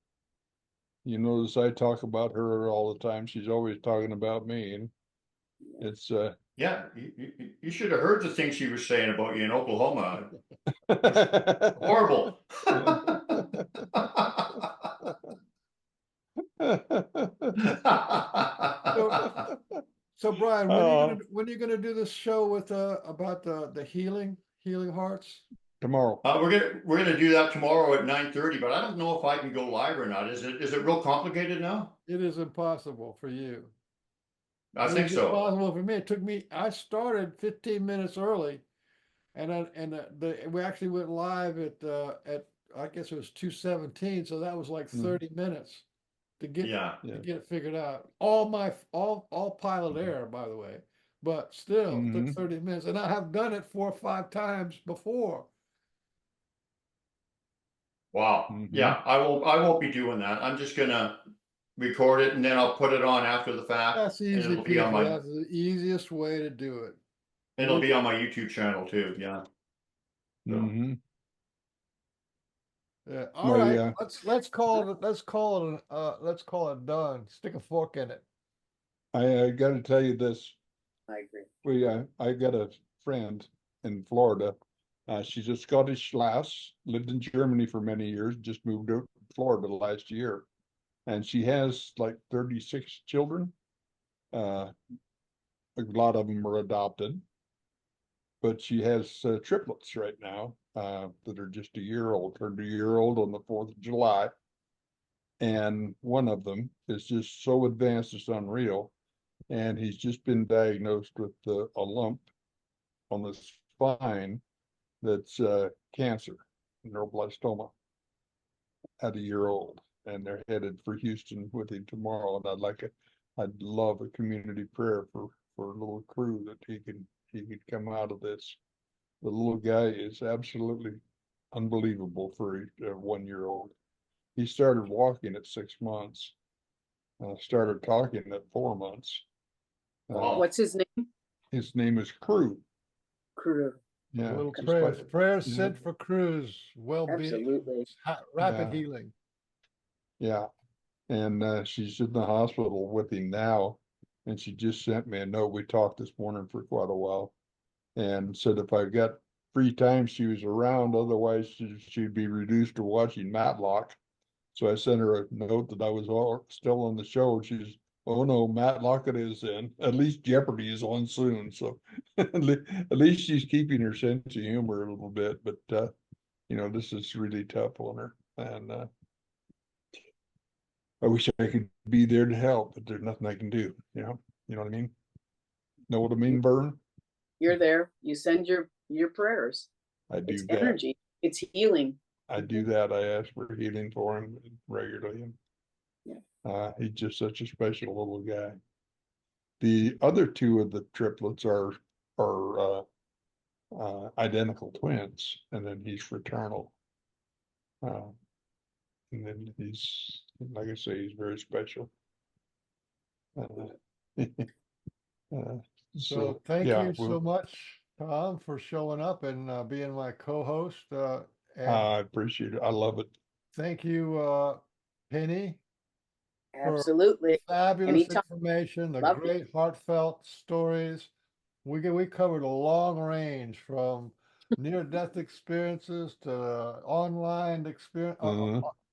you notice I talk about her all the time. She's always talking about me, and it's yeah. You should have heard the things she was saying about you in Oklahoma. Horrible. So Brian, when are you gonna do this show with about the healing hearts? Tomorrow. We're gonna do that tomorrow at 9:30, but I don't know if I can go live or not. Is it real complicated now? It is impossible for you. I think so. Impossible for me. I started 15 minutes early, and we actually went live at I guess it was 217, so that was like 30 minutes to get Yeah. to get it figured out. All pilot error, by the way, but still took 30 minutes, and I have done it 4 or 5 times before. Wow. Yeah, I won't be doing that. I'm just gonna record it and then I'll put it on after the fact. That's And easy, it'll be on people. my, That's the easiest way to do it. it'll be on my YouTube channel too. Yeah. So, Yeah. All My, right. Let's call it done. Stick a fork in it. I gotta tell you this, I agree. I got a friend in Florida. She's a Scottish lass, lived in Germany for many years, just moved to Florida last year. And she has like 36 children. A lot of them are adopted. But she has triplets right now that are just a year old, turned a year old on the 4th of July. And one of them is just so advanced, it's unreal. And he's just been diagnosed with a lump on the spine that's cancer, neuroblastoma, at a year old. And they're headed for Houston with him tomorrow. And I'd love a community prayer for a little crew that he could come out of this. The little guy is absolutely unbelievable for a 1-year-old. He started walking at 6 months. Started talking at 4 months. Wow. What's his name? His name is Crew. Crew. Yeah, Little just prayers, like, prayers you know, sent for Cruz, well-being, Absolutely. rapid Yeah. healing. Yeah, and she's in the hospital with him now, and she just sent me a note. We talked this morning for quite a while, and said if I got free time, she was around. Otherwise, she'd be reduced to watching Matlock. So I sent her a note that I was still on the show. She's, oh no, Matlock it is then. At least Jeopardy is on soon. So at least she's keeping her sense of humor a little bit. But this is really tough on her, and I wish I could be there to help, but there's nothing I can do. You know what I mean? Know what I mean, Vern? You're there. You send your prayers. I do It's that. energy. It's healing. I do that. I ask for healing for him regularly. Yeah. He's just such a special little guy. The other two of the triplets are identical twins, and then he's fraternal. And then he's, like I say, he's very special. So thank yeah, you so much, Thom, for showing up and being my co-host. And I appreciate it. I love it. thank you, Penny, for Absolutely. fabulous Anytime. information, the Love great heartfelt stories. We covered a long range from near-death experiences to online experience,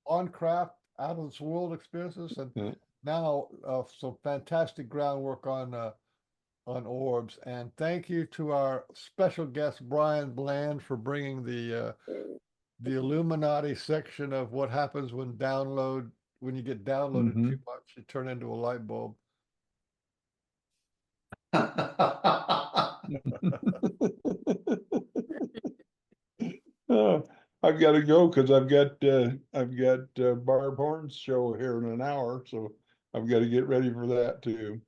on craft, out of this world experiences, and now some fantastic groundwork on Orbs. And thank you to our special guest Brian Bland for bringing the Illuminati section of what happens when you get downloaded too much, you turn into a light bulb. I've got to go because I've got Barb Horn's show here in an hour, so I've got to get ready for that too.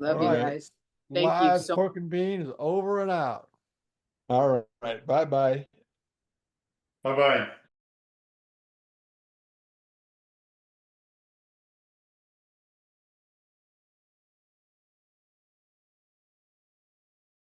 Love you All right. guys. Thank you Live so Pork and Bean is over and out. All right, bye bye. Bye-bye.